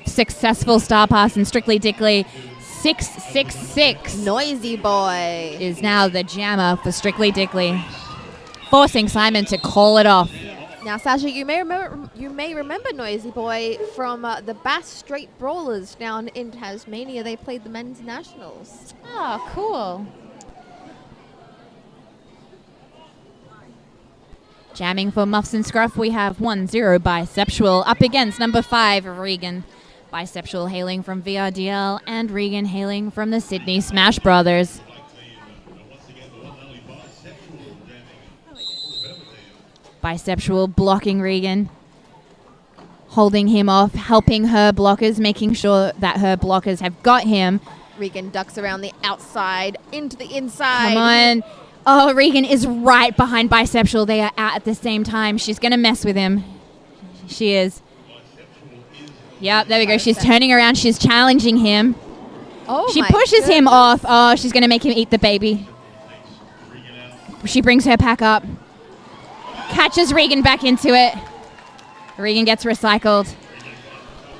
Successful star pass and Strictly Dickly 666. Noisy boy is now the jammer for Strictly Dickly, forcing Simon to call it off. Now, Sasha, you may remember Noisy Boy from the Bass Strait Brawlers down in Tasmania. They played the men's nationals. Oh, cool. Jamming for Muffs and Scruff, we have 1-0 Bisexual up against number 5, Regan. Bisexual hailing from VRDL and Regan hailing from the Sydney Smash Brothers. Bisexual blocking Regan, holding him off, helping her blockers, making sure that her blockers have got him. Regan ducks around the outside into the inside. Come on. Oh, Regan is right behind Bisexual. They are out at the same time. She's going to mess with him. She is. Yep, there we go. She's turning around. She's challenging him. Oh, she pushes him off. Oh, she's going to make him eat the baby. She brings her pack up. Catches Regan back into it. Regan gets recycled.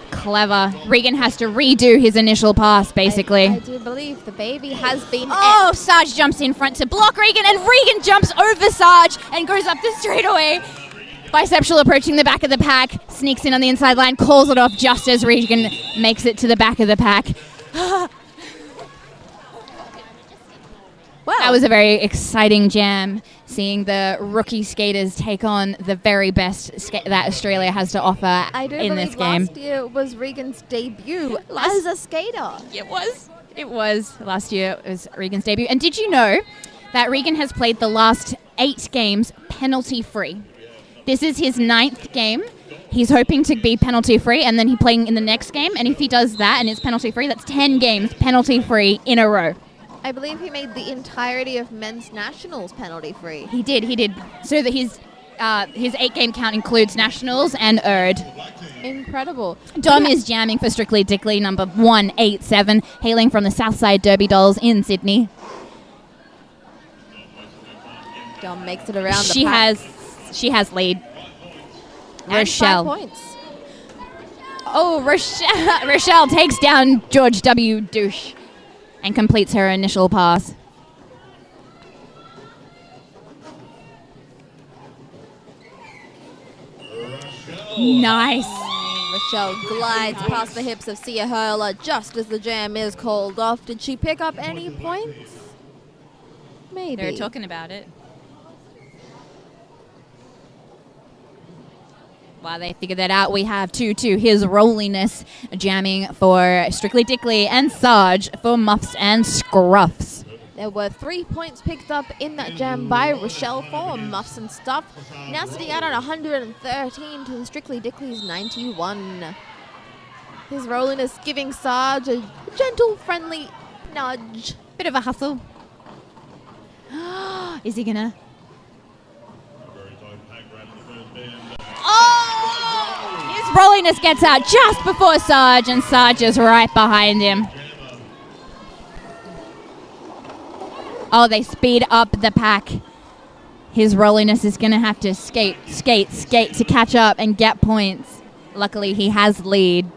Clever. Regan has to redo his initial pass, basically. I do believe the baby has been... Oh, Sarge jumps in front to block Regan, and Regan jumps over Sarge and goes up the straightaway. Bisexual approaching the back of the pack, sneaks in on the inside line, calls it off just as Regan makes it to the back of the pack. Wow. That was a very exciting jam, seeing the rookie skaters take on the very best that Australia has to offer in this game. Last year was Regan's debut as a skater. It was. Last year it was Regan's debut. And did you know that Regan has played the last 8 games penalty-free? This is his 9th game. He's hoping to be penalty-free, and then he's playing in the next game. And if he does that and it's penalty-free, that's 10 games penalty-free in a row. I believe he made the entirety of men's nationals penalty-free. He did. So that his 8-game count includes nationals and Erd. Incredible. Dom is jamming for Strictly Dickly, number 187, hailing from the Southside Derby Dolls in Sydney. Dom makes it around She the pack. She has lead. And Rochelle. 5 points. Oh, Rochelle takes down George W. Douche and completes her initial pass. Nice. Rochelle glides past the hips of Sia Hurler just as the jam is called off. Did she pick up any points? Maybe. They're talking about it. While they figure that out, we have 2-2. His Rolliness jamming for Strictly Dickly and Sarge for Muffs and Scruffs. There were 3 points picked up in that jam by Rochelle for Muffs and Stuff. Now sitting out at 113 to Strictly Dickly's 91. His Rolliness giving Sarge a gentle, friendly nudge. Bit of a hustle. Is he gonna? Oh! His Rolliness gets out just before Sarge, and Sarge is right behind him. Oh, they speed up the pack. His Rolliness is going to have to skate to catch up and get points. Luckily, he has lead.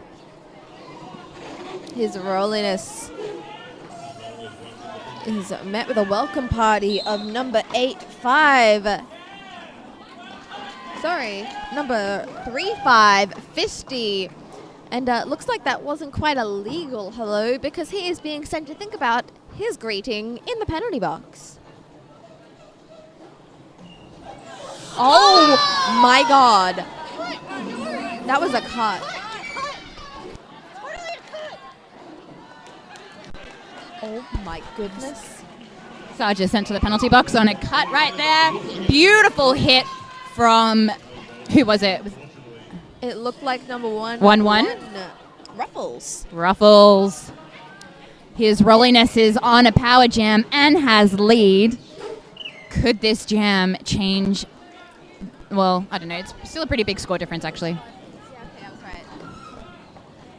His Rolliness is met with a welcome party of number 8-5. Sorry, number 3-5, Fisty. And looks like that wasn't quite a legal hello because he is being sent to think about his greeting in the penalty box. Oh my God. That was a cut. Oh my goodness. Sarge is sent to the penalty box on a cut right there. Beautiful hit from, who was it? It looked like number 1. 1-1? Ruffles. His Rolliness is on a power jam and has lead. Could this jam change? Well, I don't know. It's still a pretty big score difference, actually.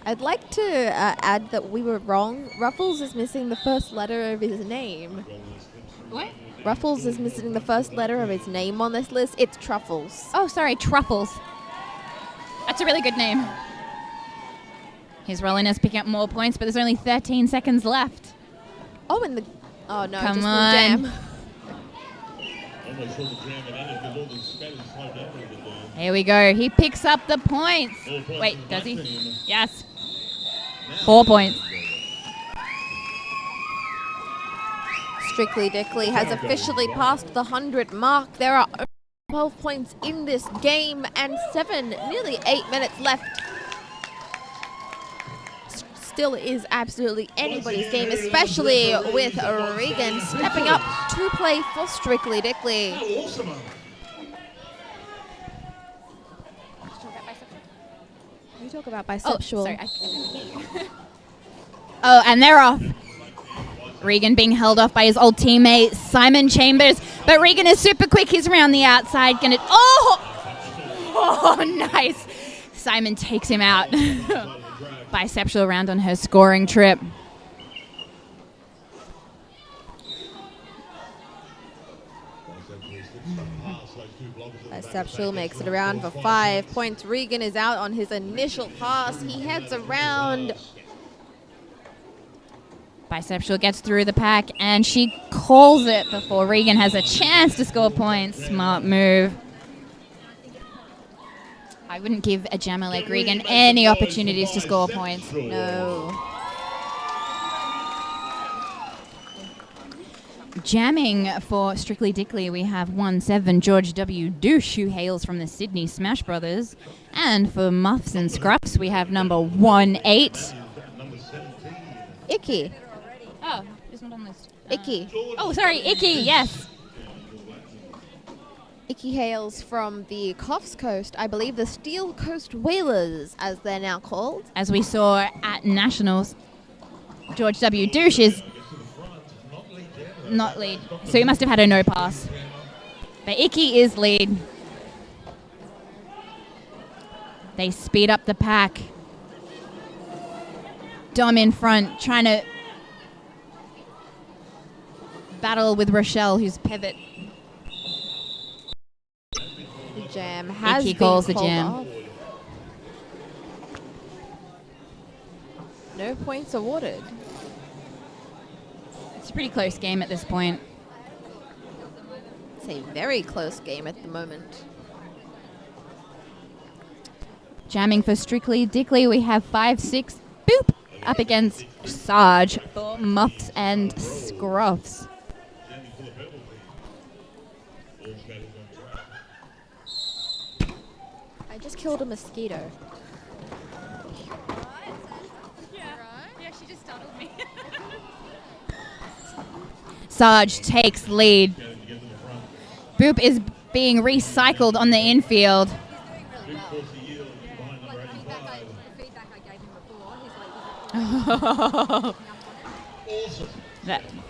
I'd like to add that we were wrong. Ruffles is missing the first letter of his name. What? Ruffles is missing the first letter of his name on this list. It's Truffles. Oh, sorry, Truffles. That's a really good name. His Rolliness picking up more points, but there's only 13 seconds left. Oh, and the... Oh, no, Come just on. the jam. Here we go. He picks up the points. Wait, does he? Yes. 4 points. Strictly Dickly has officially passed the 100 mark. There are 12 points in this game and nearly 8 minutes left. Still is absolutely anybody's game, especially with Regan stepping up to play for Strictly Dickly. You talk about bisexual. Oh, sorry, I couldn't hear you. Oh, and they're off. Regan being held off by his old teammate Simon Chambers, but Regan is super quick. He's around the outside. Oh, nice. Simon takes him out. Bisexual round on her scoring trip. Bisexual makes it around for 5 points. Regan is out on his initial pass. He heads around. Bisexual gets through the pack, and she calls it before Regan has a chance to score points. Smart move. I wouldn't give a jammer like Regan any opportunities to score points. No. Jamming for Strictly Dickly, we have 1-7 George W. Douche, who hails from the Sydney Smash Brothers. And for Muffs and Scruffs, we have number 1-8. Icky. Oh, it's not on this. Icky. Oh, sorry, Icky, yes. Icky hails from the Coffs Coast, I believe the Steel Coast Whalers, as they're now called. As we saw at Nationals, George W. Douche is not lead, so he must have had a no pass. But Icky is lead. They speed up the pack. Dom in front, trying to battle with Rochelle, who's pivot. The jam has Icky been calls the called jam. off. No points awarded. It's a pretty close game at this point. It's a very close game at the moment. Jamming for Strictly Dickly, we have 5-6, boop, up against Sarge for Muffs and Scruffs. I just killed a mosquito. Yeah, she just startled me. Sarge takes lead. Boop is being recycled on the infield.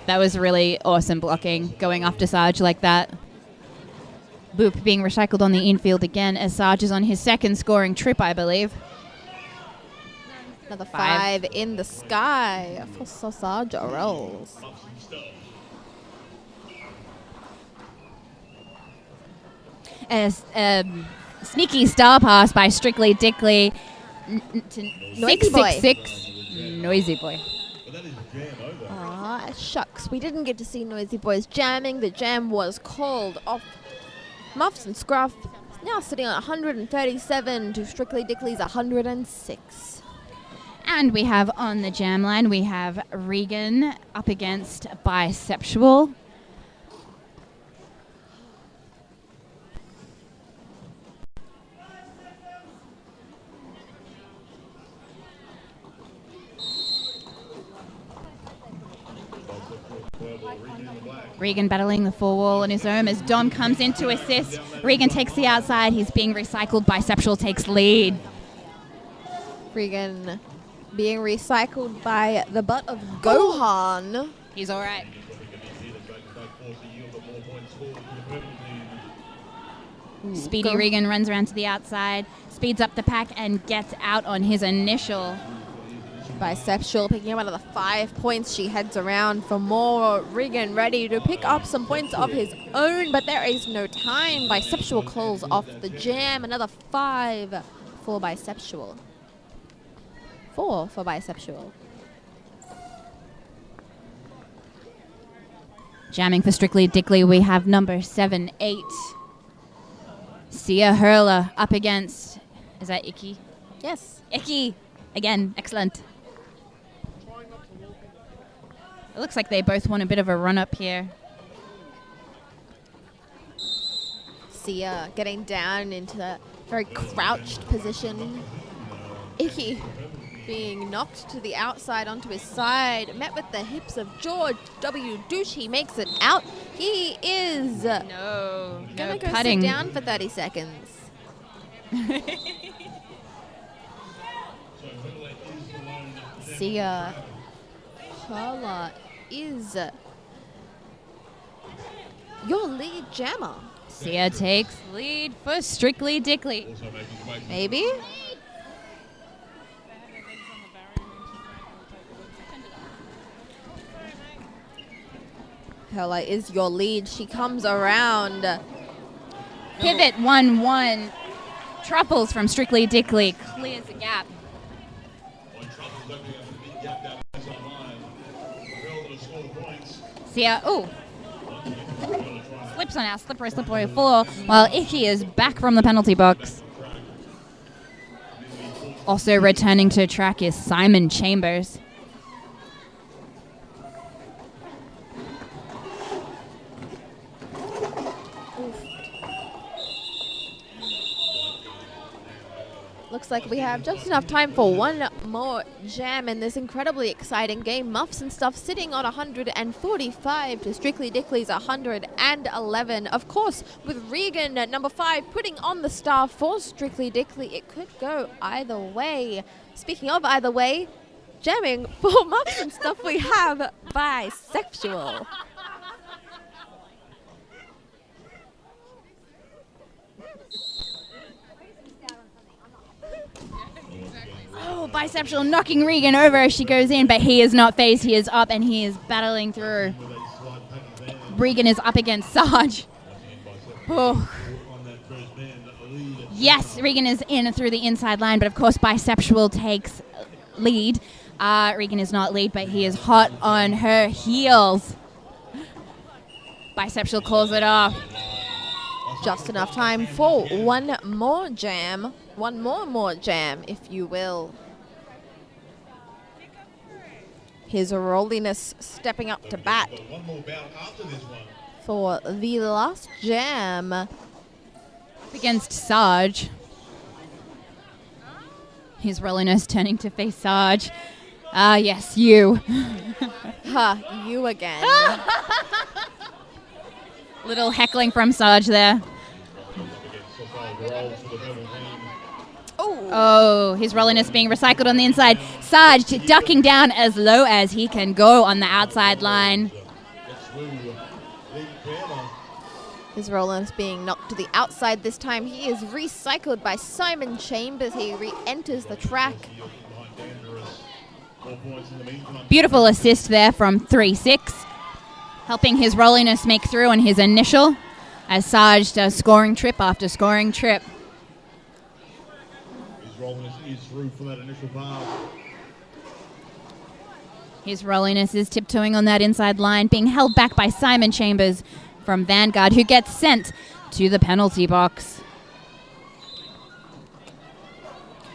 That was really awesome blocking, going after Sarge like that. Boop being recycled on the infield again as Sarge is on his second scoring trip, I believe. Another 5 in the sky for Sausage Rolls. As sneaky star pass by Strictly Dickly to Noisy Boy. 666. Noisy Boy. Ah, shucks. We didn't get to see Noisy Boys jamming. The jam was called off. Muffs and Scruff now sitting on 137 to Strictly Dickly's 106. And we have on the jam line, we have Regan up against Bisexual. Regan battling the four wall on his own as Dom comes in to assist. Regan takes the outside. He's being recycled. Bisexual takes lead. Regan being recycled by the butt of Gohan. He's all right. Speedy Regan runs around to the outside, speeds up the pack, and gets out on his initial. Bisexual picking up another 5 points. She heads around for more. Regan ready to pick up some points of his own, but there is no time. Bisexual calls off the jam. Another 5 for Bisexual. 4 for Bisexual. Jamming for Strictly Dickly, we have number 7-8. Sia Hurler up against, is that Icky? Yes. Icky. Again, excellent. It looks like they both want a bit of a run up here. Sia getting down into that very crouched position. Icky being knocked to the outside onto his side, met with the hips of George W. Douche. He makes it out. He is gonna go cutting. sit down for 30 seconds. Sia Hurler is your lead jammer. Sia takes lead for Strictly Dickly. Maybe? Hurler is your lead. She comes around. Pivot 1-1. Truffles from Strictly Dickly clears the gap. Sia, slips on our slippery floor while Icky is back from the penalty box. Also returning to track is Simon Chambers. looks like we have just enough time for one more jam in this incredibly exciting game. Muffs and Stuff sitting on 145 to Strictly Dickly's 111. Of course, with Regan at number 5 putting on the star for Strictly Dickly, it could go either way. Speaking of either way, jamming for Muffs and Stuff, we have Bisexual. Oh, Bisexual knocking Regan over as she goes in, but he is not phased. He is up and he is battling through. Regan is up against Sarge. Oh. Yes, Regan is in through the inside line, but of course Bisexual takes lead. Regan is not lead, but he is hot on her heels. Bisexual calls it off. Just enough time for one more jam. One more jam, if you will. His Rolliness stepping up to bat for the last jam. Against Sarge. His Rolliness turning to face Sarge. Ah, yes, you. Ha, you again. Little heckling from Sarge there. Oh, his Rolliness being recycled on the inside. Sarge ducking down as low as he can go on the outside line. His Rolliness being knocked to the outside this time. He is recycled by Simon Chambers. He re-enters the track. Beautiful assist there from 3-6. Helping his Rolliness make through on his initial as Sarge does scoring trip after scoring trip. Is through for that initial pass. His Rolliness is tiptoeing on that inside line, being held back by Simon Chambers from Vanguard, who gets sent to the penalty box.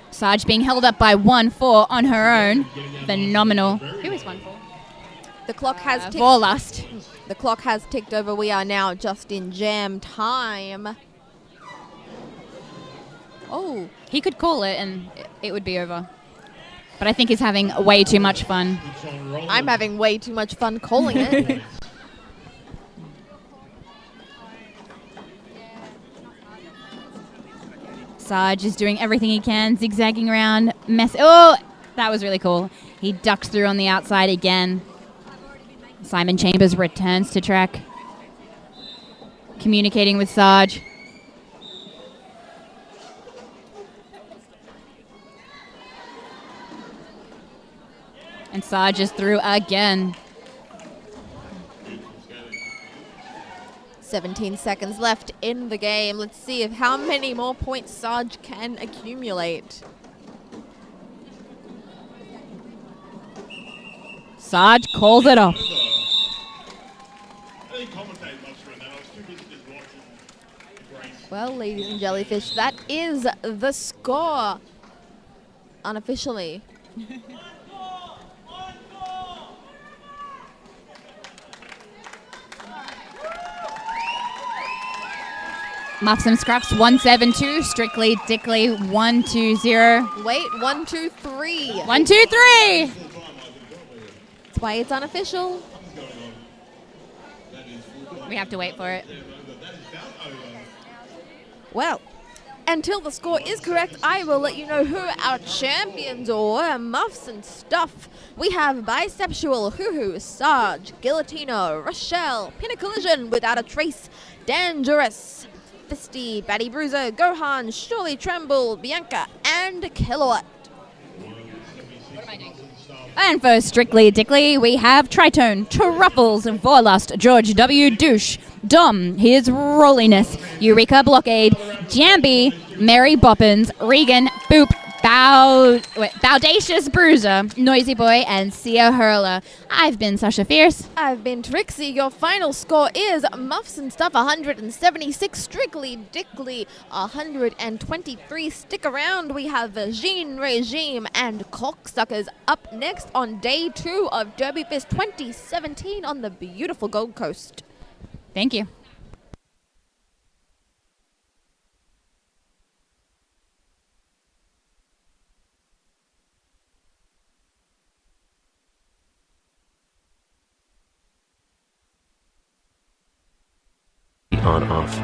Sarge being held up by 1-4 on her own. Phenomenal. Who is 1-4? The clock has ticked. Vorlust. The clock has ticked over. We are now just in jam time. Oh. He could call it and it would be over. But I think he's having way too much fun. I'm having way too much fun calling it. Sarge is doing everything he can, zigzagging around. Oh, that was really cool. He ducks through on the outside again. Simon Chambers returns to track. Communicating with Sarge. And Sarge is through again. 17 seconds left in the game. Let's see if how many more points Sarge can accumulate. Sarge calls it off. Well, ladies and jellyfish, that is the score. Unofficially. Muffs and Scruffs 1-7-2. Strictly Dickly 1-2-0. Wait, 1-2-3. 1-2-3. That's why it's unofficial. We have to wait for it. Well, until the score is correct, I will let you know who our champions are. Muffs and Stuff. We have Bisexual, Hoo-Hoo, Sarge, Guillotino, Rochelle, Pinnacollision, Without a Trace, Dangerous, Fisty, Batty Bruiser, Gohan, Surely Tremble, Bianca, and Kilowatt. And for Strictly Dickly, we have Tritone, Truffles, Vorlust, George W. Douche, Dom, his Rolliness, Eureka Blockade, Jambi, Mary Boppins, Regan, Boop, Baudacious Bruiser, Noisy Boy, and Sia Hurler. I've been Sasha Fierce. I've been Trixie. Your final score is Muffs and Stuff 176, Strictly Dickly 123. Stick around. We have Vagine, Regime, and Cocksuckers up next on day 2 of Derby Fest 2017 on the beautiful Gold Coast. Thank you. on-off.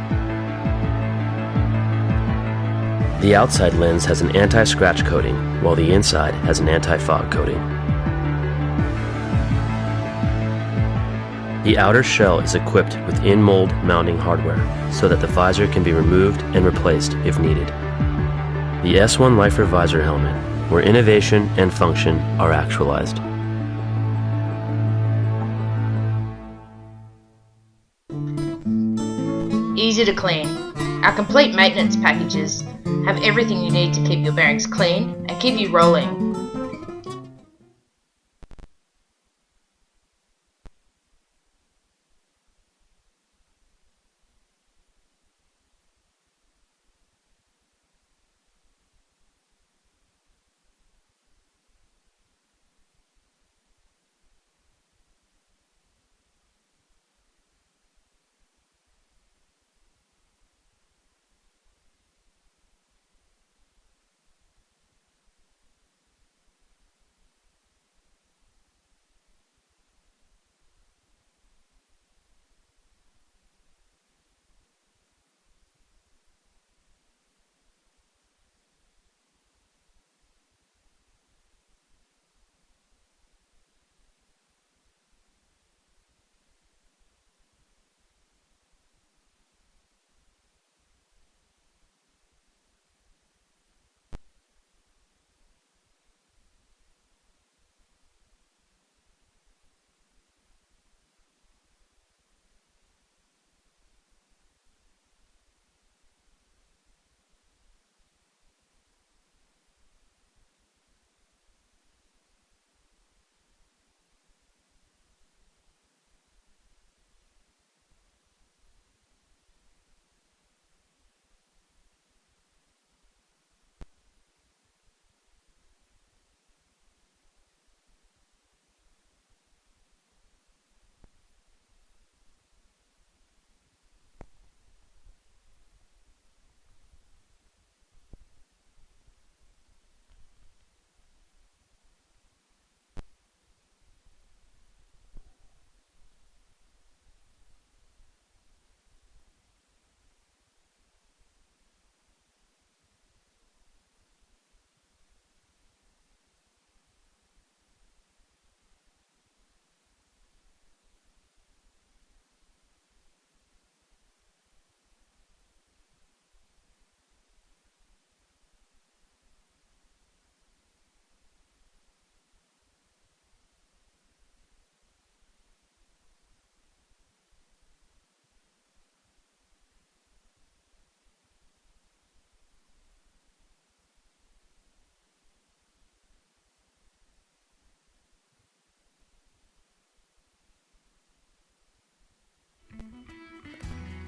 The outside lens has an anti-scratch coating, while the inside has an anti-fog coating. The outer shell is equipped with in-mold mounting hardware, so that the visor can be removed and replaced if needed. The S1 Lifer Visor Helmet, where innovation and function are actualized. Easy to clean. Our complete maintenance packages have everything you need to keep your bearings clean and keep you rolling.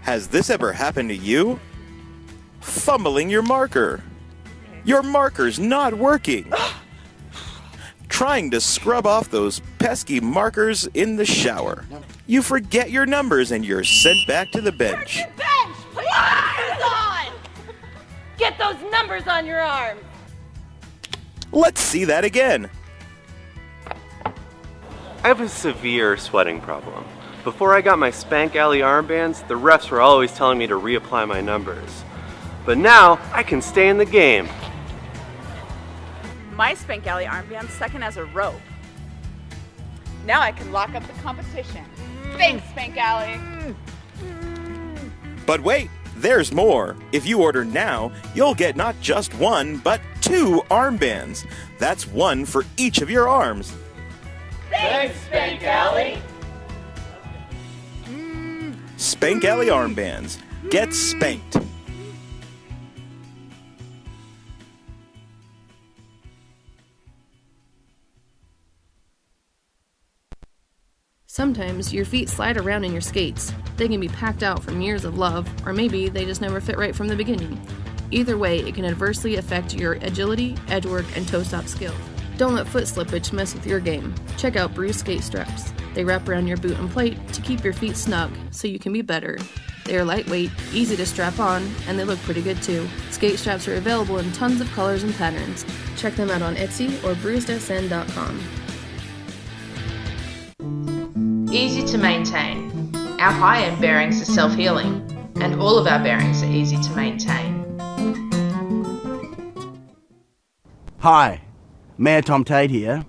Has this ever happened to you? Fumbling your marker. Your marker's not working. Trying to scrub off those pesky markers in the shower. You forget your numbers and you're sent back to the bench. Bench! Put your markers on! Get those numbers on your arm! Let's see that again. I have a severe sweating problem. Before I got my Spank Alley armbands, the refs were always telling me to reapply my numbers. But now, I can stay in the game. My Spank Alley armband's second as a rope. Now I can lock up the competition. Thanks, Spank Alley. But wait, there's more. If you order now, you'll get not just one, but 2 armbands. That's one for each of your arms. Thanks, Spank Alley! Spank Alley armbands. Get spanked. Sometimes your feet slide around in your skates. They can be packed out from years of love, or maybe they just never fit right from the beginning. Either way, it can adversely affect your agility, edgework, and toe-stop skills. Don't let foot slippage mess with your game. Check out Bruce skate straps. They wrap around your boot and plate to keep your feet snug, so you can be better. They are lightweight, easy to strap on, and they look pretty good too. Skate straps are available in tons of colors and patterns. Check them out on Etsy or bruisedsn.com. Easy to maintain. Our high-end bearings are self-healing. and all of our bearings are easy to maintain. Hi, Mayor Tom Tate here.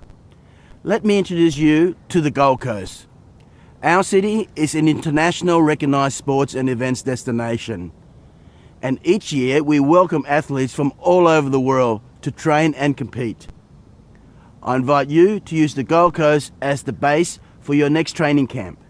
Let me introduce you to the Gold Coast. Our city is an international recognised sports and events destination. And each year we welcome athletes from all over the world to train and compete. I invite you to use the Gold Coast as the base for your next training camp.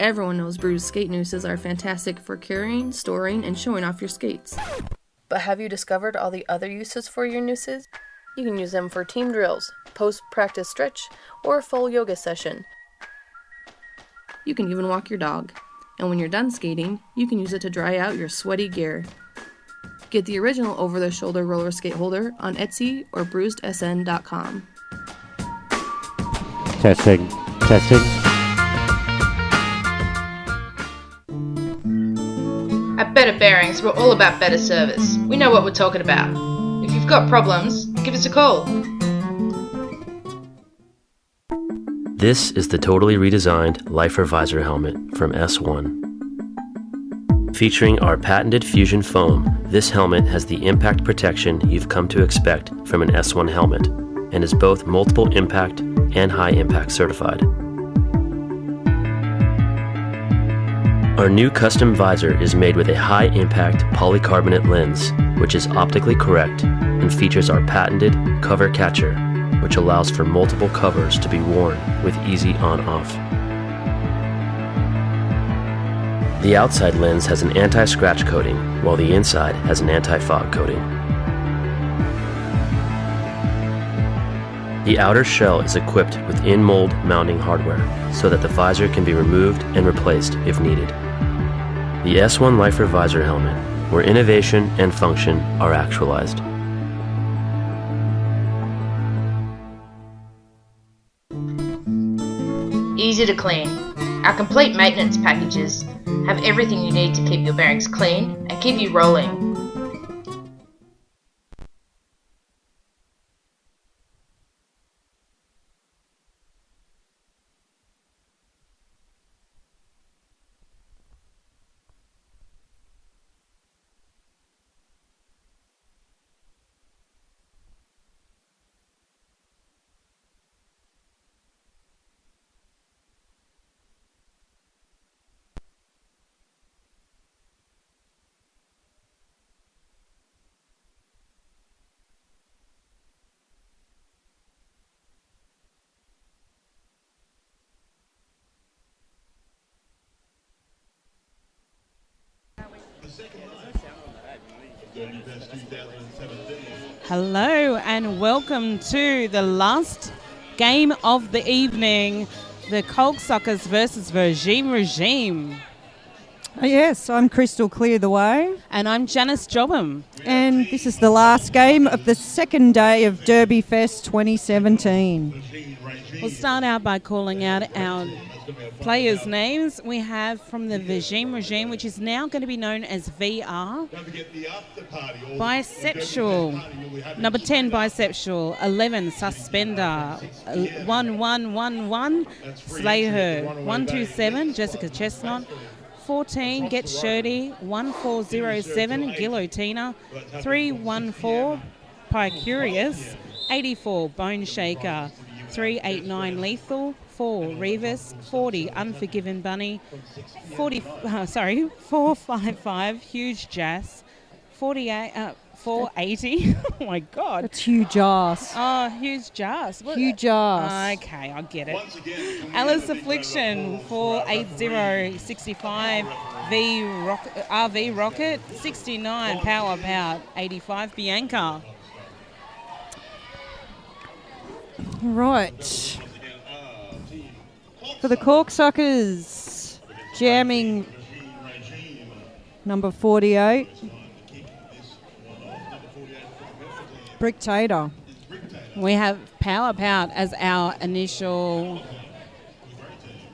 Everyone knows bruised skate nooses are fantastic for carrying, storing, and showing off your skates. But have you discovered all the other uses for your nooses? You can use them for team drills, post-practice stretch, or a full yoga session. You can even walk your dog. And when you're done skating, you can use it to dry out your sweaty gear. Get the original over-the-shoulder roller skate holder on Etsy or bruisedsn.com. Testing. At Better Bearings, we're all about better service. We know what we're talking about. If you've got problems, give us a call. This is the totally redesigned Lifer Visor helmet from S1. Featuring our patented fusion foam, this helmet has the impact protection you've come to expect from an S1 helmet and is both multiple impact and high impact certified. Our new custom visor is made with a high-impact polycarbonate lens, which is optically correct and features our patented cover catcher, which allows for multiple covers to be worn with easy on-off. The outside lens has an anti-scratch coating, while the inside has an anti-fog coating. The outer shell is equipped with in-mold mounting hardware so that the visor can be removed and replaced if needed. The S1 Lifer Visor helmet, where innovation and function are actualized. Easy to clean. Our complete maintenance packages have everything you need to keep your bearings clean and keep you rolling. Hello and welcome to the last game of the evening, the Chaulk Suckers versus Vagine Regime. Yes, I'm Crystal Clear the Way. And I'm Janice Jobham. And this is the last game of the second day of Derby Fest 2017. We'll start out by calling out our players' names. We have from the Vagine regime, which is now going to be known as VR. Bisexual. Number 10, Bisexual. 11, Suspender. 1111, Slay Her. 127, Jessica Chestnut. 14, Get Shirty. 1407, Guillotina. 314, Picurious. 84, Bone Shaker. 389, Lethal. 4, Revis. 40, Unforgiven Bunny. 455, Huge Jazz. 480. Oh my God. It's huge ass. Oh, Huge Jazz. Huge ass. Okay, I get it. Alice Affliction. 480, 65. RV Rocket. 69, Power Pout. 85, Bianca. Right. For the Corksuckers, jamming number 48, Brick Tater. We have Power Pout as our initial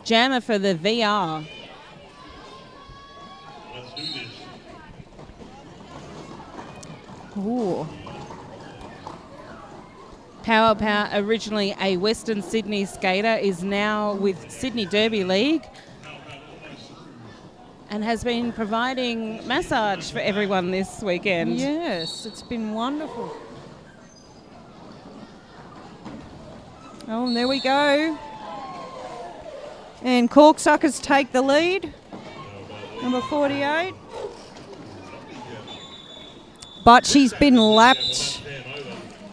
jammer for the VR. Ooh. Power Pout, originally a Western Sydney skater, is now with Sydney Derby League and has been providing massage for everyone this weekend. Yes, it's been wonderful. Oh, and there we go. And Corksuckers take the lead. Number 48. But she's been lapped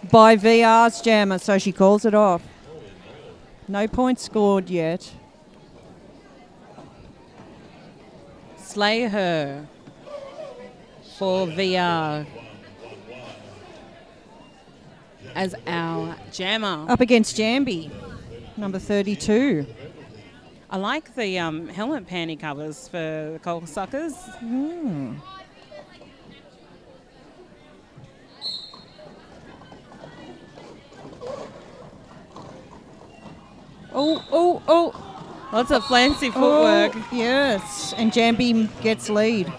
by VR's jammer, so she calls it off. No points scored yet. Slay Her for VR as our jammer. Up against Jambi, number 32. I like the helmet panty covers for the Corksuckers. Mm. Oh. Lots of fancy footwork. Oh, yes, and Jambi gets lead.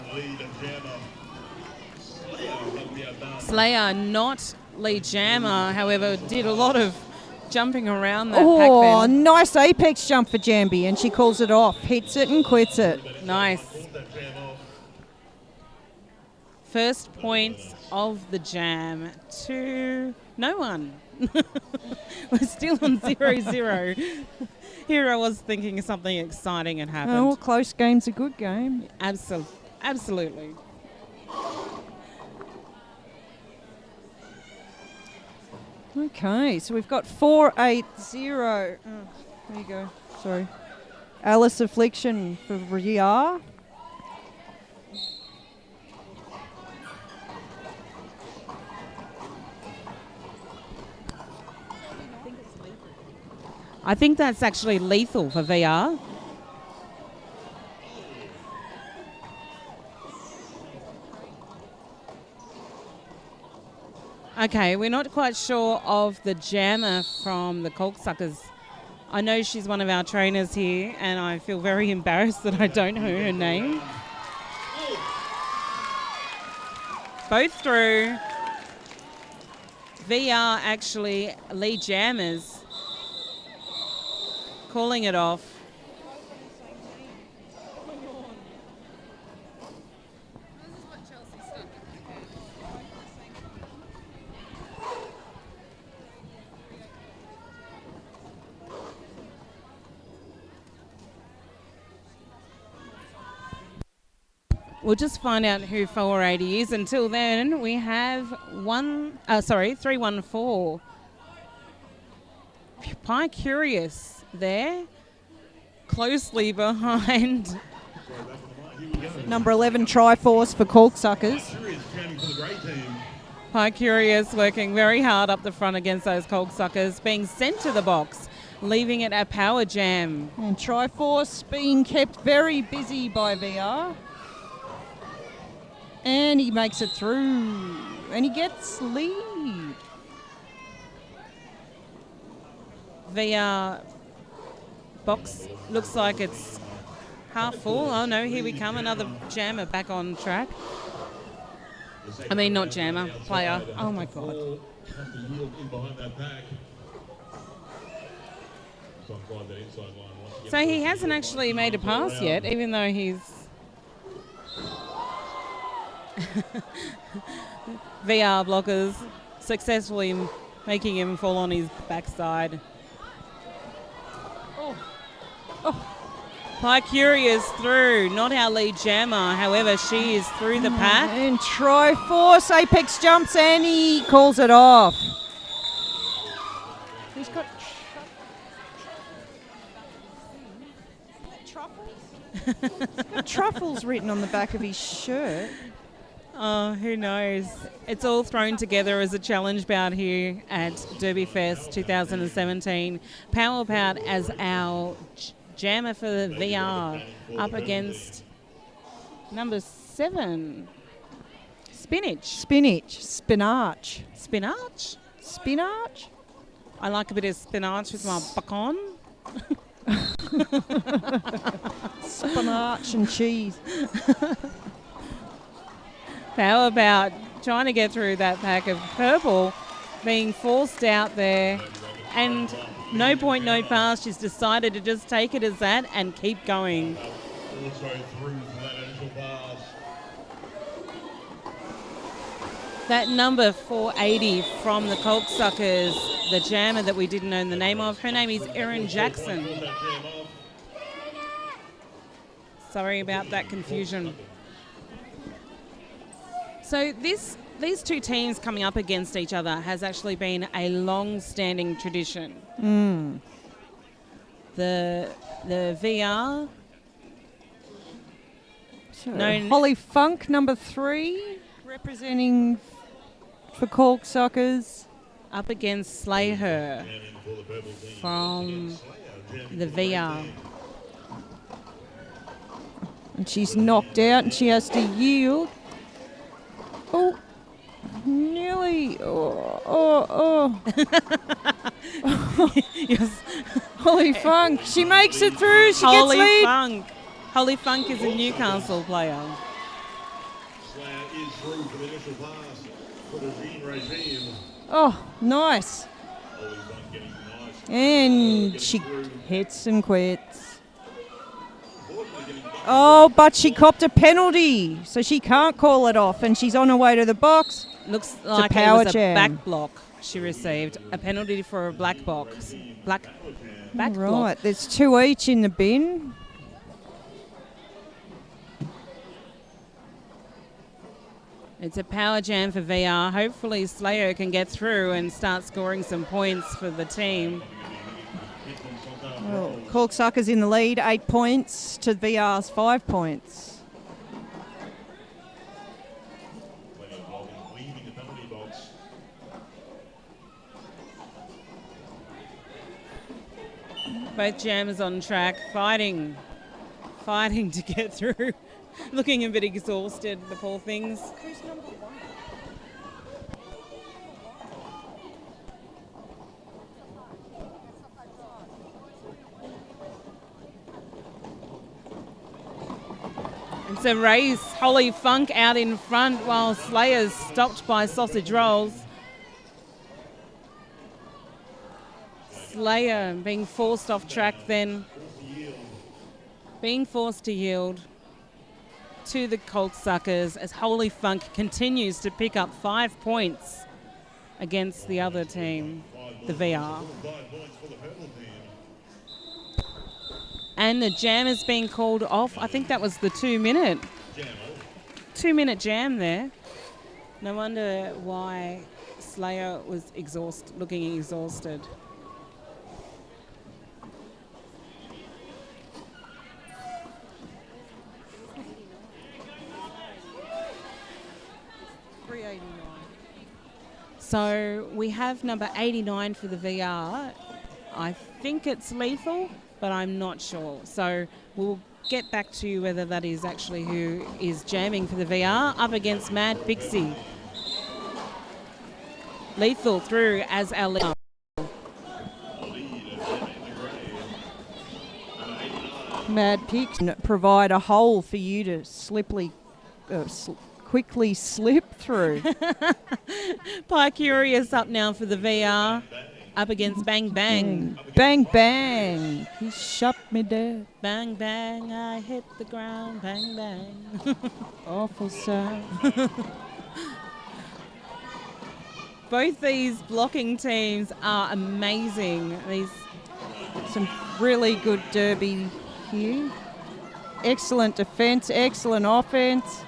Slayer, not lead jammer, however, did a lot of jumping around that Oh, pack then. nice apex jump for Jambi, and she calls it off. Hits it and quits it. Nice. First points of the jam to no one. We're still on 0-0. Here I was thinking something exciting had happened. Oh, close game's a good game. Absolutely. Okay, so we've got 480. Oh, there you go. Sorry. Alice Affliction for VR. I think that's actually lethal for VR. Okay, we're not quite sure of the jammer from the Corksuckers. I know she's one of our trainers here, and I feel very embarrassed that I don't know her name. Both through. VR actually lead jammers. Calling it off. We'll just find out who 480 is. Until then, we have 314. Pie Curious there, closely behind. Number 11, Triforce for Corksuckers. Pie Curious working very hard up the front against those Corksuckers, being sent to the box, leaving it a power jam. And Triforce being kept very busy by VR. And he makes it through. And he gets lead. VR box looks like it's half full. Oh no, here we come. Another jammer back on track. I mean, not jammer, player. Oh my God. Has to yield in behind that pack. So I'm glad that inside line wants to get So he hasn't actually made a pass yet, even though he's VR blockers successfully making him fall on his backside. Pycuri is through, not our lead jammer, however she is through the pack. And Triforce Apex jumps and he calls it off. He's got truffles written on the back of his shirt. Oh, who knows? It's all thrown together as a challenge bout here at Derby Fest 2017. Power bout as our jammer for the VR up against number 7. Spinach. Spinach. I like a bit of spinach with my bacon. Spinach and cheese. How about trying to get through that pack of purple, being forced out there, and no point, no pass. She's decided to just take it as that and keep going. Also through for that initial pass. That number 480 from the Coldsuckers, the jammer that we didn't know the name of, her name is Erin Jackson. Sorry about that confusion. So these two teams coming up against each other has actually been a long-standing tradition. The VR. So Holly Funk, number 3, representing for Coldsuckers. Up against Slay Her from the VR. And she's knocked out and she has to yield. Oh, nearly. Yes. Holly Funk. She makes it through. She gets lead. Holly Funk is a Newcastle player. Slayer is through for the initial pass for the Vagine regime. Oh, nice. And she hits and quits. Oh, but she copped a penalty, so she can't call it off, and she's on her way to the box. Looks like it was a back block she received. A penalty for a black box. Back block. Right, there's 2 each in the bin. It's a power jam for VR. Hopefully Slayer can get through and start scoring some points for the team. Well, Coldsuckers in the lead, 8 points to VR's 5 points. Both jammers on track, fighting to get through. Looking a bit exhausted, the poor things. Who's number 1? It's a race. Holly Funk out in front while Slayer's stopped by Sausage Rolls. Slayer being forced off track then. Being forced to yield to the Coldsuckers as Holy Funk continues to pick up 5 points against the other team, the VR. And the jam is being called off. I think that was the 2-minute jam there. No wonder why Slayer was looking exhausted. So we have number 89 for the VR. I think it's Lethal. but I'm not sure. So we'll get back to whether that is actually who is jamming for the VR. Up against Mad Pixie. Lethal through as our leader. Mad Pixie provide a hole for you to quickly slip through. Pie Curious up now for the VR. Up against Bang Bang. Bang Bang. He shut me dead. Bang Bang, I hit the ground. Bang Bang. Awful sound. Both these blocking teams are amazing. Some really good derby here. Excellent defence, excellent offence.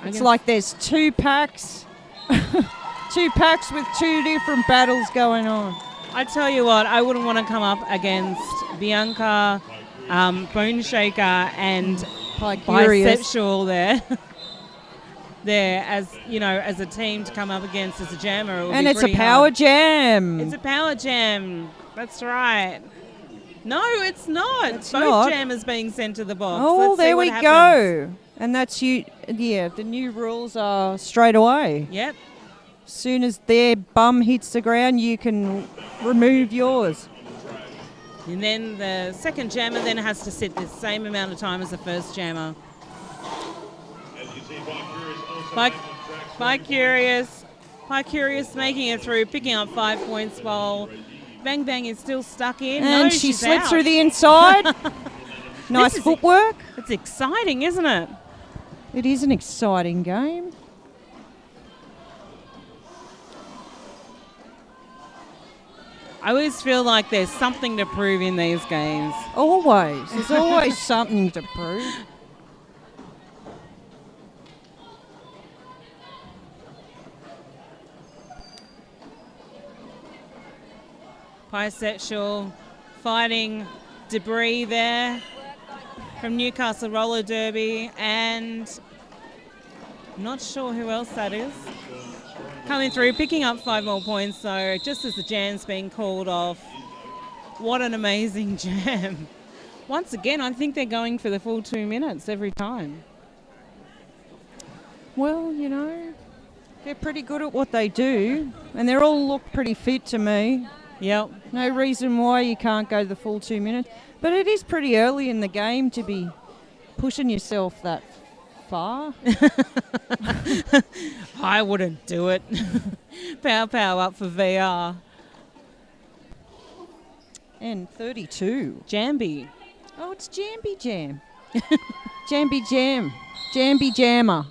It's like there's 2 packs. 2 packs with 2 different battles going on. I tell you what, I wouldn't want to come up against Bianca, Bone Shaker, and Bisexual there. There, as you know, as a team to come up against as a jammer. And it's a power jam. It's a power jam. That's right. No, it's not. It's Both not. jammers being sent to the box. Oh, Let's see there what we happens. go. And that's you. Yeah, the new rules are straight away. Yep. As soon as their bum hits the ground, you can remove yours. And then the second jammer then has to sit the same amount of time as the first jammer. By Curious making it through, picking up 5 points while Bang Bang is still stuck in. And no, she she's slipped out. through the inside. Nice footwork. It's exciting, isn't it? It is an exciting game. I always feel like there's something to prove in these games. Always. There's always something to prove. Bisexual fighting Debris there from Newcastle Roller Derby, and I'm not sure who else that is. Coming through, picking up 5 more points, so just as the jam's being called off. What an amazing jam. Once again, I think they're going for the full 2 minutes every time. Well, you know, they're pretty good at what they do, and they all look pretty fit to me. Yep. No reason why you can't go the full 2 minutes. But it is pretty early in the game to be pushing yourself that far. I wouldn't do it. Pow up for VR. And 32. Jamby. Oh, it's Jamby Jam. Jamby Jam. Jamby Jammer.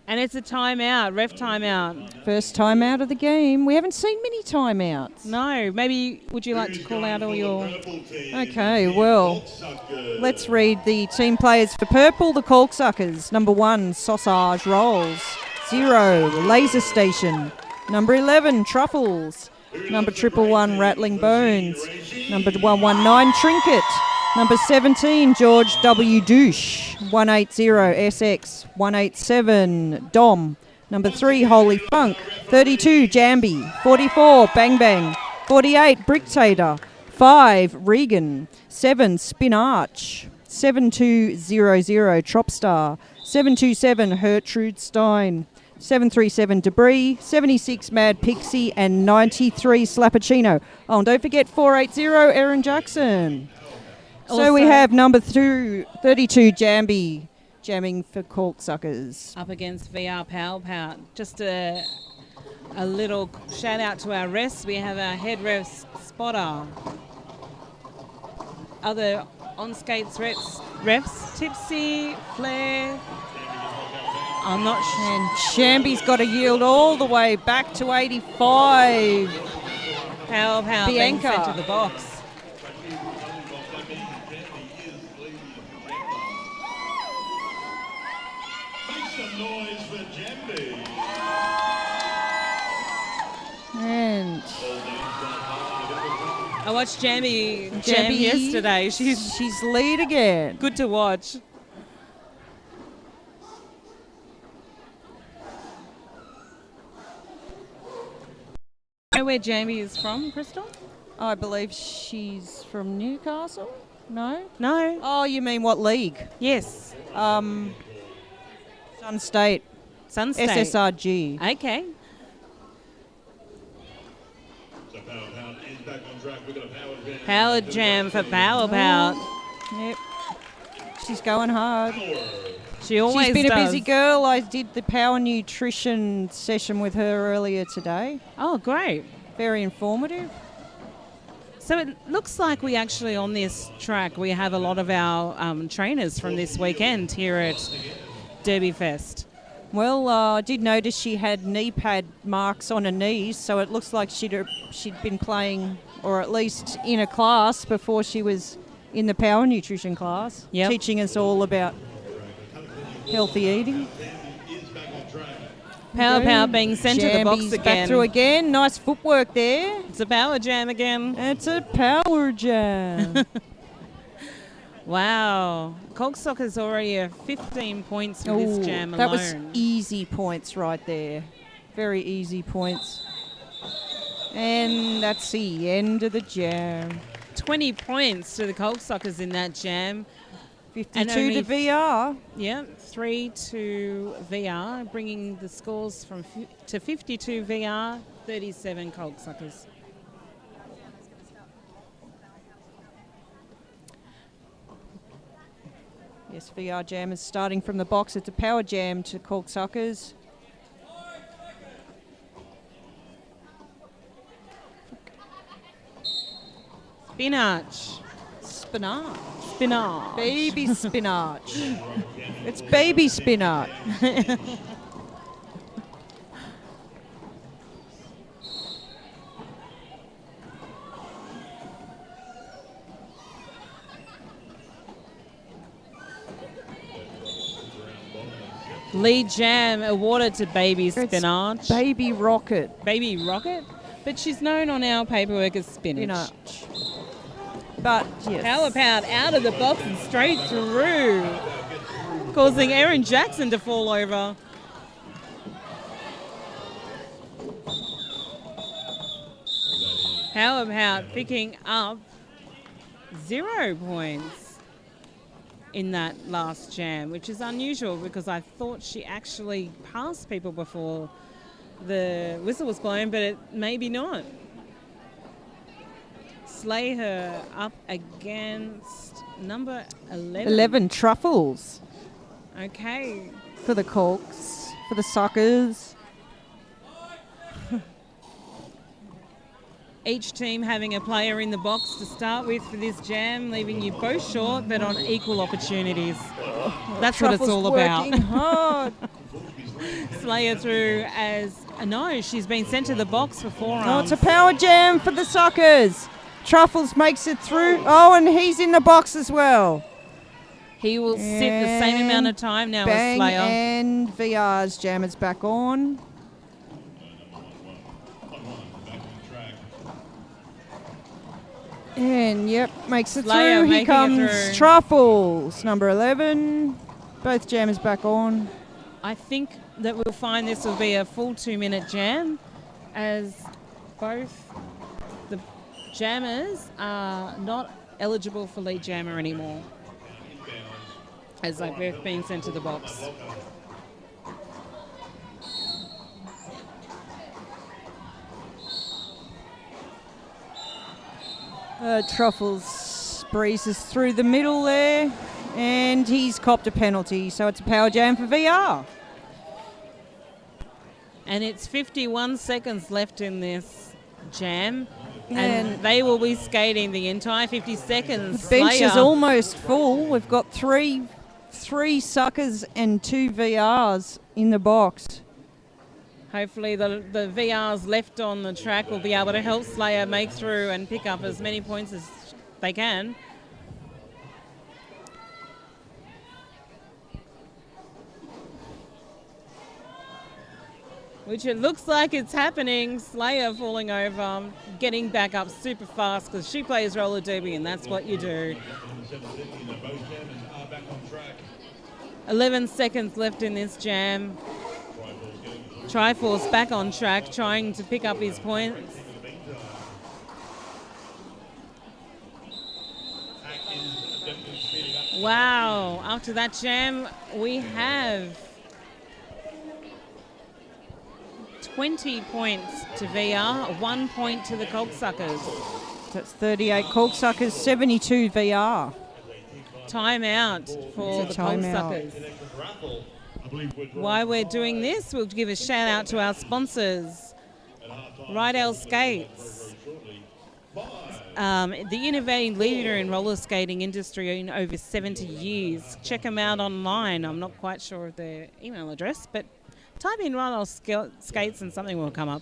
And it's a timeout, ref timeout. First timeout of the game. We haven't seen many timeouts. No, maybe would you like to call out all your... Okay, well, let's read the team players for purple. The Corksuckers. Number 1, Sausage Rolls. 0, Laser Station. Number 11, Truffles. Number 111, Rattling Bones. Number 119, Trinket. Number 17, George W. Douche. 180, SX. 187, Dom. Number 3, Holy Funk. 32, Jamby. 44, Bang Bang. 48, Bricktator. 5, Regan. 7, Spin Arch. 7200, Tropstar. 727, Hertrude Stein. 737 Debris, 76 Mad Pixie, and 93 Slappuccino. Oh, and don't forget 480 Aaron Jackson. So we have number 32 Jamby jamming for Corksuckers. Up against VR Pow. Just a little shout out to our refs. We have our head ref Spotter. Other on skates refs Tipsy, Flair. I'm not sure. And Shamby's got to yield all the way back to 85. Pow being sent to the box. And I watched Jammy jam yesterday. She's lead again. Good to watch. Know where Jamie is from, Crystal? I believe she's from Newcastle. No? No. Oh, you mean what league? Yes. Sun State. Sun State. SSRG. Okay. So Power Pout is back on track. We've got a Power Jam. Power Jam for Power Pout. Yep. She's going hard. She always She's been does. a busy girl. I did the power nutrition session with her earlier today. Oh, great. Very informative. So it looks like we actually, on this track, we have a lot of our trainers from this weekend here at Derby Fest. Well, I did notice she had knee pad marks on her knees, so it looks like she'd been playing, or at least in a class before she was in the power nutrition class, teaching us all about healthy eating. Power Power being sent to the box Jambies again. back through again. Nice footwork there. It's a Power Jam again. It's a Power Jam. Wow. Chaulk Soccer's already at 15 points for this jam alone. That was easy points right there. Very easy points. And that's the end of the jam. 20 points to the Chaulk Soccers in that jam. 52 to VR. Yeah, 3 to VR, bringing the scores to 52 VR, 37 Chaulk Soccers. Yes, VR Jam is starting from the box. It's a Power Jam to Chaulk Soccers. Spinach. Spinach. Spinach. Baby spinach. It's baby spinach. Lead jam awarded to Baby Spinach. It's Baby Rocket. Baby Rocket? But she's known on our paperwork as Spinach. But, yes. Power Pout out of the box and straight through, causing Erin Jackson to fall over. Power Pout picking up 0 points in that last jam, which is unusual because I thought she actually passed people before the whistle was blown, but it maybe not. Slay her up against number 11. 11 truffles. Okay. For the Chaulks, for the Soccers. Each team having a player in the box to start with for this jam, leaving you both short but on equal opportunities. That's what it's all about. Working hard. Slayer through as no, she's been sent to the for 4 Oh, it's a Power Jam for the Soccers. Truffles makes it through. Oh, and he's in the box as well. He will sit the same amount of time now Bang, as Slayer. And VR's jam is back on. And yep, makes it Slayer through. Here making it comes through. Truffles, number 11. Both jammers back on. I think that we'll find this will be a full 2-minute jam as both the jammers are not eligible for lead jammer anymore as they've both been sent to the box. Truffles breezes through the middle there, and he's copped a penalty, so it's a Power Jam for VR. And it's 51 seconds left in this jam, and And they will be skating the entire 50 seconds. the bench is Slayer. almost full. We've got three Suckers and 2 VRs in the box. Hopefully the VRs left on the track will be able to help Slayer make through and pick up as many points as they can. Which it looks like it's happening. Slayer falling over, getting back up super fast because she plays roller derby and that's what you do. 11 seconds left in this jam. Triforce back on track, trying to pick up his points. Wow. After that jam, we have 20 points to VR, 1 point to the Cocksuckers. That's 38 Cocksuckers, 72 VR. Timeout for the Cocksuckers. While we're doing this, we'll give a shout out to our sponsors, Rydell Skates, the innovating leader in roller skating industry in over 70 years. Check them out online. I'm not quite sure of their email address, but type in Rydell Skates and something will come up.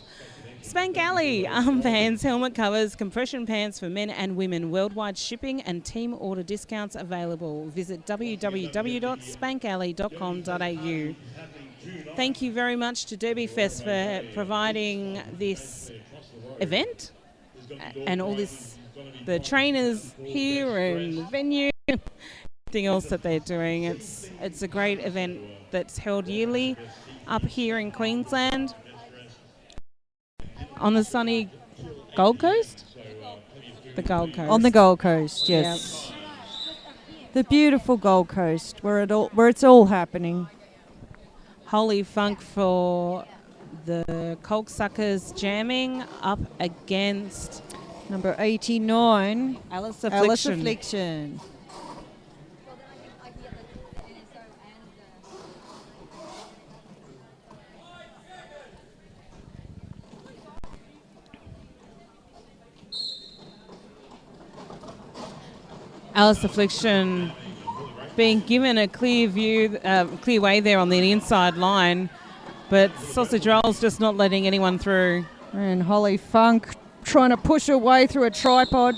Spank Alley, armbands, helmet covers, compression pants for men and women. Worldwide shipping and team order discounts available. Visit www.spankalley.com.au. Thank you very much to Derby Fest for providing this event and all this, the trainers here and the venue, everything else that they're doing. It's a great event that's held yearly up here in Queensland. On the sunny Gold Coast? The Gold Coast. On the Gold Coast, yes. Yep. The beautiful Gold Coast, where it's all happening. Holy funk for the Cocksuckers jamming up against number 89, Alice Affliction. Alice Affliction. Alice Affliction being given a clear view, clear way there on the inside line, but Sausage Roll's just not letting anyone through. And Holly Funk trying to push her way through a tripod.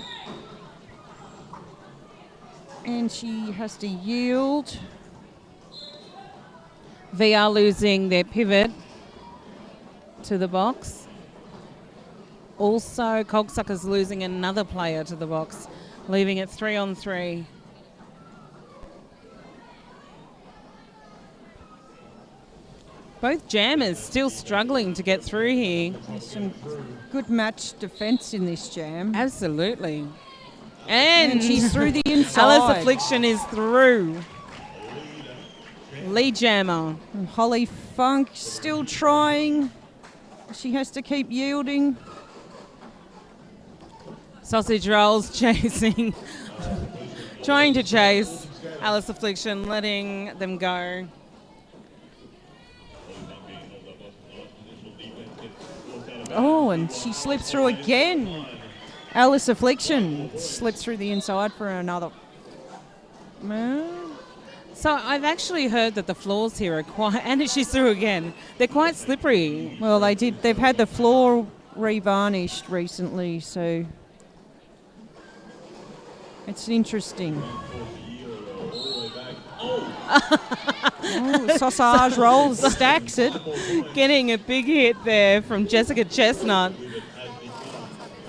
And she has to yield. VR losing their pivot to the box. Also, Cocksuckers losing another player to the box, leaving it 3-on-3. Both jammers still struggling to get through here. There's some good match defence in this jam. Absolutely. And she's through the inside. Alice Affliction is through. Lead jammer. And Holly Funk still trying. She has to keep yielding. Sausage Rolls chasing, trying to chase Alice Affliction, letting them go. Oh, and she slips through again. Alice Affliction slips through the inside for another. So I've actually heard that the floors here are quite, and she's through again, they're quite slippery. Well, they've had the floor revarnished recently, so it's interesting. Sausage Rolls stacks it. Getting a big hit there from Jessica Chestnut.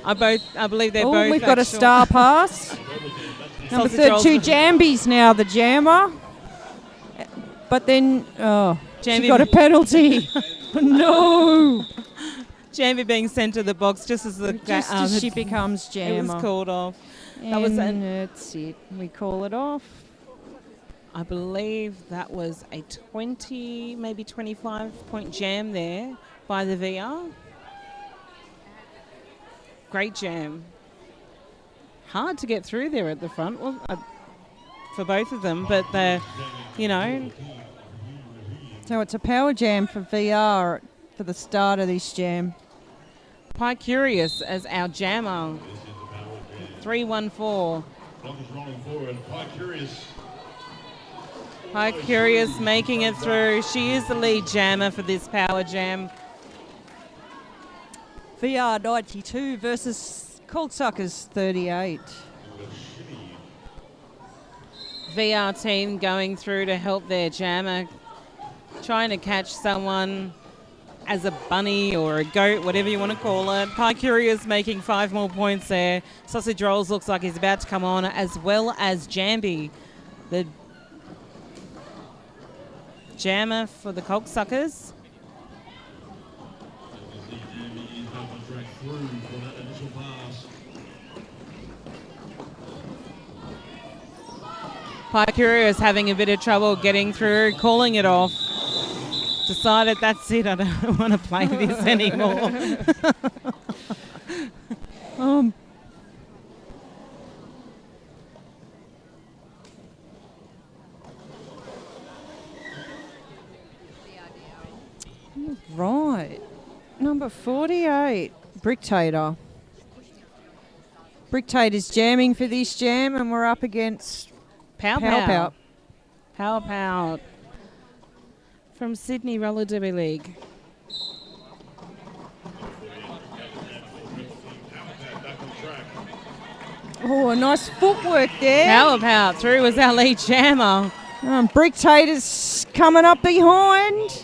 I believe they're both. We've got a star pass. Number 32, Jambi's now the jammer. But then, she got a penalty. No. Jambi being sent to the box just as as she becomes jammer. It was called off. And that's it. We call it off. I believe that was a 20, maybe 25-point jam there by the VR. Great jam. Hard to get through there at the front for both of them, but So it's a power jam for VR for the start of this jam. Pie Curious as our jammer. 3-1-4. Pie Curious making it through. She is the lead jammer for this power jam. VR 92 versus Cocksuckers 38. VR team going through to help their jammer, trying to catch someone as a bunny or a goat, whatever you want to call it. Pie Curious making 5 more points there. Sausage Rolls looks like he's about to come on, as well as Jambi, the jammer for the Cocksuckers. Pycuria is having a bit of trouble getting through, calling it off. Decided that's it, I don't want to play this anymore. Right. Number 48, Bricktator. Bricktator's jamming for this jam, and we're up against Pow Pow. Pow Pow. From Sydney Roller Derby League. Oh, a nice footwork there. Power Pow through was our lead jammer. Bricktator's coming up behind.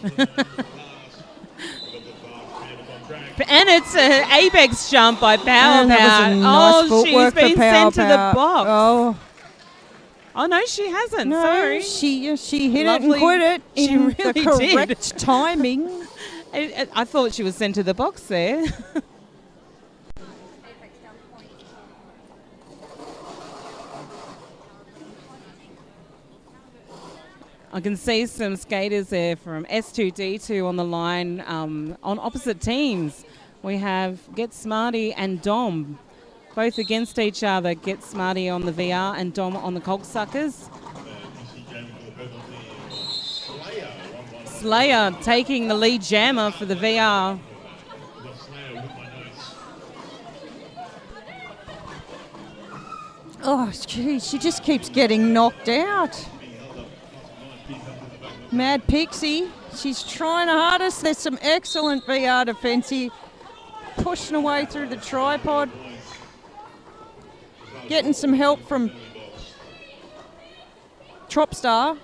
And it's an apex jump by Power And that was a nice she's footwork been for Pow sent to the Pow. box. Oh, no, she hasn't. No, Sorry. she hit Lovely. it and quit it She in really the correct did. timing. I thought she was sent to the box there. I can see some skaters there from S2D2 on the line on opposite teams. We have Get Smarty and Dom, both against each other. Get Smarty on the VR and Dom on the Chaulk Suckers. Slayer taking the lead jammer for the VR. Oh, gee, she just keeps getting knocked out. Mad Pixie, she's trying her hardest. There's some excellent VR defense here. Pushing away through the tripod. Getting some help from Tropstar.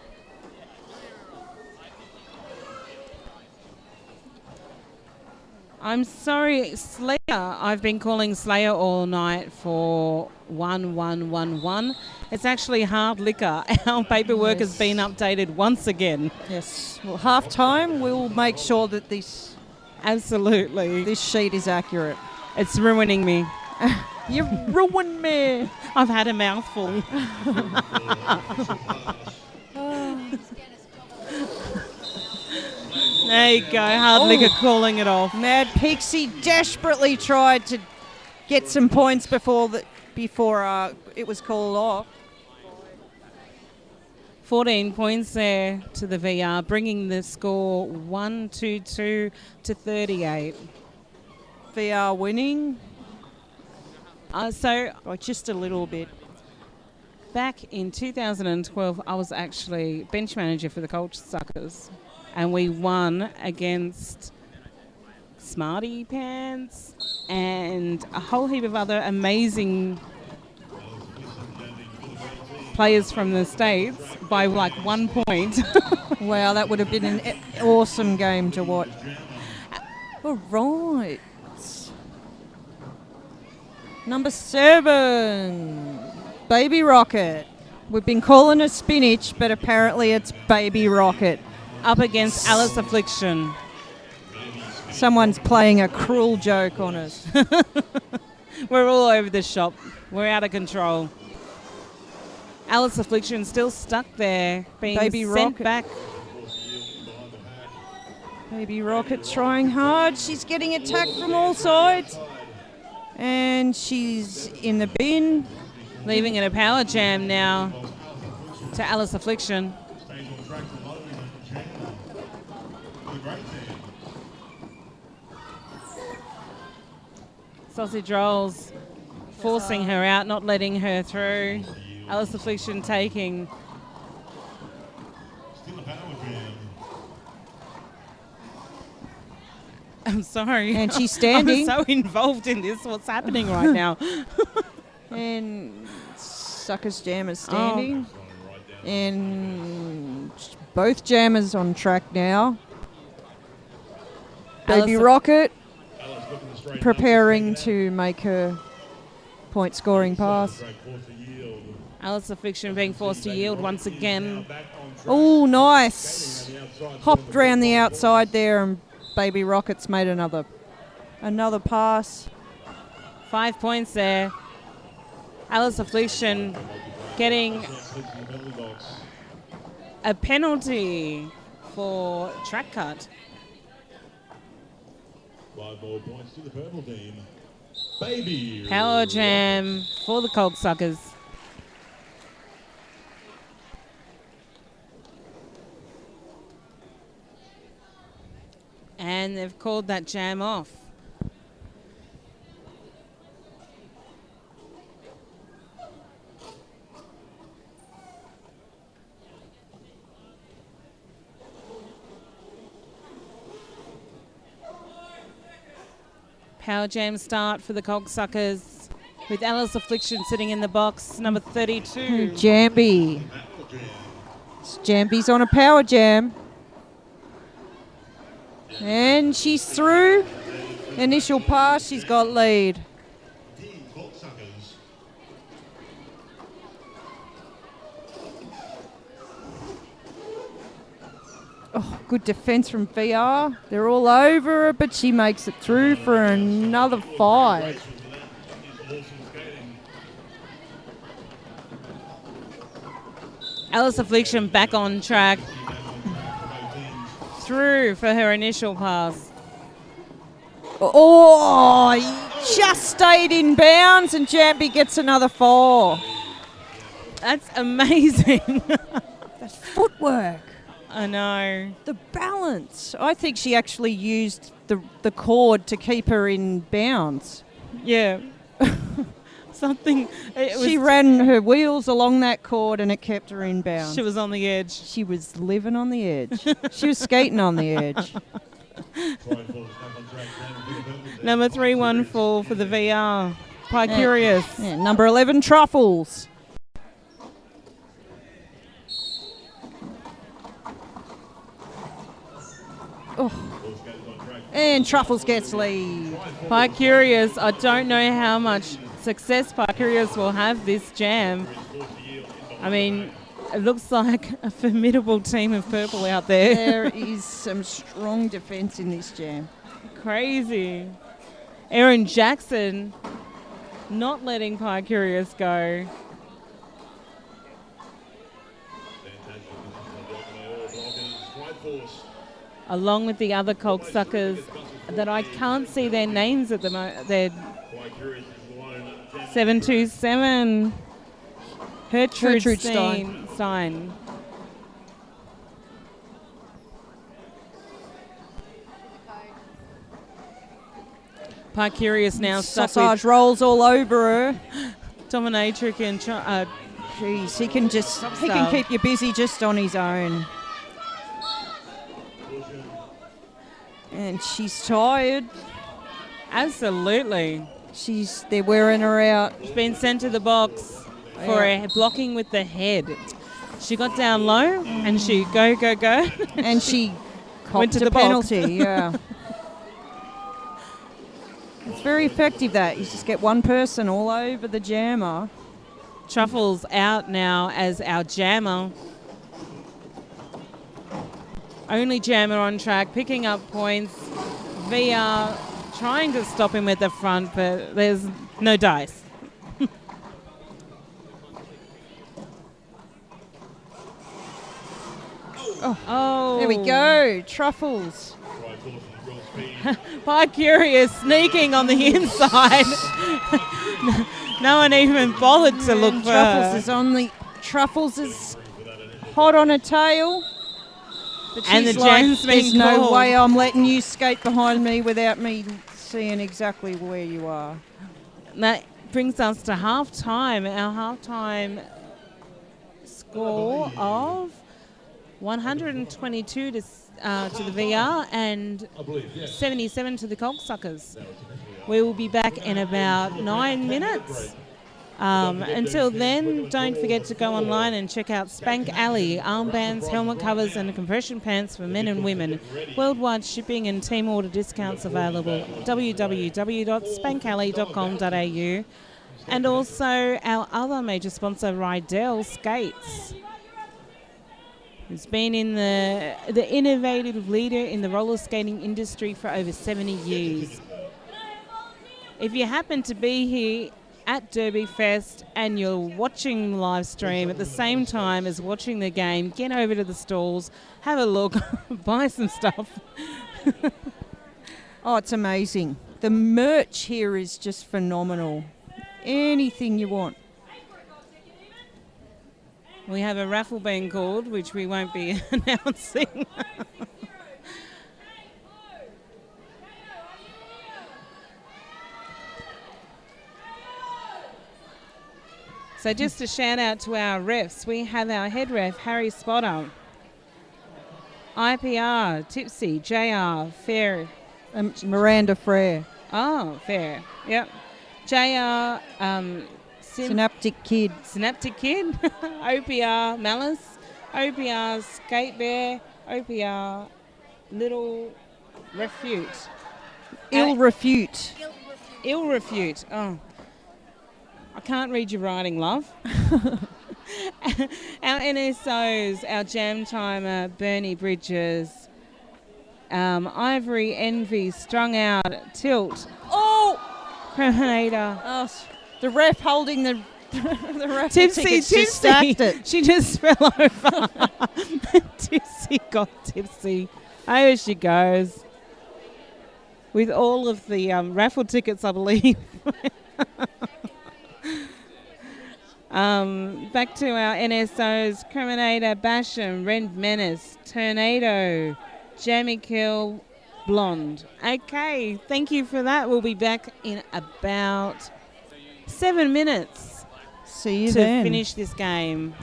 I'm sorry, Slayer. I've been calling Slayer all night for 1111. It's actually hard liquor. Our paperwork has been updated once again. Yes. Well, half time, we'll make sure that this sheet is accurate. It's ruining me. You ruined me. I've had a mouthful. There you go, hard liquor calling it off. Mad Pixie desperately tried to get some points before it was called off. 14 points there to the VR, bringing the score 122 to 38. VR winning. So by just a little bit. Back in 2012, I was actually bench manager for the Chaulk Suckers, and we won against Smarty Pants and a whole heap of other amazing players from the States by like 1 point. Wow, that would have been an awesome game to watch. All right. Number 7, Baby Rocket. We've been calling her Spinach, but apparently it's Baby Rocket. Up against Alice Affliction. Someone's playing a cruel joke on us. We're all over the shop. We're out of control. Alice Affliction still stuck there, being Baby sent Rocket. back. Baby Rocket trying hard. She's getting attacked from all sides. And she's in the bin. Leaving it a power jam now to Alice Affliction. Sausage Rolls forcing her out, not letting her through. Alice Affliction taking. I'm sorry. And she's standing. I'm so involved in this. What's happening right now? And Suckers Jammer's standing. And both jammers on track now. Baby Rocket preparing to make her point scoring pass. Alice Affliction being forced to yield once again. Oh, nice. Hopped round the outside there, and Baby Rocket's made another pass. 5 points there. Alice Affliction getting A penalty for track cut. 5 more points to the purple team. Baby. Power jam for the Coldsuckers. And they've called that jam off. Power jam start for the Coldsuckers with Alice Affliction sitting in the box, number 32. Jamby. Jamby's on a power jam. And she's through. Initial pass, she's got lead. Oh, good defence from VR. They're all over her, but she makes it through for another 5. Alice Affliction back on track. Through for her initial pass. Oh, he just stayed in bounds and Jamby gets another 4. That's amazing. That's footwork. I know. The balance. I think she actually used the cord to keep her in bounds. Yeah. Something. She ran her wheels along that cord and it kept her in bounds. She was on the edge. She was living on the edge. She was skating on the edge. Number 314 for the VR. Quite curious. Yeah, number 11, Truffles. Oh. And Truffles gets lead. Quite curious. I don't know how much success Quite Curious will have this jam. I mean, it looks like a formidable team of purple out there. There is some strong defence in this jam. Crazy. Erin Jackson not letting Pie Curious go. Along with the other Coldsuckers that I can't see their names at the moment. They're 727. Gertrude Stein. Pie Curious now stuck Sausage with rolls all over her. Dominatrix and Jeez, he can keep you busy just on his own. And she's tired. Absolutely. They're wearing her out. She's been sent to the box for a blocking with the head. She got down low and she go. And she went to copped the a penalty, yeah. It's very effective that. You just get one person all over the jammer. Truffles out now as our jammer. Only jammer on track, picking up points. VR trying to stop him at the front, but there's no dice. Oh. There we go. Truffles. Pie Curious sneaking on the inside. No one even bothered to look for her. Truffles is hot on her tail. But and the she's like, jam's there's been no called. way I'm letting you skate behind me without me seeing exactly where you are. That brings us to half-time. Our half-time score of 122 to the VR and 77 to the Coldsuckers. We will be back in about 9 minutes. Until then, don't forget to go online and check out Spank Alley, armbands, helmet covers and compression pants for men and women. Worldwide shipping and team order discounts available. www.spankalley.com.au. And also our other major sponsor, Rydell Skates. It's been in the innovative leader in the roller skating industry for over 70 years. If you happen to be here at Derby Fest and you're watching the live stream at the same time as watching the game, get over to the stalls, have a look, buy some stuff. Oh, it's amazing. The merch here is just phenomenal. Anything you want. We have a raffle being called, which we won't be announcing. So just a shout out to our refs. We have our head ref, Harry Spotter. IPR, Tipsy, JR, Fair. Miranda Frere. Oh, Fair. Yep. JR, Synaptic Kid. Synaptic Kid. OPR, Malice. OPR, Skate Bear. OPR, Little Refute. Ill Refute. Ill Refute. Oh. I can't read your writing, love. Our NSOs, our Jam Timer, Bernie Bridges, Ivory Envy, Strung Out, Tilt. Oh! Creator. Oh, the ref holding the ref Tipsy. just stacked it. She just fell over. Tipsy got tipsy. Over she goes. With all of the raffle tickets, I believe. Back to our NSOs, Criminator, Basham, Rend Menace, Tornado, Jamie Kill, Blonde. Okay, thank you for that. We'll be back in about 7 minutes. See you to then. finish this game.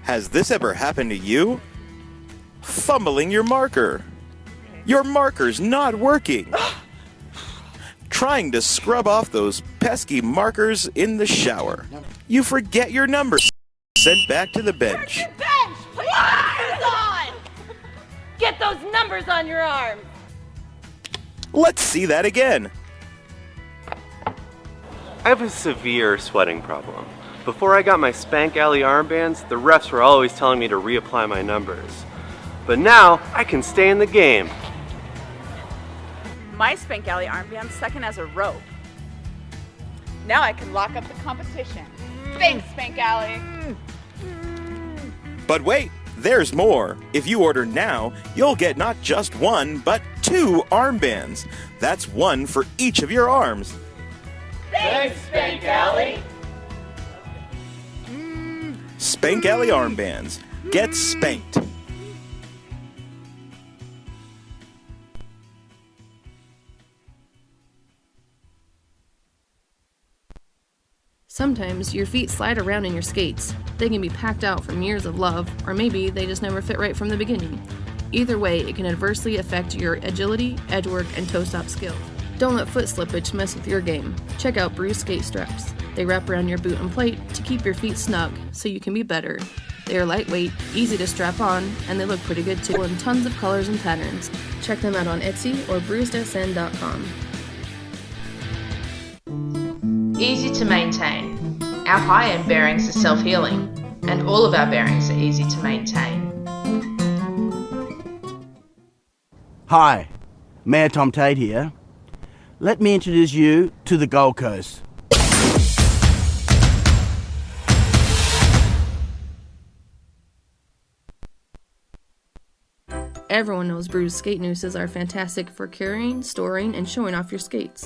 Has this ever happened to you? Fumbling your marker. Your marker's not working. Trying to scrub off those pesky markers in the shower. You forget your number. Sent back to the bench. Bench! Put your numbers on! Get those numbers on your arm! Let's see that again. I have a severe sweating problem. Before I got my Spank Alley armbands, the refs were always telling me to reapply my numbers. But now, I can stay in the game. My Spank Alley armband second as a rope. Now I can lock up the competition. Thanks, Spank Alley. But wait, there's more. If you order now, you'll get not just one, but 2 armbands. That's one for each of your arms. Thanks, Spank Alley! Spank Alley armbands. Get spanked. Sometimes your feet slide around in your skates. They can be packed out from years of love, or maybe they just never fit right from the beginning. Either way, it can adversely affect your agility, edgework, and toe-stop skills. Don't let foot slippage mess with your game. Check out Bruce Skate Straps. They wrap around your boot and plate to keep your feet snug so you can be better. They are lightweight, easy to strap on, and they look pretty good too in tons of colors and patterns. Check them out on Etsy or bruisedsn.com. Easy to maintain. Our high-end bearings are self-healing, and all of our bearings are easy to maintain. Hi, Mayor Tom Tate here. Let me introduce you to the Gold Coast. Everyone knows bruised skate nooses are fantastic for carrying, storing, and showing off your skates.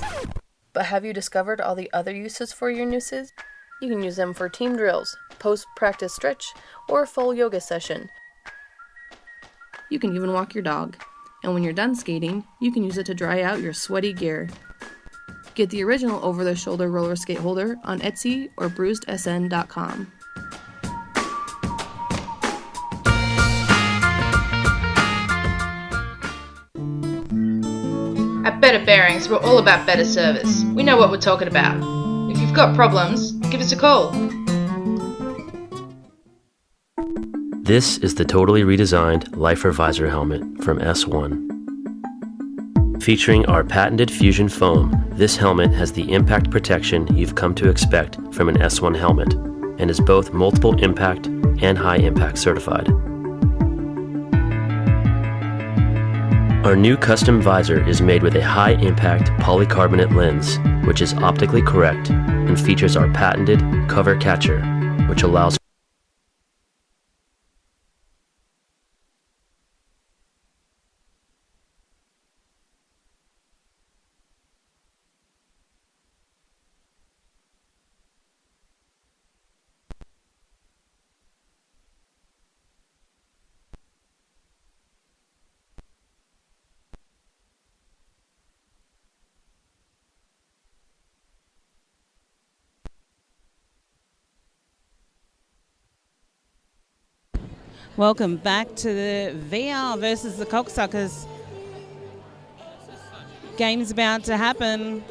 But have you discovered all the other uses for your nooses? You can use them for team drills, post-practice stretch, or a full yoga session. You can even walk your dog. And when you're done skating, you can use it to dry out your sweaty gear. Get the original over-the-shoulder roller skate holder on Etsy or bruisedsn.com. At Better Bearings, we're all about better service. We know what we're talking about. If you've got problems, give us a call. This is the totally redesigned Lifer Visor helmet from S1. Featuring our patented fusion foam, this helmet has the impact protection you've come to expect from an S1 helmet and is both multiple impact and high impact certified. Our new custom visor is made with a high impact polycarbonate lens, which is optically correct and features our patented cover catcher, which allows Welcome back to the VR versus the Cocksuckers. Game's about to happen.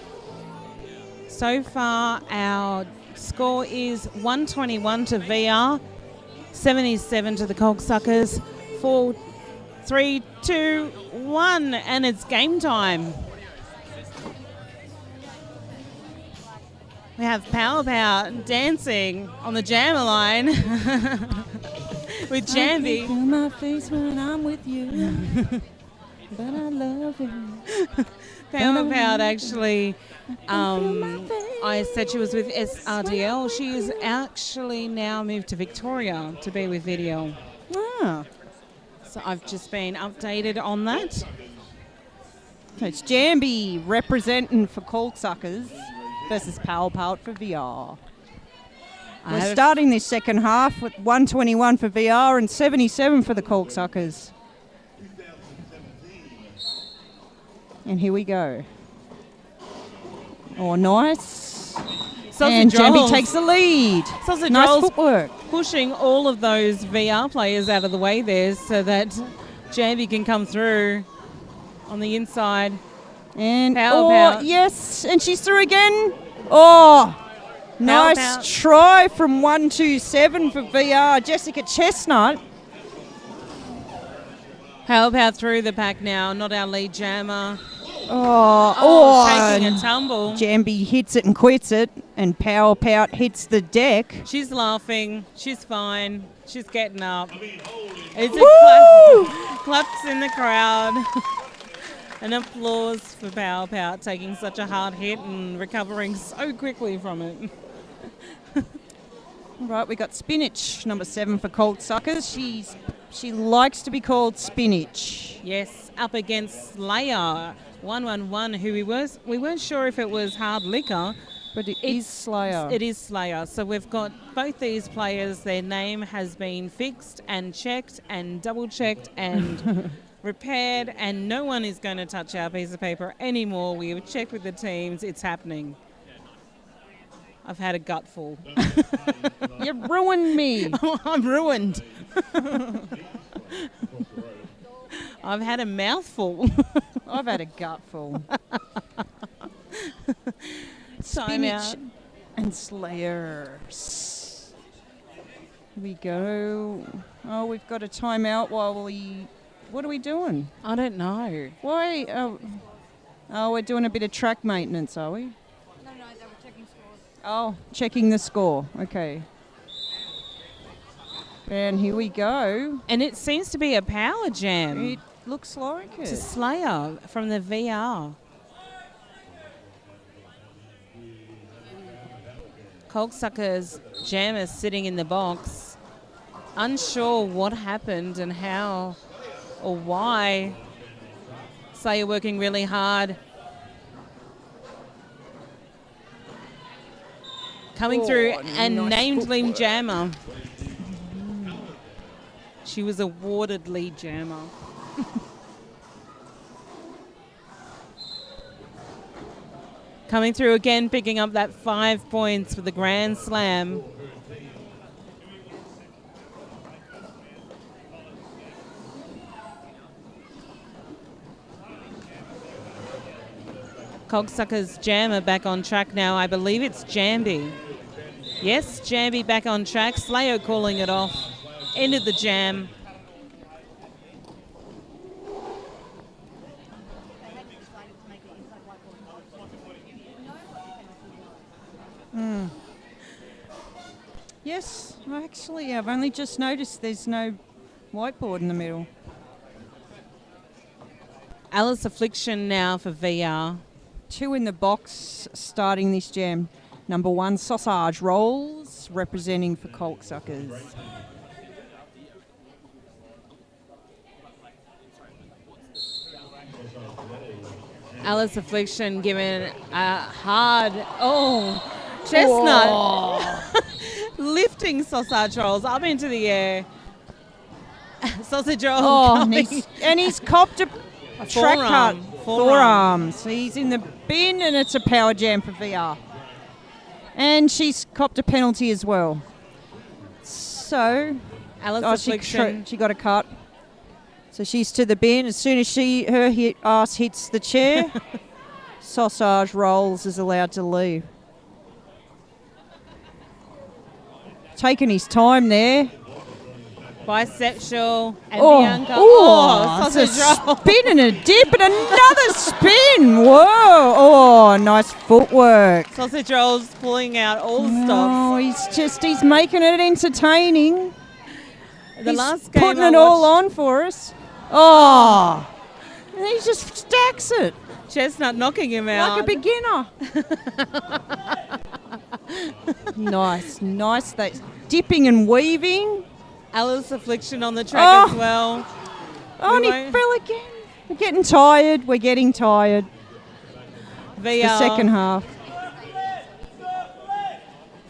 So far, our score is 121 to VR, 77 to the Cocksuckers. 4, 3, 2, 1, and it's game time. We have Power dancing on the jammer line. With Jambi. I feel my face when I'm with you, but I love you. Power actually, I said she was with SRDL. She's actually now moved to Victoria to be with Video. Ah. So I've just been updated on that. So it's Jambi representing for Cocksuckers versus Power for VR. We're starting this second half with 121 for VR and 77 for the Cocksuckers. And here we go. Oh, nice. And Jambi takes the lead. Nice footwork. Pushing all of those VR players out of the way there so that Jambi can come through on the inside. And Power. Yes, and she's through again. Oh. Nice Power. try from 127 for VR. Jessica Chestnut. Power through the pack now, not our lead jammer. Taking a tumble. Jambi hits it and quits it, and Power Pout hits the deck. She's laughing. She's fine. She's getting up. It's a claps in the crowd. An applause for Power Pout taking such a hard hit and recovering so quickly from it. Right, we got Spinach, number 7 for Cocksuckers. She likes to be called Spinach. Yes, up against Slayer, 111, who we weren't sure if it was Hard Liquor, but it is Slayer. It is Slayer. So we've got both these players. Their name has been fixed and checked and double checked and repaired, and no one is going to touch our piece of paper anymore. We have checked with the teams. It's happening. I've had a gutful. You ruined me. I'm ruined. I've had a mouthful. I've had a gutful. Spinach. and Slayer. Here we go. Oh, we've got a timeout while we... What are we doing? I don't know. Why? Oh, we're doing a bit of track maintenance, are we? No, they were checking scores. Oh, checking the score. Okay. And here we go. And it seems to be a power jam. It looks like it. To Slayer from the VR. Coldsucker's jammer sitting in the box, unsure what happened and how or why. Slayer working really hard. Coming through and nice named lead footwork. jammer. She was awarded lead jammer. Coming through again, picking up that 5 points for the Grand Slam. Cogsucker's jammer back on track now. I believe it's Jambi. Yes, Jambi back on track. Slayer calling it off. Ended the jam. Yes, actually, I've only just noticed there's no whiteboard in the middle. Alice Affliction now for VR. 2 in the box starting this jam. Number 1, Sausage Rolls, representing for Coldsuckers. Alice Affliction given a hard, chestnut. Lifting sausage rolls up into the air. Sausage roll coming. And he's copped a track cut. Forearm. So he's in the bin and it's a power jam for VR. And she's copped a penalty as well. So, Alice Affliction. she got a cut. So she's to the bin. As soon as her ass hits the chair, Sausage Rolls is allowed to leave. Taking his time there. Bisexual and Bianca. Sausage roll. Spin and a dip and another spin. Whoa. Oh, nice footwork. Sausage rolls pulling out all the stops. He's making it entertaining. The He's last game putting I it all watched- on for us. Oh. And he just stacks it. Chestnut knocking him out. Like a beginner. Nice. That's dipping and weaving. Alice Affliction on the track as well. Oh, and he fell again. We're getting tired. VR. The second half.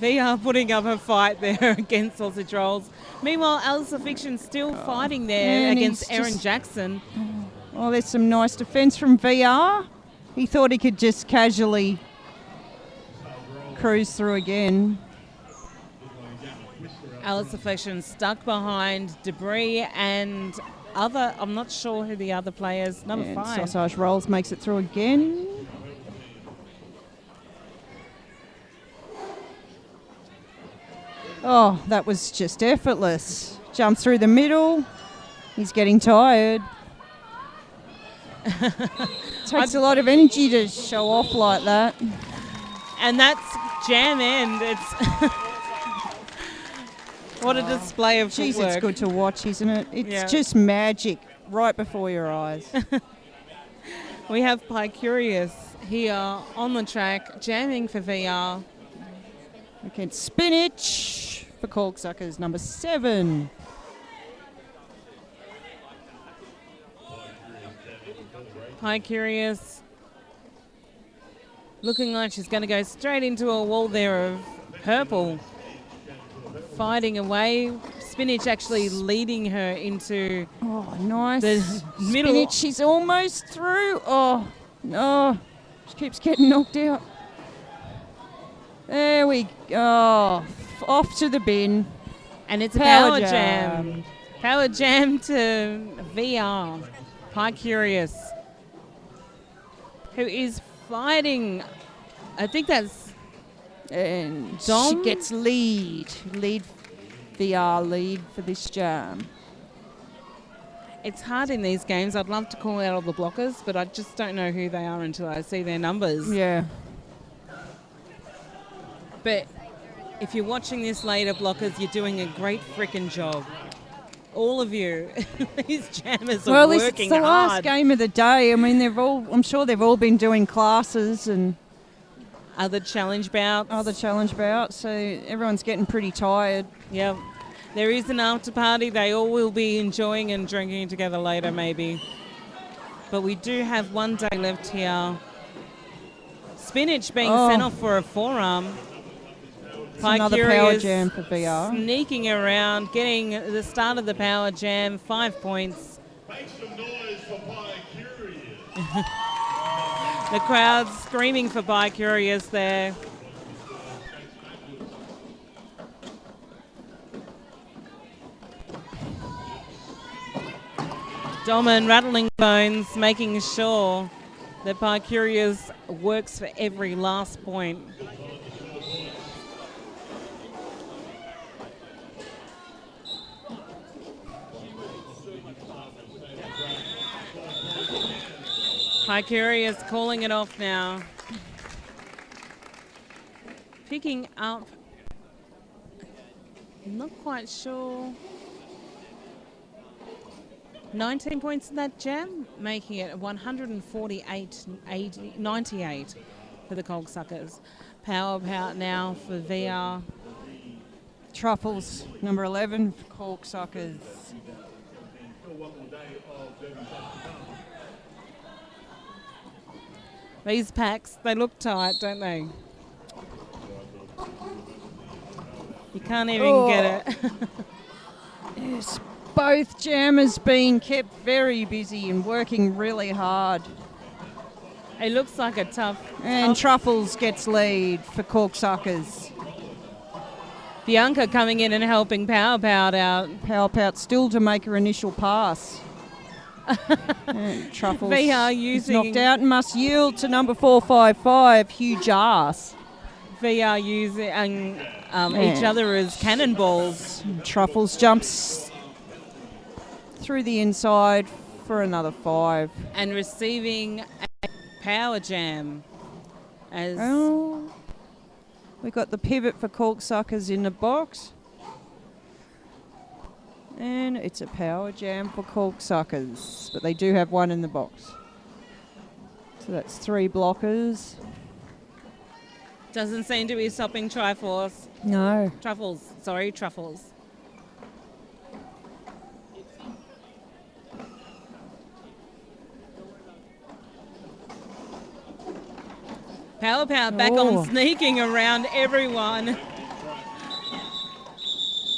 VR putting up a fight there against Sausage Rolls. Meanwhile, Alice Affliction still fighting there and against he's Aaron just- Jackson. Oh, there's some nice defence from VR. He thought he could just casually cruise through again. Alice Affliction stuck behind Debris and other, I'm not sure who the other players, number And 5. Sausage Rolls makes it through again. Oh, that was just effortless. Jump through the middle. He's getting tired. Takes a lot of energy to show off like that. And that's jam end. It's what a display of Jeez, footwork. it's good to watch, isn't it? It's Yeah. just magic right before your eyes. We have Pie Curious here on the track, jamming for VR. Against Spinach for Coldsuckers, number 7. Pie Curious looking like she's going to go straight into a wall there of purple. Fighting away. Spinach actually leading her into Nice. the middle. Spinach, she's almost through. Oh, no. She keeps getting knocked out. There we go. Off to the bin. And it's a power jam. Power jam to VR. Pie Curious, who is fighting. I think that's And Dom? she gets lead VR lead for this jam. It's hard in these games. I'd love to call out all the blockers, but I just don't know who they are until I see their numbers. Yeah. But if you're watching this later, blockers, you're doing a great frickin' job. All of you. These jammers are working It's the hard. last game of the day. I mean, I'm sure they've all been doing classes and other challenge bouts. So everyone's getting pretty tired. Yep. There is an after party. They all will be enjoying and drinking together later, maybe. But we do have one day left here. Spinach being sent off for a forearm. It's another power jam for VR. Sneaking around, getting the start of the power jam, 5 points. Make some noise for Bi-Curious. The crowd's screaming for Bi-Curious there. Domin rattling bones, making sure that Bi-Curious works for every last point. Bi-Curious calling it off now. Picking up, I'm not quite sure. 19 points in that jam, making it 148-98 for the Coldsuckers. Power now for VR. Truffles, number 11 for Coldsuckers. These packs, they look tight, don't they? You can't even get it. Yes, both jammers being kept very busy and working really hard. It looks like a tough... And Truffles gets lead for Corksuckers. Bianca coming in and helping Power Pout out. Power Pout still to make her initial pass. And Truffles VR is using... knocked out and must yield to number 455, Huge Ass. VR using each other as cannonballs. Truffles jumps through the inside for another 5. And receiving a power jam. As we got the pivot for Corksuckers in the box. And it's a power jam for Corksuckers. But they do have one in the box. So that's 3 blockers. Doesn't seem to be stopping Triforce. No. Truffles. Power Power back on sneaking around everyone.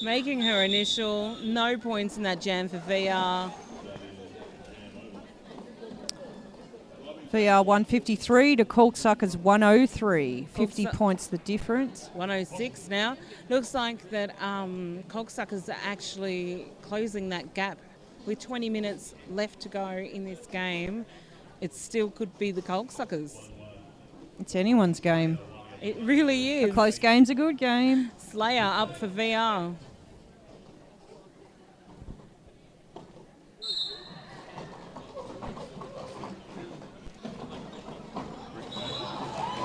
Making her initial. No points in that jam for VR. VR 153 to Corksuckers 103. 50 points the difference. 106 now. Looks like that Coldsuckers are actually closing that gap. With 20 minutes left to go in this game, it still could be the Coldsuckers. It's anyone's game. It really is. A close game's a good game. Slayer up for VR.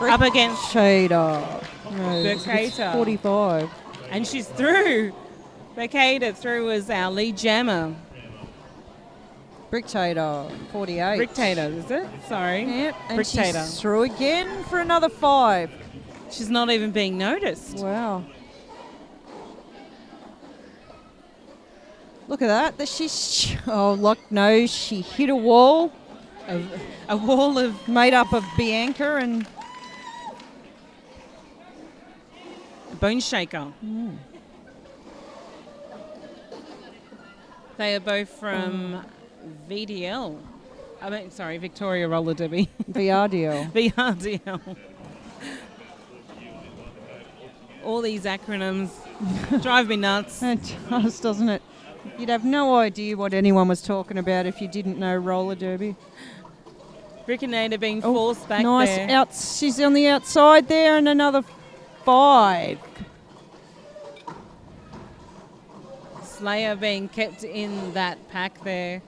Up against Shader. No, Berkata. 45. And she's through. Berkata through as our lead jammer. Bricktator, 48. Bricktator, is it? Sorry. Yep, and Bricktator. she's through again for another 5. She's not even being noticed. Wow. Look at that. No, she hit a wall. A wall of... Made up of Bianca and... Bone Shaker. Mm. They are both from VDL. Victoria Roller Derby. VRDL. VRDL. All these acronyms drive me nuts. It does, doesn't it? You'd have no idea what anyone was talking about if you didn't know roller derby. Brickinator being forced back nice. there. She's on the outside there, and another 5. Slayer being kept in that pack there.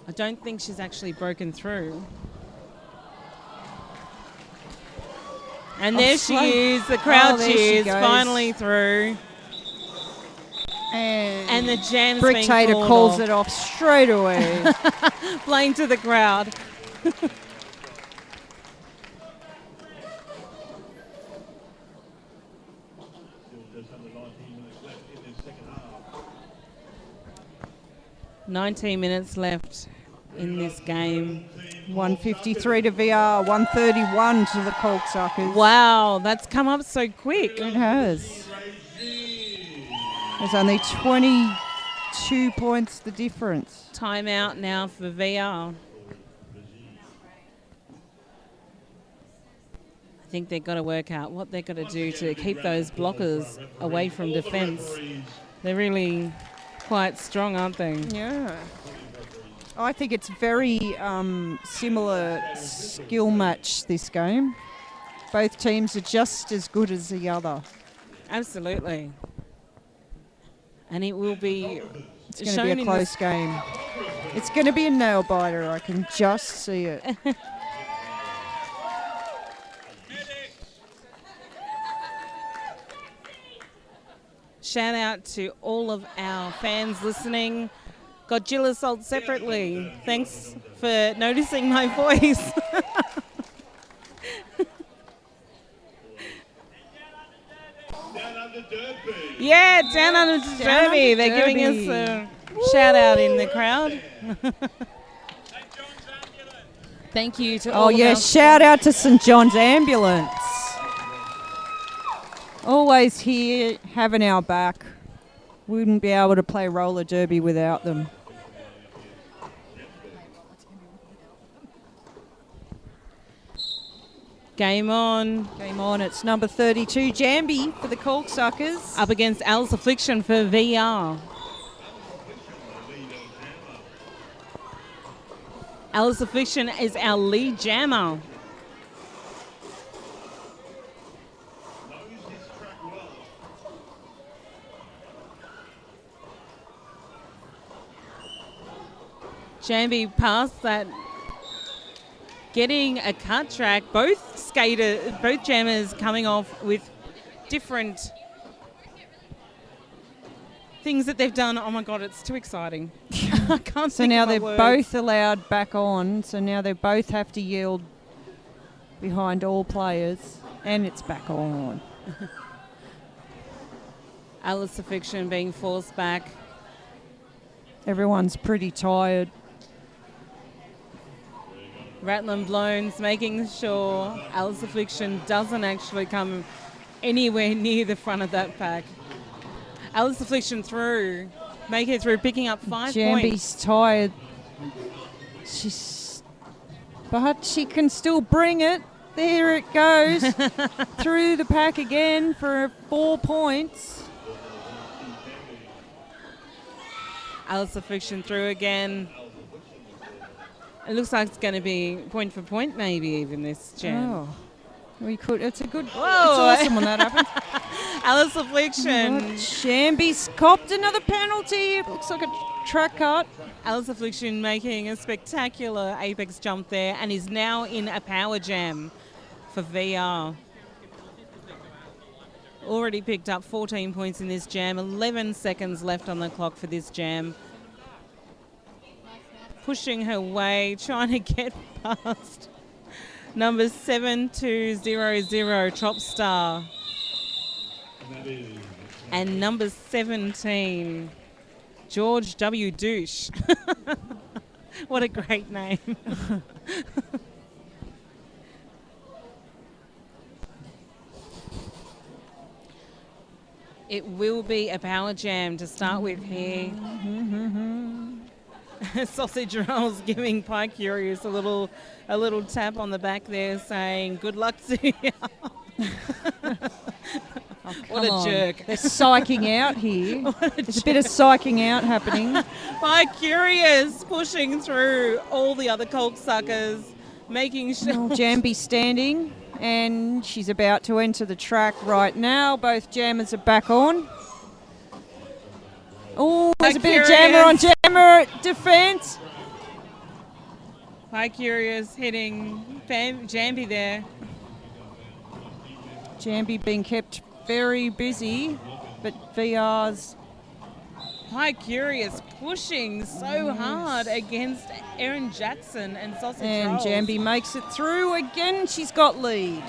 I don't think she's actually broken through. And there she is, the crowd cheers, finally through. And the jam's being Brictator called calls off. it off straight away. Playing to the crowd. Just under 19 minutes left in this second half. 19 minutes left in this game. 153 to VR, 131 to the Coltsuckers. Wow, that's come up so quick. It has. There's only 22 points the difference. Timeout now for VR. I think they've got to work out what they've got to do to keep those blockers away from defence. They're really quite strong, aren't they? Yeah. I think it's very similar skill match, this game. Both teams are just as good as the other. Absolutely. And it will be It's going to be a close game. It's going to be a nail biter. I can just see it. Shout out to all of our fans listening. Godzilla sold separately. Thanks for noticing my voice. Yeah, down under Derby. They're giving us a shout out in the crowd. Thank you to all. Oh, yeah, shout out to St. John's Ambulance. Always here, having our back. Wouldn't be able to play roller derby without them. Game on. Game on. It's number 32, Jambi for the Coltsuckers. Up against Al's Affliction for VR. Al's Affliction is our lead jammer. Jambi past that, getting a cut track. Both jammers coming off with different things that they've done. Oh my God, it's too exciting. I can't So think now of my they're words. both allowed back on. So now they both have to yield behind all players. And it's back on. Alice Affliction being forced back. Everyone's pretty tired. Rattling Blones making sure Alice Affliction doesn't actually come anywhere near the front of that pack. Alice Affliction through, make it through, picking up 5 points. Jambi's tired. But she can still bring it. There it goes. Through the pack again for 4 points. Alice Affliction through again. It looks like it's going to be point for point, maybe even this jam. Oh, we could. It's a good. Whoa. It's awesome when that happens. Alice Affliction. Jambi's copped another penalty. It looks like a track cut. Alice Affliction making a spectacular apex jump there and is now in a power jam for VR. Already picked up 14 points in this jam. 11 seconds left on the clock for this jam. Pushing her way, trying to get past number 7200, Top Star. And number 17, George W. Douche. What a great name. It will be a power jam to start with here. Sausage Rolls giving Pie Curious a little tap on the back there, saying good luck to you. What a jerk. They're psyching out here. There's a bit of psyching out happening. Pie Curious pushing through all the other Coltsuckers, making sure. Jambi standing. And she's about to enter the track right now. Both jammers are back on. Oh, there's a bit of jammer on jammer defense. Hi, Curious hitting Jambi there. Jambi being kept very busy, but VR's... Hi, Curious pushing so hard against Erin Jackson and Sausage And Rolls. Jambi makes it through again. She's got lead.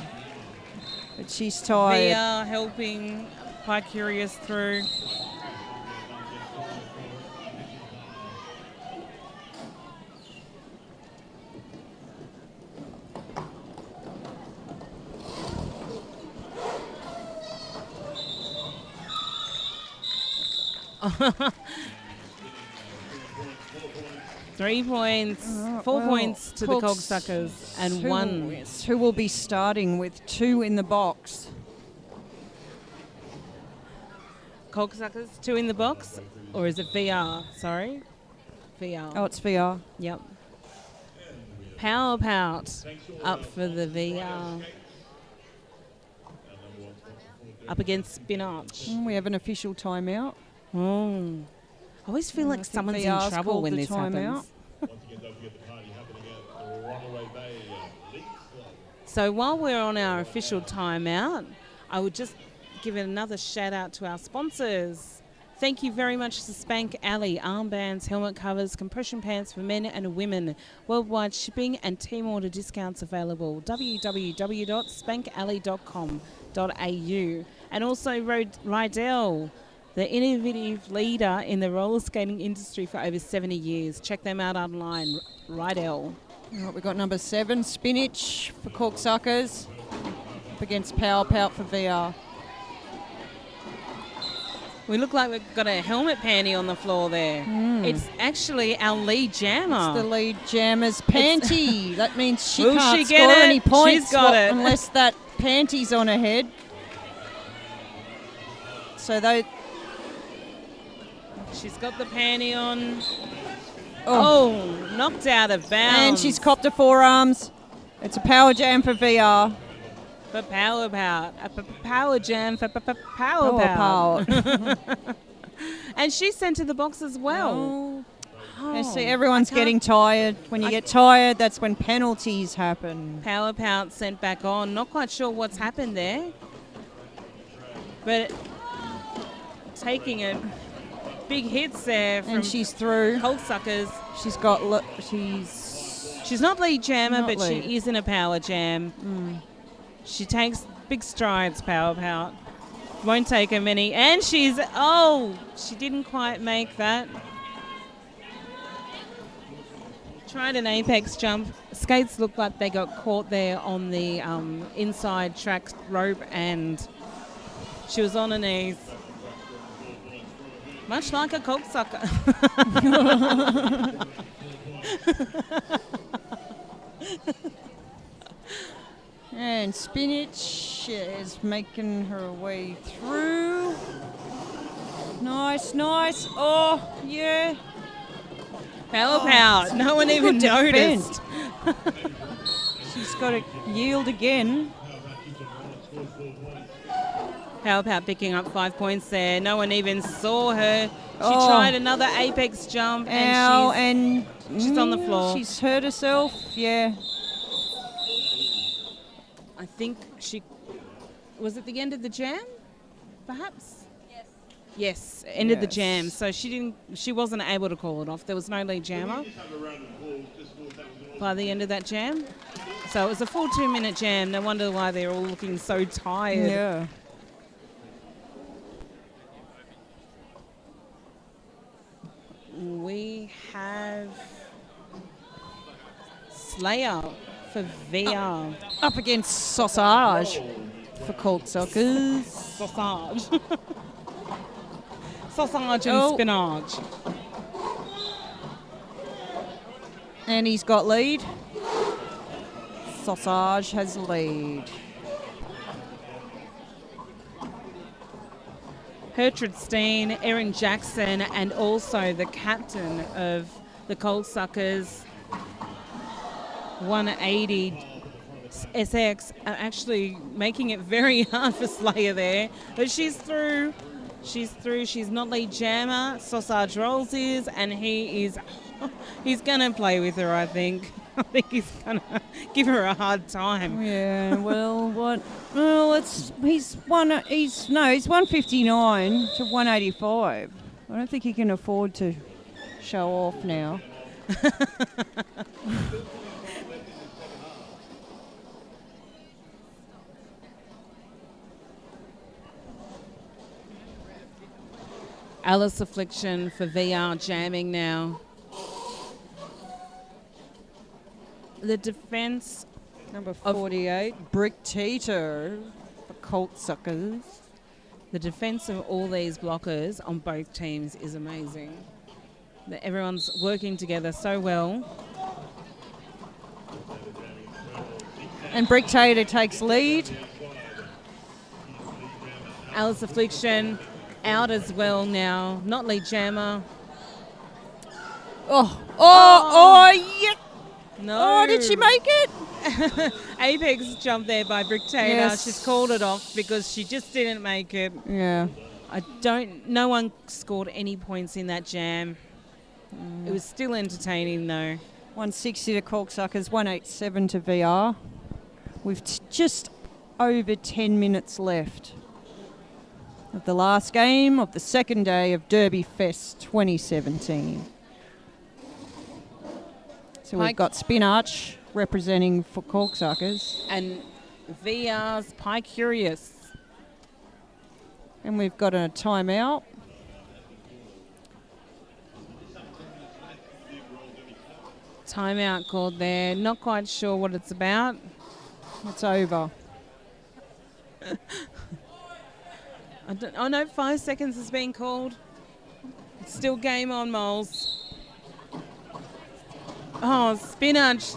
But she's tired. VR helping Hi, Curious through. Three points, 4 points to the Cogsuckers, and one. Who will be starting with 2 in the box? Cogsuckers, 2 in the box? Or is it VR? Sorry. VR. Oh, it's VR. Yep. Power Pout up for the VR. Up against Spinach. We have an official timeout. Oh. I always feel like someone's in VR's trouble called when the this happens. So while we're on our official timeout, I would just give another shout out to our sponsors. Thank you very much to Spank Alley, armbands, helmet covers, compression pants for men and women. Worldwide shipping and team order discounts available. www.spankalley.com.au. And also Rydell, the innovative leader in the roller skating industry for over 70 years. Check them out online, Rydell. All right, we've got number 7, Spinach for Corksuckers, up against Power Pout for VR. We look like we've got a helmet panty on the floor there. It's actually our lead jammer. It's the lead jammer's panty. That means she Will can't she get score it? any points She's got it. unless that panty's on her head. So she's got the panty on. Oh, knocked out of bounds. And she's copped her forearms. It's a power jam for VR. For Power Pout. A power jam for Power Power Pout. And she's sent to the box as well. You see, everyone's getting tired. When you get tired, that's when penalties happen. Power Pout sent back on. Not quite sure what's happened there. But taking it. Big hits there from And she's through. Coldsuckers. She's got... She's not lead jammer, Not but lead. she is in a power jam. She takes big strides, Power Pout. Won't take her many. And she's... Oh! She didn't quite make that. Tried an apex jump. Skates looked like they got caught there on the inside track rope, and she was on her knees. Much like a cocksucker. And Spinach is making her way through. Nice. Oh, yeah. Power Pout. No one even good noticed. She's got to yield again. Power Pout picking up 5 points there. No one even saw her. She Oh. tried another apex jump, Ow, and she's on the floor. She's hurt herself, yeah. I think she... Was it the end of the jam, perhaps? Yes, ended the jam. So she wasn't able to call it off. There was no lead jammer by the end of that jam. So it was a full 2-minute jam. No wonder why they're all looking so tired. Yeah. We have Slayer for VR. Up against Sausage for Corksuckers. Sausage. Sausage and spinach. And he's got lead. Sausage has lead. Hertrude Steen, Erin Jackson, and also the captain of the Coldsuckers, 180 SX are actually making it very hard for Slayer there. But she's through. She's through. She's not lead jammer. Sausage Rolls is, and he's going to play with her, I think. I think he's going to give her a hard time. Yeah, well, what? Well, he's 159 to 185. I don't think he can afford to show off now. Alice Affliction for VR jamming now. The defense Number 48, Brick Teeter for Colt Suckers. The defense of all these blockers on both teams is amazing. Everyone's working together so well. And Brick Teeter takes lead. Alice Affliction out as well now. Not lead jammer. Yeah. No. Oh, did she make it? Apex jumped there by Brick Taylor. Yes. She's called it off because she just didn't make it. Yeah. No one scored any points in that jam. It was still entertaining though. 160 to Corksuckers, 187 to VR. We've just over 10 minutes left of the last game of the second day of Derby Fest 2017. So we've got Spinach representing for Corksuckers. And VR's Pie Curious. And we've got a timeout. Timeout called there. Not quite sure what it's about. It's over. Oh no, 5 seconds has been called. It's still game on, Moles. Oh, Spinach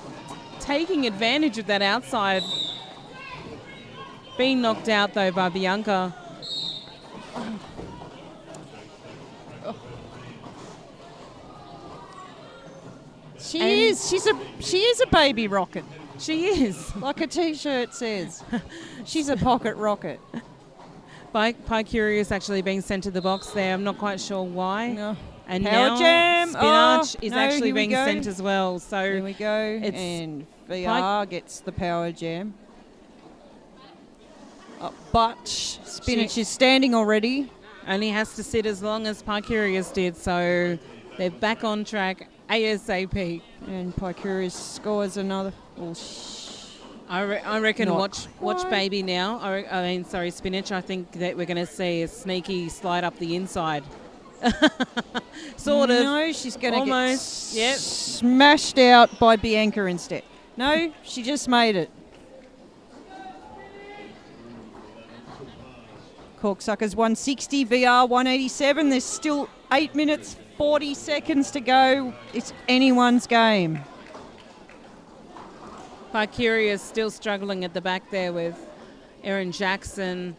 taking advantage of that outside. Being knocked out though by Bianca. She is a baby rocket. She is. Like a t-shirt says. She's a pocket rocket. Pie Curious actually being sent to the box there. I'm not quite sure why. No. And Power now jam. Spinach is No, actually here we being go. sent as well. So Here we go. It's And VR gets the power jam. But Spinach is standing already. Only has to sit as long as Pie Curious did. So they're back on track ASAP. And Pie Curious scores another. I reckon Not watch baby now. Sorry, Spinach. I think that we're going to see a sneaky slide up the inside. Sort of. No, she's going to get Yep. smashed out by Bianca instead. No, she just made it. Corksuckers 160, VR 187. There's still 8 minutes, 40 seconds to go. It's anyone's game. Pie Curious still struggling at the back there with Erin Jackson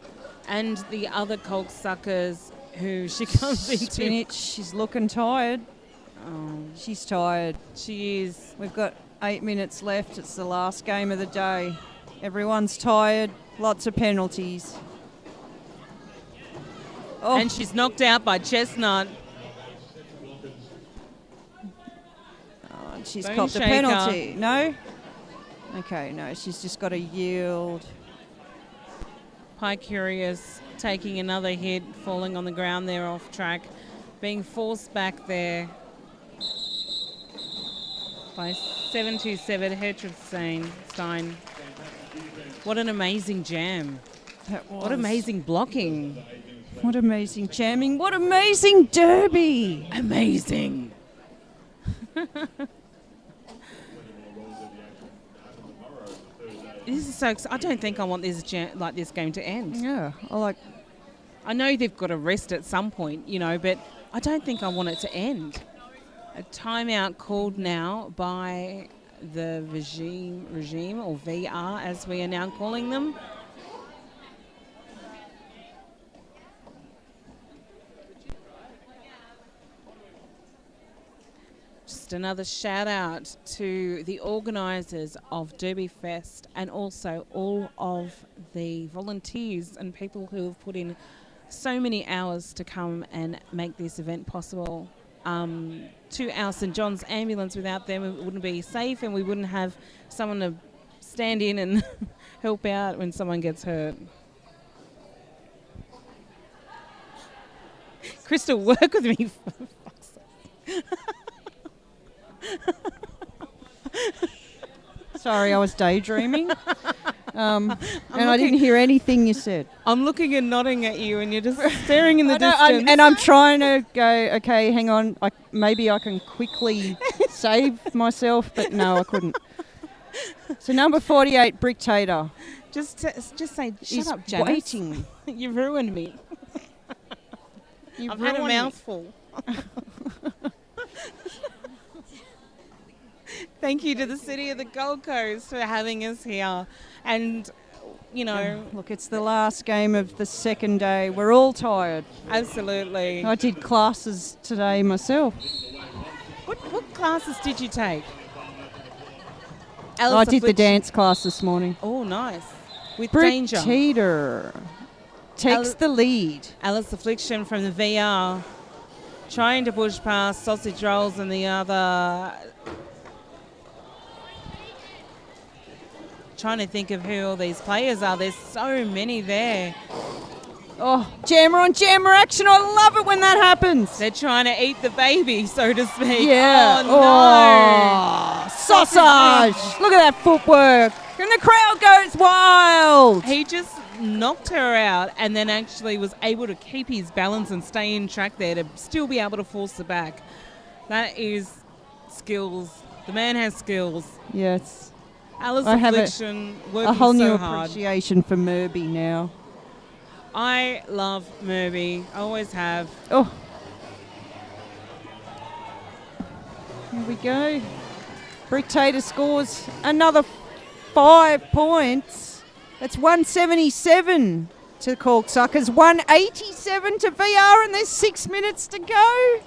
and the other Corksuckers who she comes into. Spinach, she's looking tired. She's tired. She is. We've got 8 minutes left. It's the last game of the day. Everyone's tired. Lots of penalties. Oh. And she's knocked out by Chestnut. And she's Bone copped the shaker. penalty. No? Okay, no, she's just got to yield. Pie Curious taking another hit, falling on the ground there off track, being forced back there by 727 Hertrestein. What an amazing jam. What amazing blocking. What amazing jamming. What amazing derby. Amazing. This is so I don't think I want this this game to end. Yeah, I know they've got to rest at some point, but I don't think I want it to end. A timeout called now by the regime or VR as we are now calling them. just another shout out to the organisers of Derby Fest and also all of the volunteers and people who have put in so many hours to come and make this event possible. To our St John's ambulance, without them it wouldn't be safe and we wouldn't have someone to stand in and help out when someone gets hurt. Crystal, work with me. For fuck's sake. Sorry, I was daydreaming. And I didn't hear anything you said. I'm looking and nodding at you and you're just staring in the distance. And I'm trying to go, okay, hang on. Maybe I can quickly save myself, but no, I couldn't. So number 48, Brick Tater. Just say, shut He's up, Janice. waiting. You've ruined me. I've had a mouthful. Thank you to the City of the Gold Coast for having us here. And, you know... Look, it's the last game of the second day. We're all tired. Absolutely. I did classes today myself. What classes did you take? I did the dance class this morning. Oh, nice. With Brick Danger. Teeter takes the lead. Alice Affliction from the VR. Trying to push past Sausage Rolls and the other... Trying to think of who all these players are. There's so many there. Oh, jammer on jammer action. I love it when that happens. They're trying to eat the baby, so to speak. Yeah. Oh, no. Sausage. Look at that footwork. And the crowd goes wild. He just knocked her out and then actually was able to keep his balance and stay in track there to still be able to force her back. That is skills. The man has skills. Yes. Alice I have Affliction working a whole new so hard. appreciation for Murby now. I love Murby. I always have. Oh. Here we go. Brick Tater scores another 5 points. That's 177 to Chaulk Suckers, 187 to VR, and there's 6 minutes to go.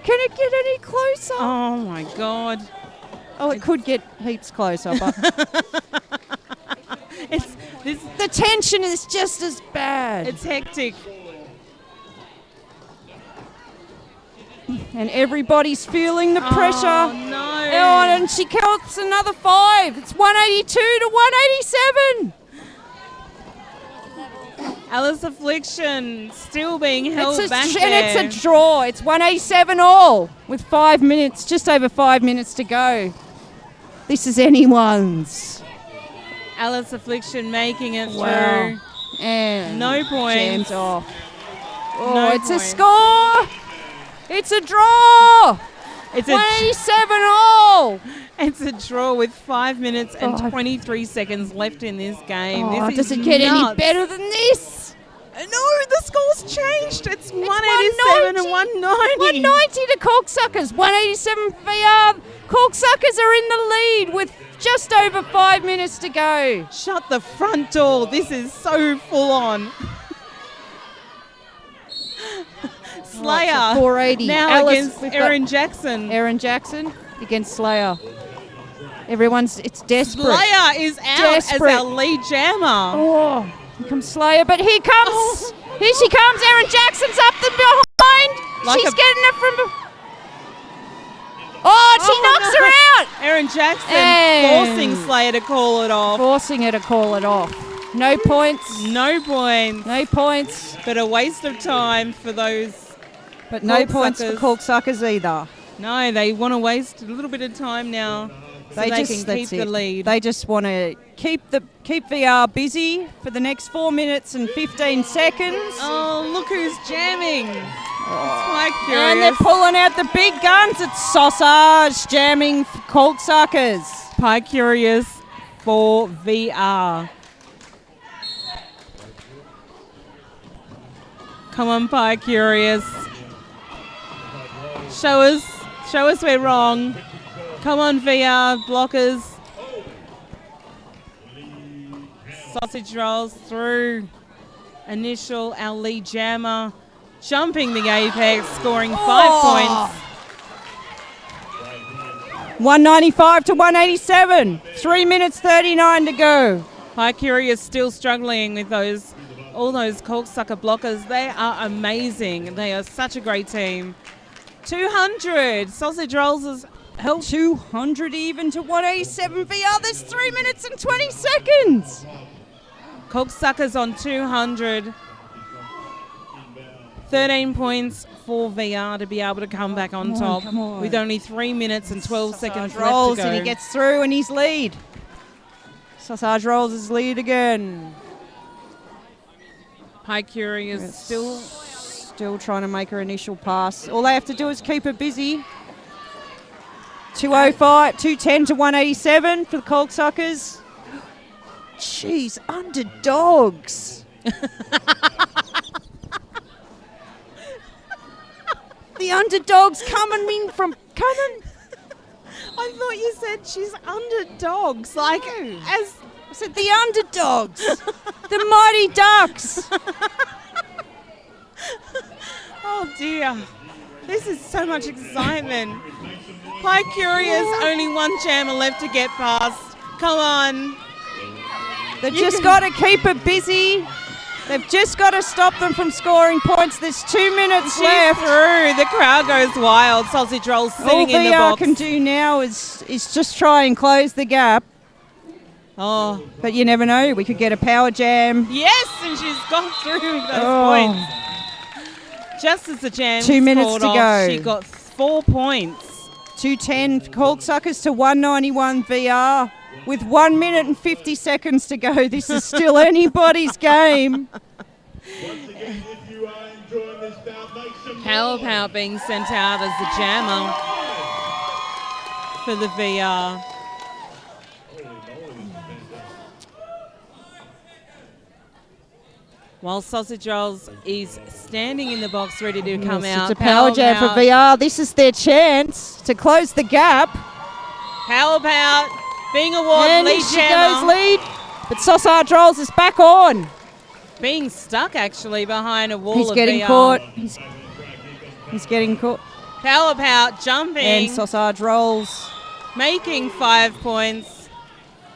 Can it get any closer? Oh, my God. Oh, it could get heaps closer, but the tension is just as bad. It's hectic. And everybody's feeling the pressure. Oh, no. Oh, and she counts another 5. It's 182 to 187. Alice Affliction still being held back there. And it's a draw. It's 187 all with 5 minutes, just over 5 minutes to go. This is anyone's. Alice Affliction making it Wow. through. And no points. jammed off. Oh, No it's points. a score. It's a draw. It's 187 all. It's a draw with 5 minutes and 23 seconds left in this game. Oh, this does is it get any nuts. better than this? No, the score's changed. It's 187 and 190. 190 to Chaulk Suckers. 187 VR. Chaulk Suckers are in the lead with just over 5 minutes to go. Shut the front door. This is so full on. Slayer. 480. Now Alice, against we've Erin got Jackson. Erin Jackson against Slayer. It's desperate. Slayer is out as our lead jammer. Oh, here comes Slayer, but here comes, here she comes. Erin Jackson's up the behind. Like She's a- getting it from. Oh, she knocks her out. Erin Jackson And forcing Slayer to call it off. Forcing her to call it off. No points. No points. No points. But a waste of time for those. But no Chaulk points Suckers. for Chaulk Suckers either. No, they want to waste a little bit of time now so they can keep that's the it. lead. They just want to keep VR busy for the next 4 minutes and 15 seconds. Oh, look who's jamming. It's quite And they're curious. pulling out the big guns. It's Sausage jamming for Chaulk Suckers. Pie Curious for VR. Come on, Pie Curious. Show us we're wrong. Come on, VR blockers. Sausage rolls through. Initial, our lead jammer. Jumping the apex, scoring 5 points. 195 to 187. 3 minutes 39 to go. Hycuria is still struggling with all those corksucker blockers. They are amazing. They are such a great team. 200. Sausage Rolls has helped. 200 even to 187 VR. There's 3 minutes and 20 seconds. Corksuckers on 200. 13 points for VR to be able to come back on top with only 3 minutes and 12 seconds rolls left to go. And he gets through and he's lead. Sausage Rolls his lead again. Hycuria is still trying to make her initial pass. All they have to do is keep her busy. 205, 210 to 187 for the Corksuckers. Jeez, underdogs. The underdogs coming. I thought you said she's underdogs. Like, as I said, the underdogs. The Mighty Ducks. Oh dear. This is so much excitement. Hycuria's only one jammer left to get past. Come on. They've just got to keep her busy. They've just got to stop them from scoring points. There's 2 minutes left. Through. The crowd goes wild. Sausage Rolls sitting in the box. All VR can do now is just try and close the gap. Oh. But you never know. We could get a power jam. Yes, and she's gone through those points. Just as the jam 2 minutes to go. She got 4 points. 210 Corksuckers to 191 VR. With 1 minute and 50 seconds to go, this is still anybody's game. Power Power being sent out as the jammer for the VR. While Sausage Rolls is standing in the box ready to come out. It's a power jam for VR. This is their chance to close the gap. Power Power being awarded lead she jammer. goes lead, but Sausage Rolls is back on. Being stuck actually behind a wall He's of getting VR. caught. He's getting caught. Power Power jumping. And Sausage Rolls. Making 5 points.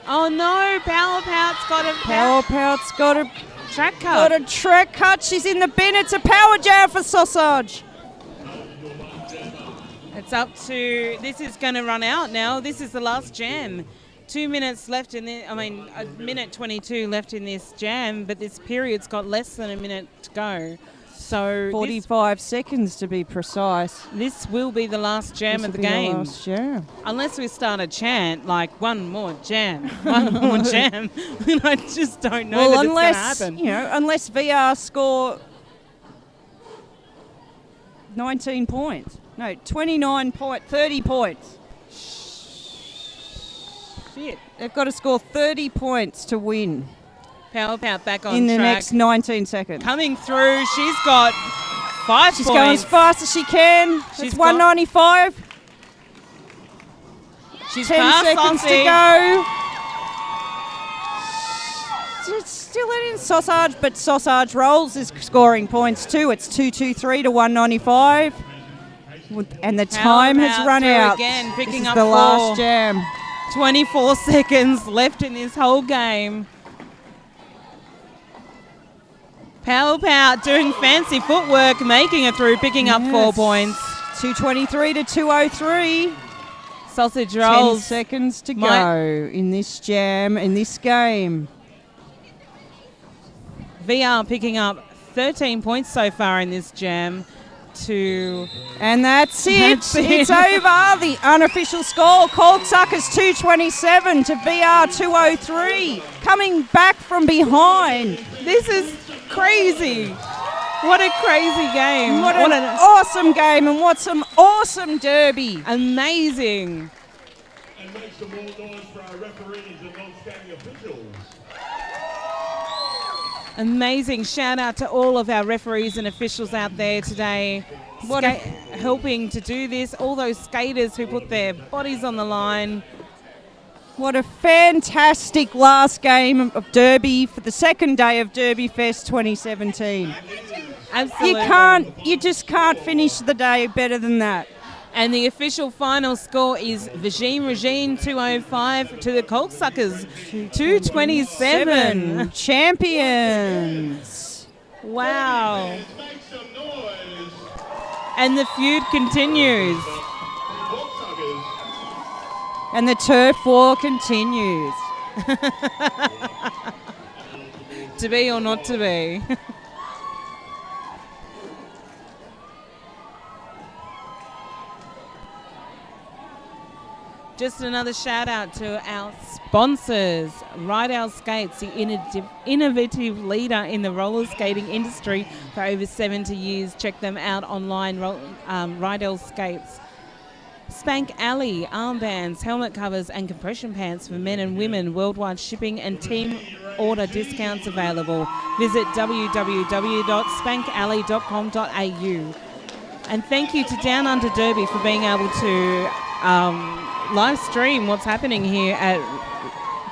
Oh no, Power Power's got a Power Power's got a track cut. Got a track cut. She's in the bin. It's a power jam for Sausage. It's up to, this is going to run out now. This is the last jam. 2 minutes left in this, a minute 22 left in this jam, but this period's got less than a minute to go. So 45 seconds to be precise. This will be the last jam of the game. The last jam. Unless we start a chant like one more jam, one more jam. I just don't know that it's going to happen. Unless VR score 19 points. No, 30 points. Shit. They've got to score 30 points to win. Power Power back on in the track. next 19 seconds. Coming through, she's got 5 She's points. going as fast as she can. She's 195. She's 10 seconds to go. It's still in Sausage, but Sausage Rolls is scoring points too. It's 223 to 195. And the time has run out. Again, picking this up is the 4. last jam. 24 seconds left in this whole game. Power Power doing fancy footwork, making it through, picking up 4 points. 223 to 203. Sausage Rolls. 10 seconds to go in this jam, in this game. VR picking up 13 points so far in this jam. And that's it. It's over. The unofficial score, Corksuckers 227 to VR 203. Coming back from behind. This is crazy. What a crazy game. What an awesome game, and what some awesome derby. Amazing. And make some more noise for our referees and non-standing officials. Amazing. Shout out to all of our referees and officials out there today helping to do this. All those skaters who put their bodies on the line. What a fantastic last game of Derby for the second day of Derby Fest 2017. Absolutely. You just can't finish the day better than that. And the official final score is Vagine 205 to the Cocksuckers 227. Champions. Wow. And the feud continues. And the turf war continues. To be or not to be. Just another shout out to our sponsors, Ride Our Skates, the innovative leader in the roller skating industry for over 70 years. Check them out online, Ride Our Skates. Spank Alley, armbands, helmet covers and compression pants for men and women. Worldwide shipping and team order discounts available. Visit www.spankalley.com.au. And thank you to Downunder Derby for being able to live stream what's happening here at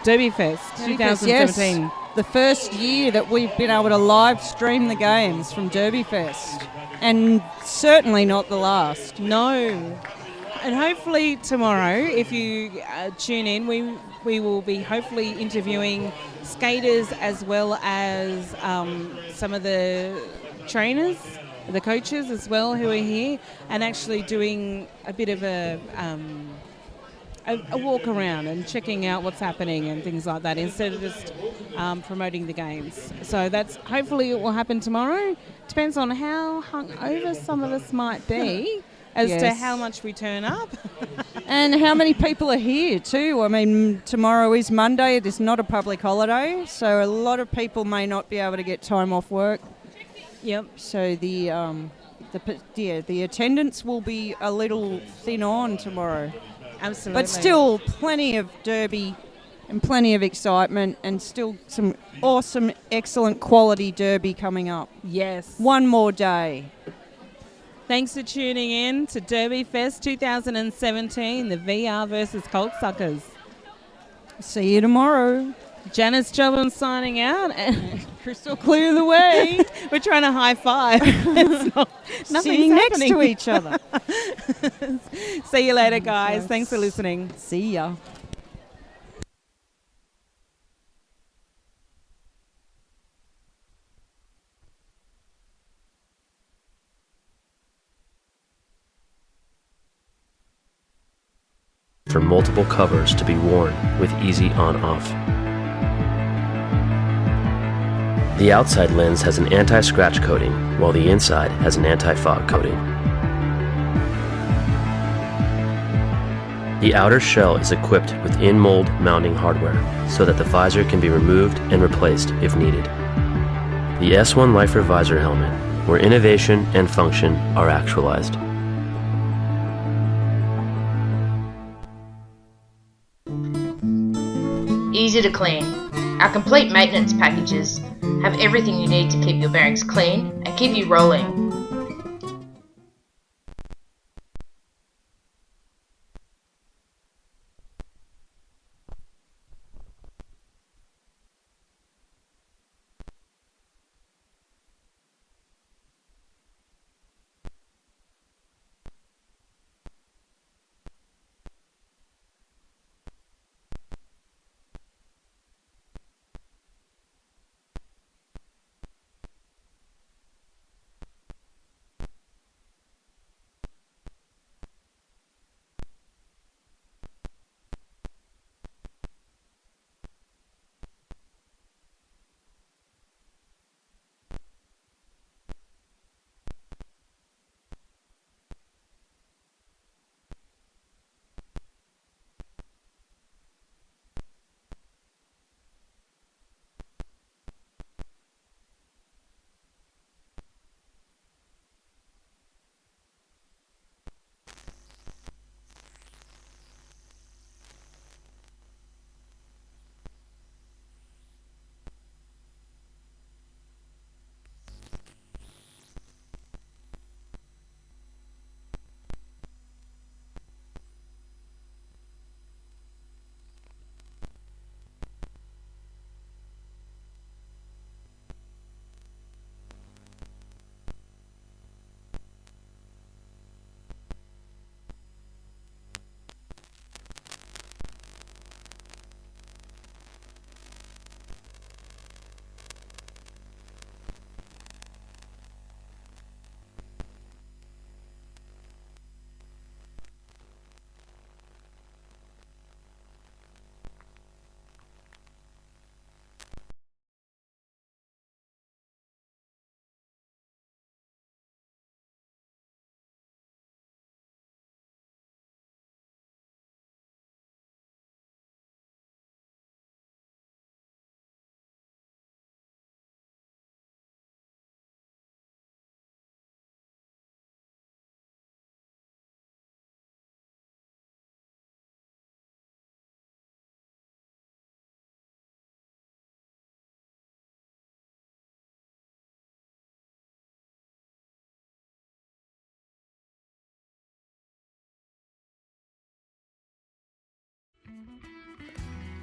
Derby Fest 2017. Yes, the first year that we've been able to live stream the games from Derby Fest. And certainly not the last. No. And hopefully tomorrow, if you tune in, we will be hopefully interviewing skaters as well as some of the trainers, the coaches as well who are here, and actually doing a bit of a walk around and checking out what's happening and things like that instead of just promoting the games. So that's hopefully it will happen tomorrow. Depends on how hungover some of us might be as to how much we turn up. And how many people are here too. I mean, tomorrow is Monday. It is not a public holiday, so a lot of people may not be able to get time off work. Yep. So the attendance will be a little thin on tomorrow. Absolutely. But still plenty of derby and plenty of excitement and still some awesome, excellent quality derby coming up. Yes. One more day. Thanks for tuning in to Derby Fest 2017, the VR versus Cocksuckers. See you tomorrow. Janice Jobin signing out and Crystal clear the way. We're trying to high five. Nothing's Sitting next happening. to each other. See you later, guys. Thanks for listening. See ya. For multiple covers to be worn with easy on-off. The outside lens has an anti-scratch coating, while the inside has an anti-fog coating. The outer shell is equipped with in-mold mounting hardware, so that the visor can be removed and replaced if needed. The S1 Lifer Visor Helmet, where innovation and function are actualized. Easy to clean. Our complete maintenance packages have everything you need to keep your bearings clean and keep you rolling.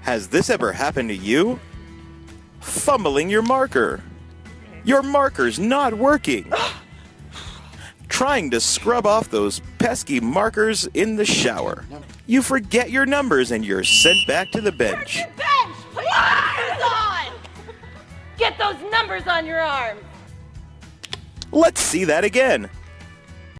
Has this ever happened to you? Fumbling your marker. Your marker's not working. Trying to scrub off those pesky markers in the shower. You forget your numbers and you're sent back to the bench. Bench! Put your markers on! Get those numbers on your arms! Let's see that again.